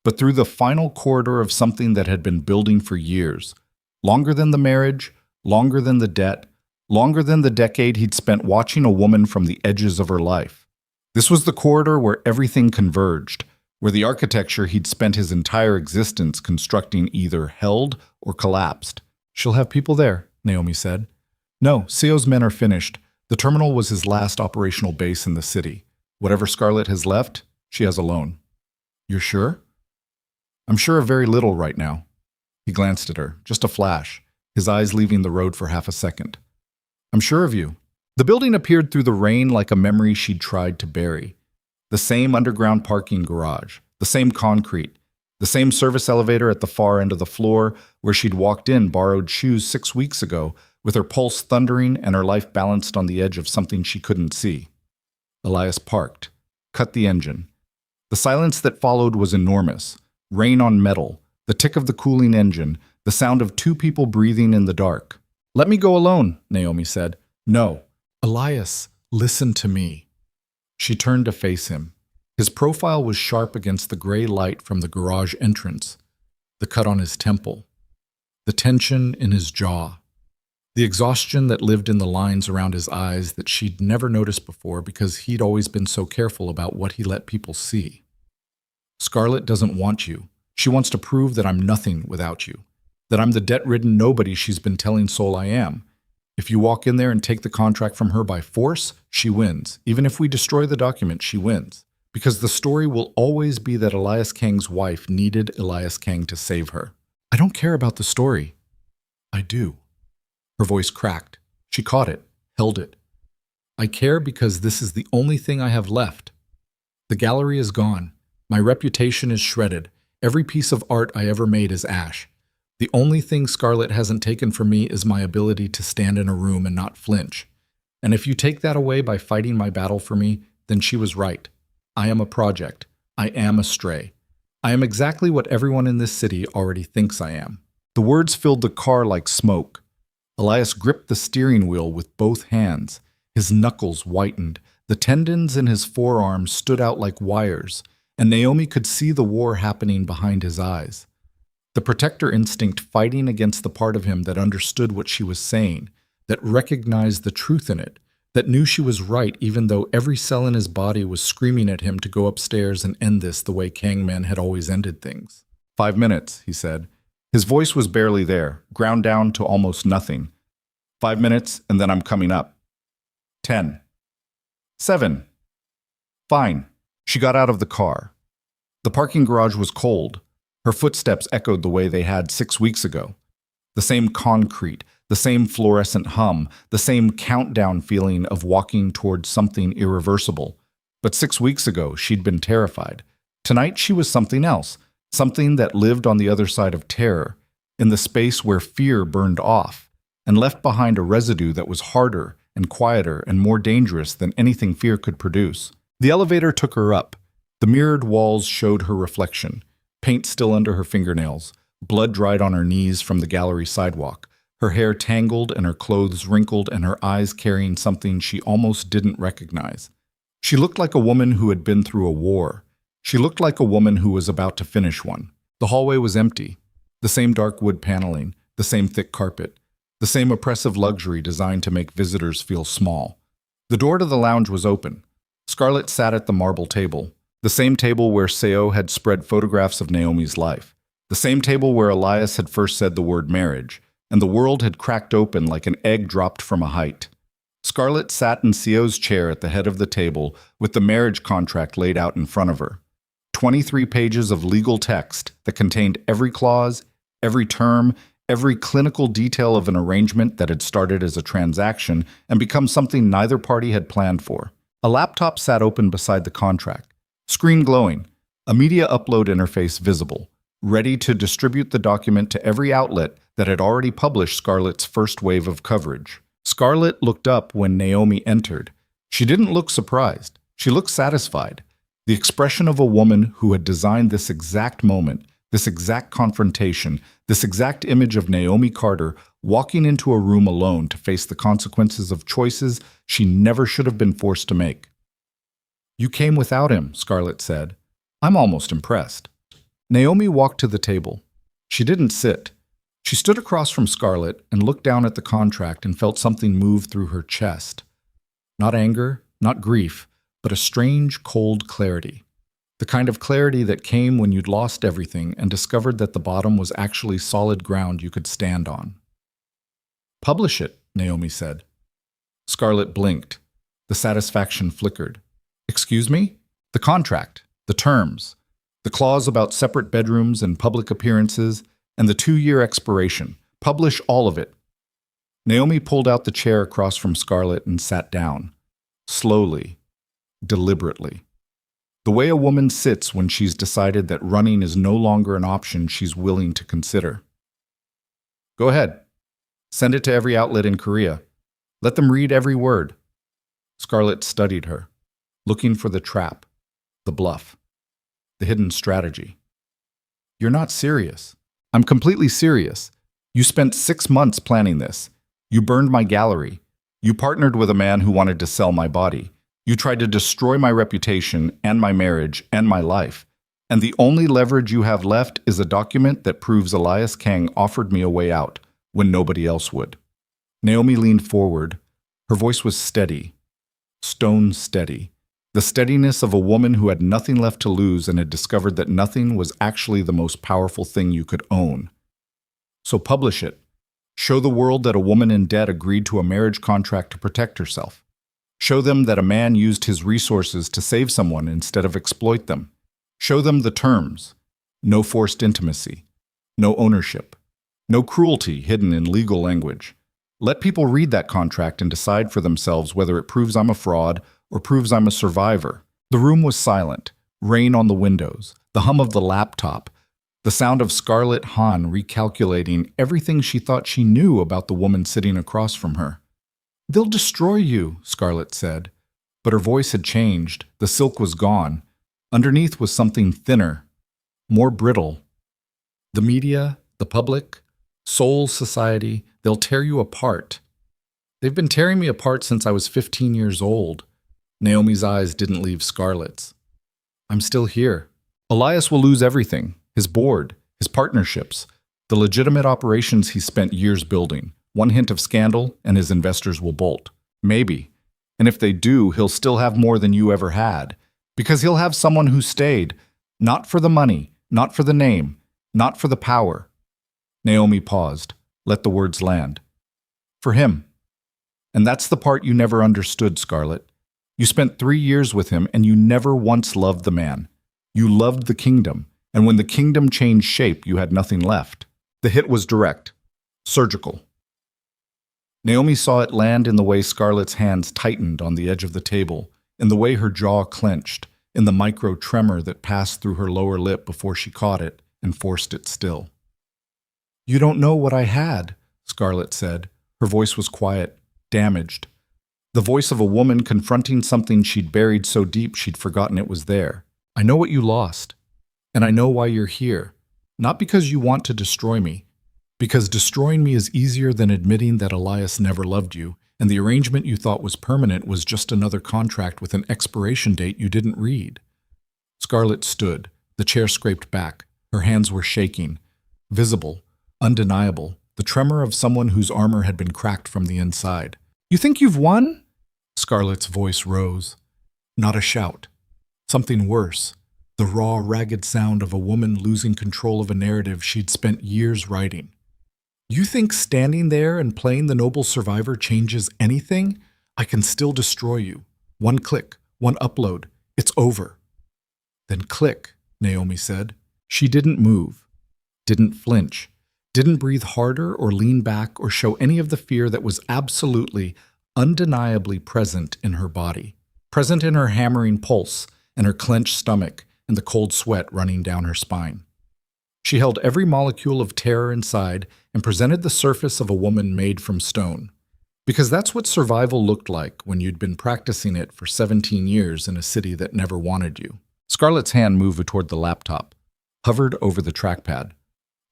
but through the final corridor of something that had been building for years. Longer than the marriage, longer than the debt, longer than the decade he'd spent watching a woman from the edges of her life. This was the corridor where everything converged, where the architecture he'd spent his entire existence constructing either held or collapsed. "She'll have people there," Naomi said. "No, Seo's men are finished. The terminal was his last operational base in the city. Whatever Scarlett has left, she has alone." "You're sure?" "I'm sure of very little right now." He glanced at her, just a flash, his eyes leaving the road for half a second. "I'm sure of you." The building appeared through the rain like a memory she'd tried to bury. The same underground parking garage, the same concrete, the same service elevator at the far end of the floor where she'd walked in borrowed shoes 6 weeks ago, with her pulse thundering and her life balanced on the edge of something she couldn't see. Elias parked, cut the engine. The silence that followed was enormous. Rain on metal, the tick of the cooling engine, the sound of two people breathing in the dark. "Let me go alone," Naomi said. "No." "Elias, listen to me." She turned to face him. His profile was sharp against the gray light from the garage entrance, the cut on his temple, the tension in his jaw, the exhaustion that lived in the lines around his eyes that she'd never noticed before because he'd always been so careful about what he let people see. "Scarlett doesn't want you. She wants to prove that I'm nothing without you, that I'm the debt-ridden nobody she's been telling Seoul I am. If you walk in there and take the contract from her by force, she wins. Even if we destroy the document, she wins. Because the story will always be that Elias Kang's wife needed Elias Kang to save her." "I don't care about the story." "I do." Her voice cracked. She caught it, held it. "I care because this is the only thing I have left. The gallery is gone. My reputation is shredded. Every piece of art I ever made is ash. The only thing Scarlett hasn't taken from me is my ability to stand in a room and not flinch. And if you take that away by fighting my battle for me, then she was right. I am a project. I am a stray. I am exactly what everyone in this city already thinks I am." The words filled the car like smoke. Elias gripped the steering wheel with both hands. His knuckles whitened. The tendons in his forearms stood out like wires, and Naomi could see the war happening behind his eyes. The protector instinct fighting against the part of him that understood what she was saying, that recognized the truth in it, that knew she was right even though every cell in his body was screaming at him to go upstairs and end this the way Kang men had always ended things. 5 minutes, he said. His voice was barely there, ground down to almost nothing. 5 minutes, and then I'm coming up. 10. 7. Fine. She got out of the car. The parking garage was cold. Her footsteps echoed the way they had 6 weeks ago. The same concrete, the same fluorescent hum, the same countdown feeling of walking towards something irreversible. But 6 weeks ago, she'd been terrified. Tonight, she was something else, something that lived on the other side of terror, in the space where fear burned off, and left behind a residue that was harder and quieter and more dangerous than anything fear could produce. The elevator took her up. The mirrored walls showed her reflection, paint still under her fingernails, blood dried on her knees from the gallery sidewalk, her hair tangled and her clothes wrinkled and her eyes carrying something she almost didn't recognize. She looked like a woman who had been through a war. She looked like a woman who was about to finish one. The hallway was empty. The same dark wood paneling, the same thick carpet, the same oppressive luxury designed to make visitors feel small. The door to the lounge was open. Scarlett sat at the marble table, the same table where Seoul had spread photographs of Naomi's life, the same table where Elias had first said the word marriage, and the world had cracked open like an egg dropped from a height. Scarlett sat in Seoul's chair at the head of the table with the marriage contract laid out in front of her. 23 pages of legal text that contained every clause, every term, every clinical detail of an arrangement that had started as a transaction and become something neither party had planned for. A laptop sat open beside the contract, screen glowing, a media upload interface visible, ready to distribute the document to every outlet that had already published Scarlett's first wave of coverage. Scarlett looked up when Naomi entered. She didn't look surprised. She looked satisfied. The expression of a woman who had designed this exact moment, this exact confrontation, this exact image of Naomi Carter walking into a room alone to face the consequences of choices she never should have been forced to make. "You came without him," Scarlett said. "I'm almost impressed." Naomi walked to the table. She didn't sit. She stood across from Scarlett and looked down at the contract and felt something move through her chest. Not anger, not grief, but a strange, cold clarity. The kind of clarity that came when you'd lost everything and discovered that the bottom was actually solid ground you could stand on. "Publish it," Naomi said. Scarlett blinked. The satisfaction flickered. "Excuse me?" "The contract, the terms, the clause about separate bedrooms and public appearances, and the 2-year expiration. Publish all of it." Naomi pulled out the chair across from Scarlett and sat down. Slowly, deliberately. The way a woman sits when she's decided that running is no longer an option she's willing to consider. "Go ahead. Send it to every outlet in Korea. Let them read every word. Scarlett studied her, looking for the trap, the bluff, the hidden strategy. You're not serious. I'm completely serious. You spent 6 months planning this. You burned my gallery. You partnered with a man who wanted to sell my body. You tried to destroy my reputation and my marriage and my life. And the only leverage you have left is a document that proves Elias Kang offered me a way out when nobody else would. Naomi leaned forward. Her voice was steady, stone steady. The steadiness of a woman who had nothing left to lose and had discovered that nothing was actually the most powerful thing you could own. So publish it. Show the world that a woman in debt agreed to a marriage contract to protect herself. Show them that a man used his resources to save someone instead of exploit them. Show them the terms. No forced intimacy. No ownership. No cruelty hidden in legal language. Let people read that contract and decide for themselves whether it proves I'm a fraud or proves I'm a survivor. The room was silent. Rain on the windows. The hum of the laptop. The sound of Scarlett Han recalculating everything she thought she knew about the woman sitting across from her. They'll destroy you, Scarlett said. But her voice had changed. The silk was gone. Underneath was something thinner, more brittle. The media, the public, Seoul society, they'll tear you apart. They've been tearing me apart since I was 15 years old. Naomi's eyes didn't leave Scarlett's. I'm still here. Elias will lose everything. His board, his partnerships, the legitimate operations he spent years building. One hint of scandal, and his investors will bolt. Maybe. And if they do, he'll still have more than you ever had. Because he'll have someone who stayed, not for the money, not for the name, not for the power. Naomi paused, let the words land. For him. And that's the part you never understood, Scarlett. You spent 3 years with him, and you never once loved the man. You loved the kingdom. And when the kingdom changed shape, you had nothing left. The hit was direct, surgical. Naomi saw it land in the way Scarlett's hands tightened on the edge of the table, in the way her jaw clenched, in the micro tremor that passed through her lower lip before she caught it and forced it still. You don't know what I had, Scarlett said. Her voice was quiet, damaged. The voice of a woman confronting something she'd buried so deep she'd forgotten it was there. I know what you lost. And I know why you're here. Not because you want to destroy me. Because destroying me is easier than admitting that Elias never loved you, and the arrangement you thought was permanent was just another contract with an expiration date you didn't read. Scarlett stood. The chair scraped back. Her hands were shaking. Visible. Undeniable. The tremor of someone whose armor had been cracked from the inside. You think you've won? Scarlett's voice rose. Not a shout. Something worse. The raw, ragged sound of a woman losing control of a narrative she'd spent years writing. You think standing there and playing the noble survivor changes anything? I can still destroy you. One click, one upload. It's over. Then click, Naomi said. She didn't move, didn't flinch, didn't breathe harder or lean back or show any of the fear that was absolutely, undeniably present in her body, present in her hammering pulse and her clenched stomach, and the cold sweat running down her spine. She held every molecule of terror inside and presented the surface of a woman made from stone. Because that's what survival looked like when you'd been practicing it for 17 years in a city that never wanted you. Scarlett's hand moved toward the laptop, hovered over the trackpad,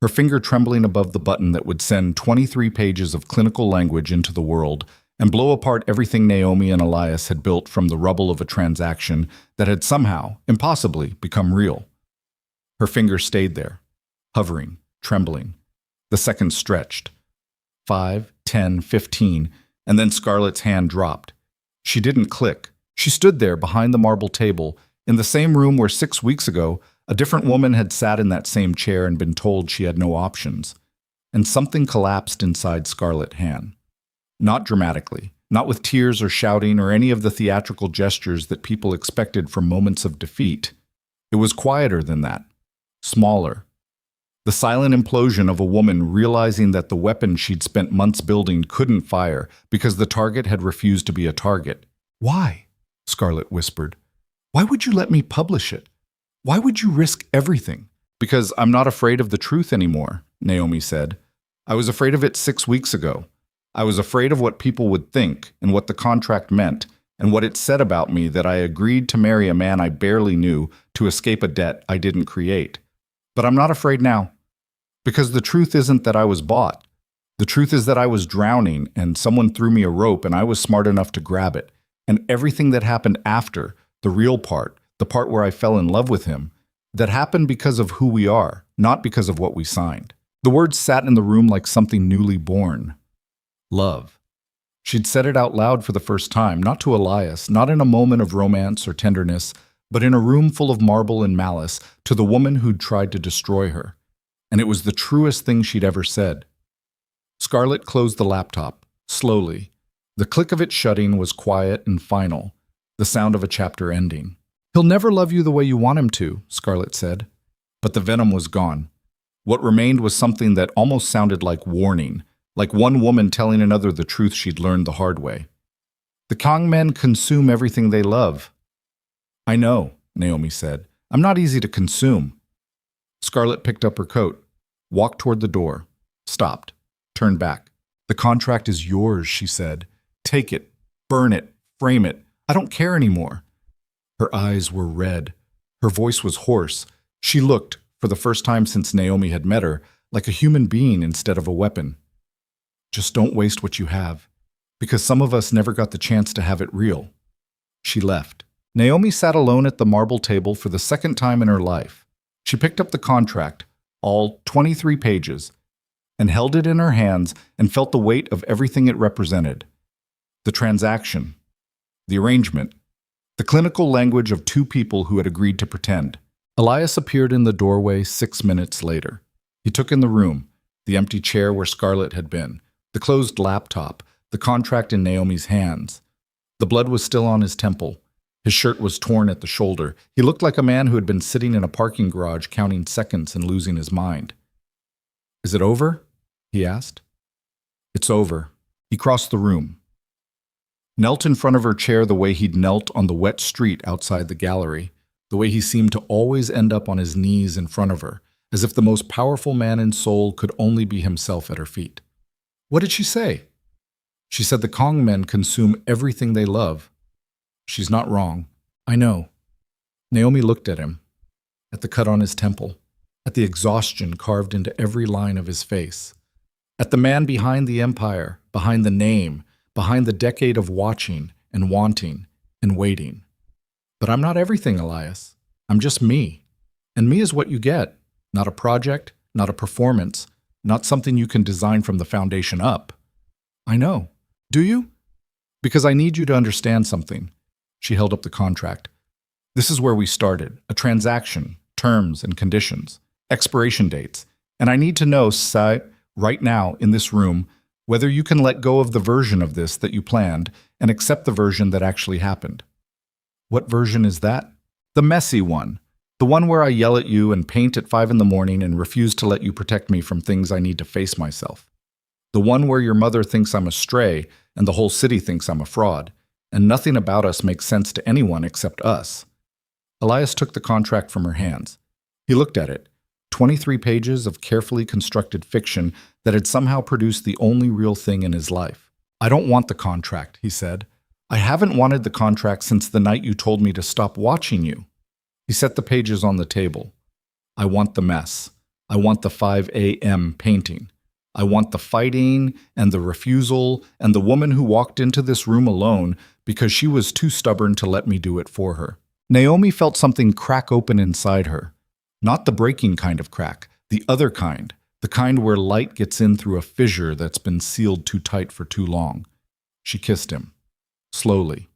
her finger trembling above the button that would send 23 pages of clinical language into the world and blow apart everything Naomi and Elias had built from the rubble of a transaction that had somehow, impossibly, become real. Her finger stayed there, hovering, trembling. The seconds stretched. 5, 10, 15, and then Scarlett's hand dropped. She didn't click. She stood there behind the marble table, in the same room where 6 weeks ago, a different woman had sat in that same chair and been told she had no options. And something collapsed inside Scarlett's hand. Not dramatically, not with tears or shouting or any of the theatrical gestures that people expected from moments of defeat. It was quieter than that, smaller. The silent implosion of a woman realizing that the weapon she'd spent months building couldn't fire because the target had refused to be a target. Why? Scarlett whispered. Why would you let me publish it? Why would you risk everything? Because I'm not afraid of the truth anymore, Naomi said. I was afraid of it 6 weeks ago. I was afraid of what people would think and what the contract meant and what it said about me that I agreed to marry a man I barely knew to escape a debt I didn't create. But I'm not afraid now. Because the truth isn't that I was bought. The truth is that I was drowning and someone threw me a rope and I was smart enough to grab it. And everything that happened after, the real part, the part where I fell in love with him, that happened because of who we are, not because of what we signed. The words sat in the room like something newly born. Love. She'd said it out loud for the first time, not to Elias, not in a moment of romance or tenderness, but in a room full of marble and malice to the woman who'd tried to destroy her. And it was the truest thing she'd ever said. Scarlett closed the laptop, slowly. The click of it shutting was quiet and final, the sound of a chapter ending. "He'll never love you the way you want him to," Scarlett said. But the venom was gone. What remained was something that almost sounded like warning, like one woman telling another the truth she'd learned the hard way. "The Kang men consume everything they love." "I know," Naomi said. "I'm not easy to consume." Scarlett picked up her coat, walked toward the door, stopped, turned back. "The contract is yours," she said. "Take it, burn it, frame it. I don't care anymore." Her eyes were red. Her voice was hoarse. She looked, for the first time since Naomi had met her, like a human being instead of a weapon. "Just don't waste what you have, because some of us never got the chance to have it real." She left. Naomi sat alone at the marble table for the second time in her life. She picked up the contract, all 23 pages, and held it in her hands and felt the weight of everything it represented. The transaction, the arrangement, the clinical language of two people who had agreed to pretend. Elias appeared in the doorway 6 minutes later. He took in the room, the empty chair where Scarlett had been, the closed laptop, the contract in Naomi's hands. The blood was still on his temple. His shirt was torn at the shoulder. He looked like a man who had been sitting in a parking garage counting seconds and losing his mind. "Is it over?" he asked. "It's over." He crossed the room, knelt in front of her chair the way he'd knelt on the wet street outside the gallery, the way he seemed to always end up on his knees in front of her, as if the most powerful man in Seoul could only be himself at her feet. "What did she say?" "She said the Kang men consume everything they love." "She's not wrong." "I know." Naomi looked at him, at the cut on his temple, at the exhaustion carved into every line of his face, at the man behind the empire, behind the name, behind the decade of watching and wanting and waiting. "But I'm not everything, Elias. I'm just me. And me is what you get, not a project, not a performance, not something you can design from the foundation up." "I know." "Do you?" "Because I need you to understand something." She held up the contract. "This is where we started, a transaction, terms and conditions, expiration dates. And I need to know, right now, in this room, whether you can let go of the version of this that you planned and accept the version that actually happened." "What version is that?" "The messy one. The one where I yell at you and paint at 5 in the morning and refuse to let you protect me from things I need to face myself. The one where your mother thinks I'm a stray and the whole city thinks I'm a fraud, and nothing about us makes sense to anyone except us." Elias took the contract from her hands. He looked at it. 23 pages of carefully constructed fiction that had somehow produced the only real thing in his life. "I don't want the contract," he said. "I haven't wanted the contract since the night you told me to stop watching you." He set the pages on the table. "I want the mess. I want the 5 a.m. painting. I want the fighting and the refusal and the woman who walked into this room alone because she was too stubborn to let me do it for her." Naomi felt something crack open inside her. Not the breaking kind of crack, the other kind, the kind where light gets in through a fissure that's been sealed too tight for too long. She kissed him, slowly.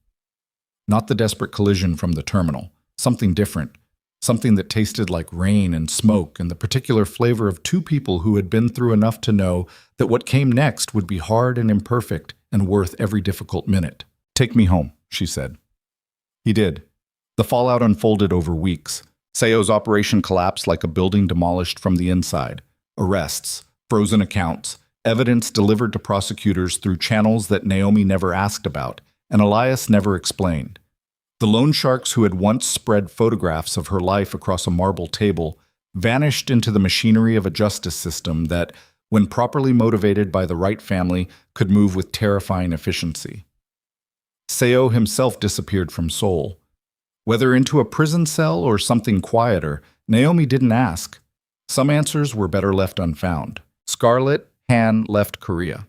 Not the desperate collision from the terminal, something different, something that tasted like rain and smoke and the particular flavor of two people who had been through enough to know that what came next would be hard and imperfect and worth every difficult minute. "Take me home," she said. He did. The fallout unfolded over weeks. Seoul's operation collapsed like a building demolished from the inside. Arrests, frozen accounts, evidence delivered to prosecutors through channels that Naomi never asked about, and Elias never explained. The loan sharks who had once spread photographs of her life across a marble table vanished into the machinery of a justice system that, when properly motivated by the right family, could move with terrifying efficiency. Seo himself disappeared from Seoul. Whether into a prison cell or something quieter, Naomi didn't ask. Some answers were better left unfound. Scarlett Han left Korea.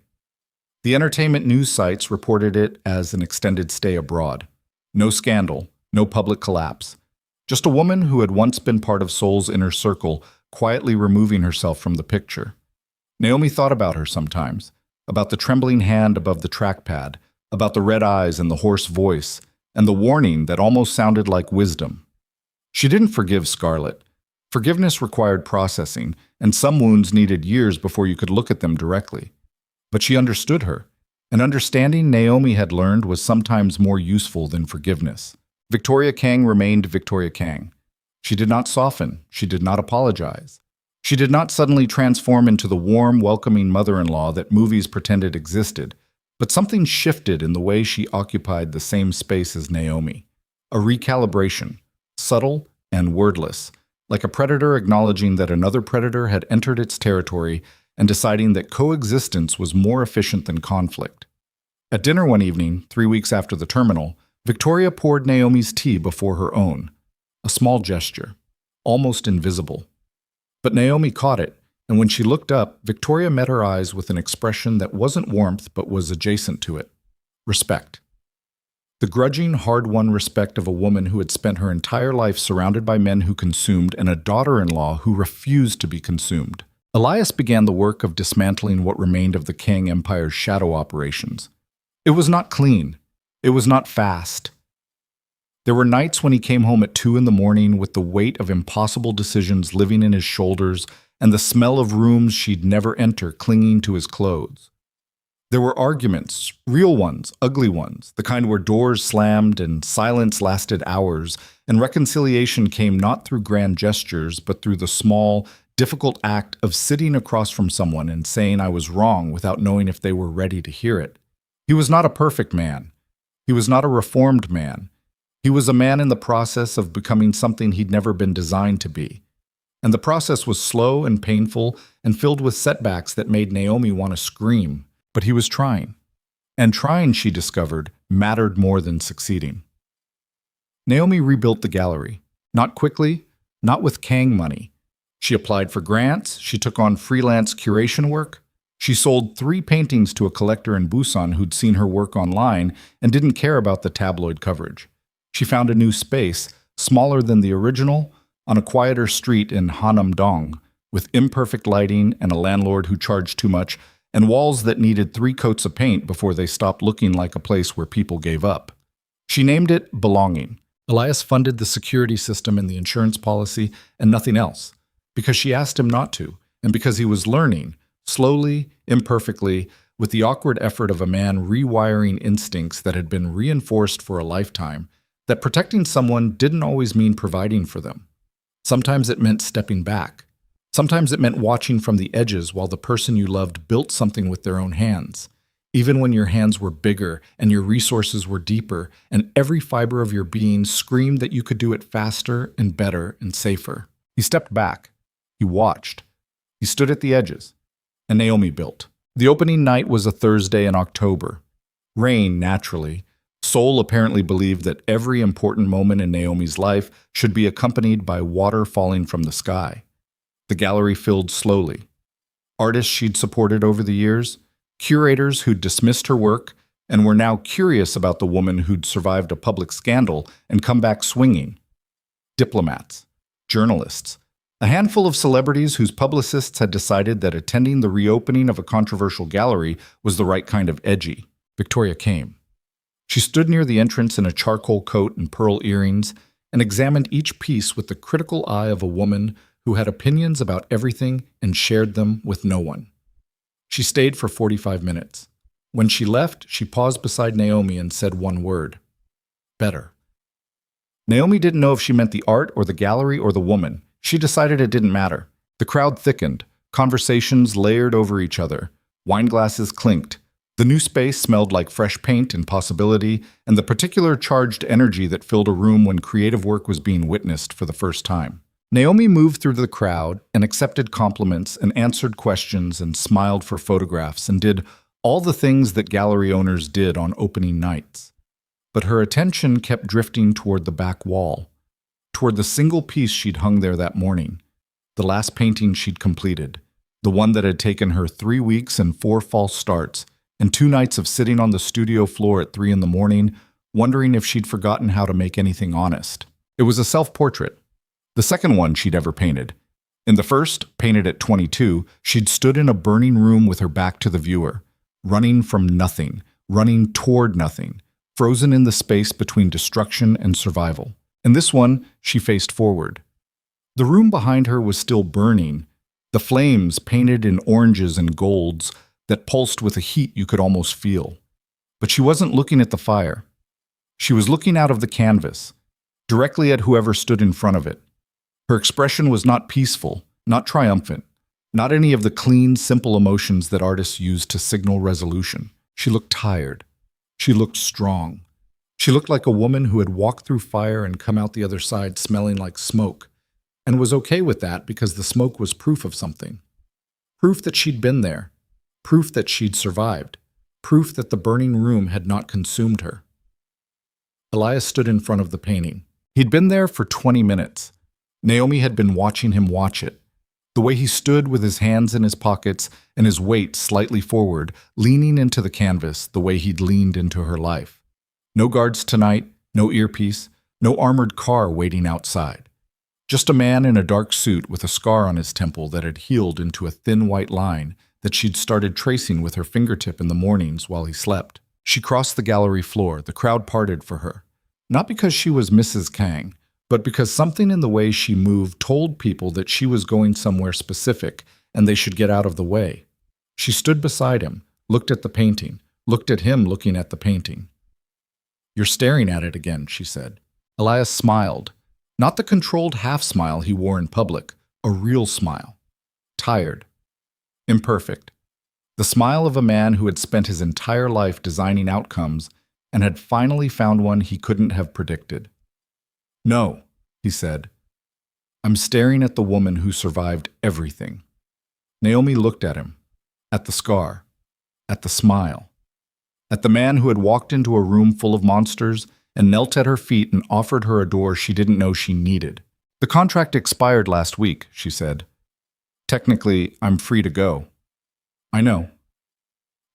The entertainment news sites reported it as an extended stay abroad. No scandal, no public collapse. Just a woman who had once been part of Seoul's inner circle, quietly removing herself from the picture. Naomi thought about her sometimes, about the trembling hand above the trackpad, about the red eyes and the hoarse voice, and the warning that almost sounded like wisdom. She didn't forgive Scarlett. Forgiveness required processing, and some wounds needed years before you could look at them directly. But she understood her, and understanding Naomi had learned was sometimes more useful than forgiveness. Victoria Kang remained Victoria Kang. She did not soften, she did not apologize. She did not suddenly transform into the warm, welcoming mother-in-law that movies pretended existed, but something shifted in the way she occupied the same space as Naomi. A recalibration, subtle and wordless, like a predator acknowledging that another predator had entered its territory and deciding that coexistence was more efficient than conflict. At dinner one evening, 3 weeks after the terminal, Victoria poured Naomi's tea before her own. A small gesture, almost invisible. But Naomi caught it, and when she looked up, Victoria met her eyes with an expression that wasn't warmth but was adjacent to it. Respect. The grudging, hard-won respect of a woman who had spent her entire life surrounded by men who consumed and a daughter-in-law who refused to be consumed. Elias began the work of dismantling what remained of the Kang Empire's shadow operations. It was not clean. It was not fast. There were nights when he came home at 2 in the morning with the weight of impossible decisions living in his shoulders and the smell of rooms she'd never enter clinging to his clothes. There were arguments, real ones, ugly ones, the kind where doors slammed and silence lasted hours, and reconciliation came not through grand gestures, but through the small, difficult act of sitting across from someone and saying I was wrong without knowing if they were ready to hear it. He was not a perfect man. He was not a reformed man. He was a man in the process of becoming something he'd never been designed to be. And the process was slow and painful and filled with setbacks that made Naomi want to scream. But he was trying. And trying, she discovered, mattered more than succeeding. Naomi rebuilt the gallery. Not quickly, not with Kang money. She applied for grants, she took on freelance curation work. She sold 3 paintings to a collector in Busan who'd seen her work online and didn't care about the tabloid coverage. She found a new space, smaller than the original, on a quieter street in Hanam-dong, with imperfect lighting and a landlord who charged too much, and walls that needed 3 coats of paint before they stopped looking like a place where people gave up. She named it Belonging. Elias funded the security system and the insurance policy and nothing else, because she asked him not to, and because he was learning, slowly, imperfectly, with the awkward effort of a man rewiring instincts that had been reinforced for a lifetime, that protecting someone didn't always mean providing for them. Sometimes it meant stepping back. Sometimes it meant watching from the edges while the person you loved built something with their own hands, even when your hands were bigger and your resources were deeper and every fiber of your being screamed that you could do it faster and better and safer. He stepped back. He watched. He stood at the edges. And Naomi built. The opening night was a Thursday in October. Rain, naturally. Seoul apparently believed that every important moment in Naomi's life should be accompanied by water falling from the sky. The gallery filled slowly. Artists she'd supported over the years, curators who'd dismissed her work and were now curious about the woman who'd survived a public scandal and come back swinging. Diplomats, journalists, a handful of celebrities whose publicists had decided that attending the reopening of a controversial gallery was the right kind of edgy. Victoria came. She stood near the entrance in a charcoal coat and pearl earrings and examined each piece with the critical eye of a woman who had opinions about everything and shared them with no one. She stayed for 45 minutes. When she left, she paused beside Naomi and said one word: better. Naomi didn't know if she meant the art or the gallery or the woman. She decided it didn't matter. The crowd thickened. Conversations layered over each other. Wine glasses clinked. The new space smelled like fresh paint and possibility, and the particular charged energy that filled a room when creative work was being witnessed for the first time. Naomi moved through the crowd and accepted compliments and answered questions and smiled for photographs and did all the things that gallery owners did on opening nights. But her attention kept drifting toward the back wall, toward the single piece she'd hung there that morning, the last painting she'd completed, the one that had taken her 3 weeks and 4 false starts, and 2 nights of sitting on the studio floor at 3 in the morning, wondering if she'd forgotten how to make anything honest. It was a self-portrait, the second one she'd ever painted. In the first, painted at 22, she'd stood in a burning room with her back to the viewer, running from nothing, running toward nothing, frozen in the space between destruction and survival. In this one, she faced forward. The room behind her was still burning, the flames painted in oranges and golds that pulsed with a heat you could almost feel. But she wasn't looking at the fire. She was looking out of the canvas, directly at whoever stood in front of it. Her expression was not peaceful, not triumphant, not any of the clean, simple emotions that artists use to signal resolution. She looked tired. She looked strong. She looked like a woman who had walked through fire and come out the other side smelling like smoke, and was okay with that because the smoke was proof of something. Proof that she'd been there. Proof that she'd survived. Proof that the burning room had not consumed her. Elias stood in front of the painting. He'd been there for 20 minutes. Naomi had been watching him watch it. The way he stood with his hands in his pockets and his weight slightly forward, leaning into the canvas the way he'd leaned into her life. No guards tonight, no earpiece, no armored car waiting outside. Just a man in a dark suit with a scar on his temple that had healed into a thin white line that she'd started tracing with her fingertip in the mornings while he slept. She crossed the gallery floor. The crowd parted for her. Not because she was Mrs. Kang, but because something in the way she moved told people that she was going somewhere specific and they should get out of the way. She stood beside him, looked at the painting, looked at him looking at the painting. "You're staring at it again," she said. Elias smiled. Not the controlled half-smile he wore in public, a real smile. Tired. Imperfect. The smile of a man who had spent his entire life designing outcomes and had finally found one he couldn't have predicted. "No," he said. "I'm staring at the woman who survived everything." Naomi looked at him, at the scar, at the smile, at the man who had walked into a room full of monsters and knelt at her feet and offered her a door she didn't know she needed. "The contract expired last week," she said. "Technically, I'm free to go." "I know.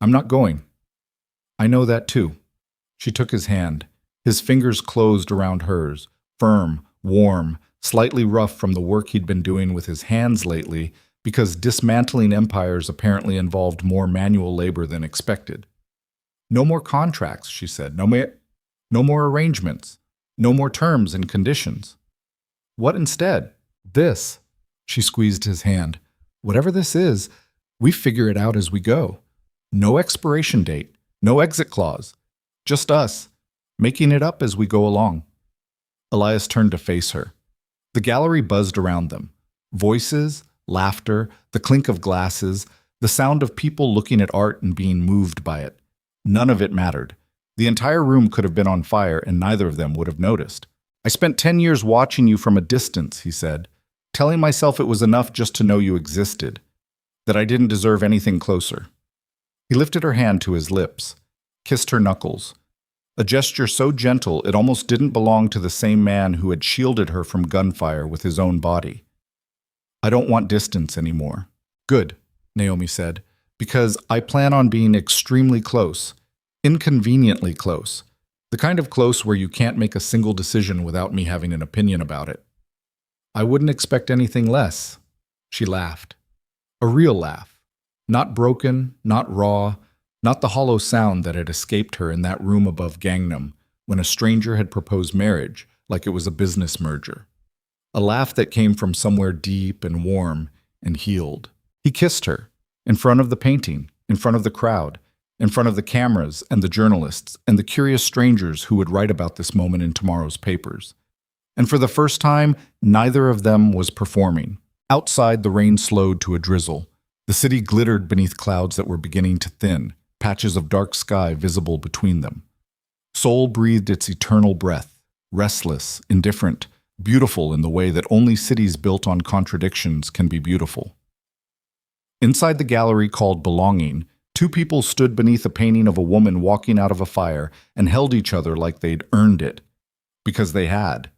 I'm not going." "I know that too." She took his hand. His fingers closed around hers, firm, warm, slightly rough from the work he'd been doing with his hands lately because dismantling empires apparently involved more manual labor than expected. "No more contracts," she said. No more arrangements. No more terms and conditions." "What instead?" "This." She squeezed his hand. "Whatever this is, we figure it out as we go. No expiration date, no exit clause. Just us, making it up as we go along." Elias turned to face her. The gallery buzzed around them. Voices, laughter, the clink of glasses, the sound of people looking at art and being moved by it. None of it mattered. The entire room could have been on fire and neither of them would have noticed. "I spent 10 years watching you from a distance," he said, "telling myself it was enough just to know you existed, that I didn't deserve anything closer." He lifted her hand to his lips, kissed her knuckles. A gesture so gentle it almost didn't belong to the same man who had shielded her from gunfire with his own body. "I don't want distance anymore." "Good," Naomi said, "because I plan on being extremely close, inconveniently close, the kind of close where you can't make a single decision without me having an opinion about it." "I wouldn't expect anything less." She laughed. A real laugh. Not broken, not raw, not the hollow sound that had escaped her in that room above Gangnam when a stranger had proposed marriage like it was a business merger. A laugh that came from somewhere deep and warm and healed. He kissed her, in front of the painting, in front of the crowd, in front of the cameras and the journalists and the curious strangers who would write about this moment in tomorrow's papers. And for the first time, neither of them was performing. Outside, the rain slowed to a drizzle. The city glittered beneath clouds that were beginning to thin, patches of dark sky visible between them. Seoul breathed its eternal breath, restless, indifferent, beautiful in the way that only cities built on contradictions can be beautiful. Inside the gallery called Belonging, two people stood beneath a painting of a woman walking out of a fire and held each other like they'd earned it. Because they had.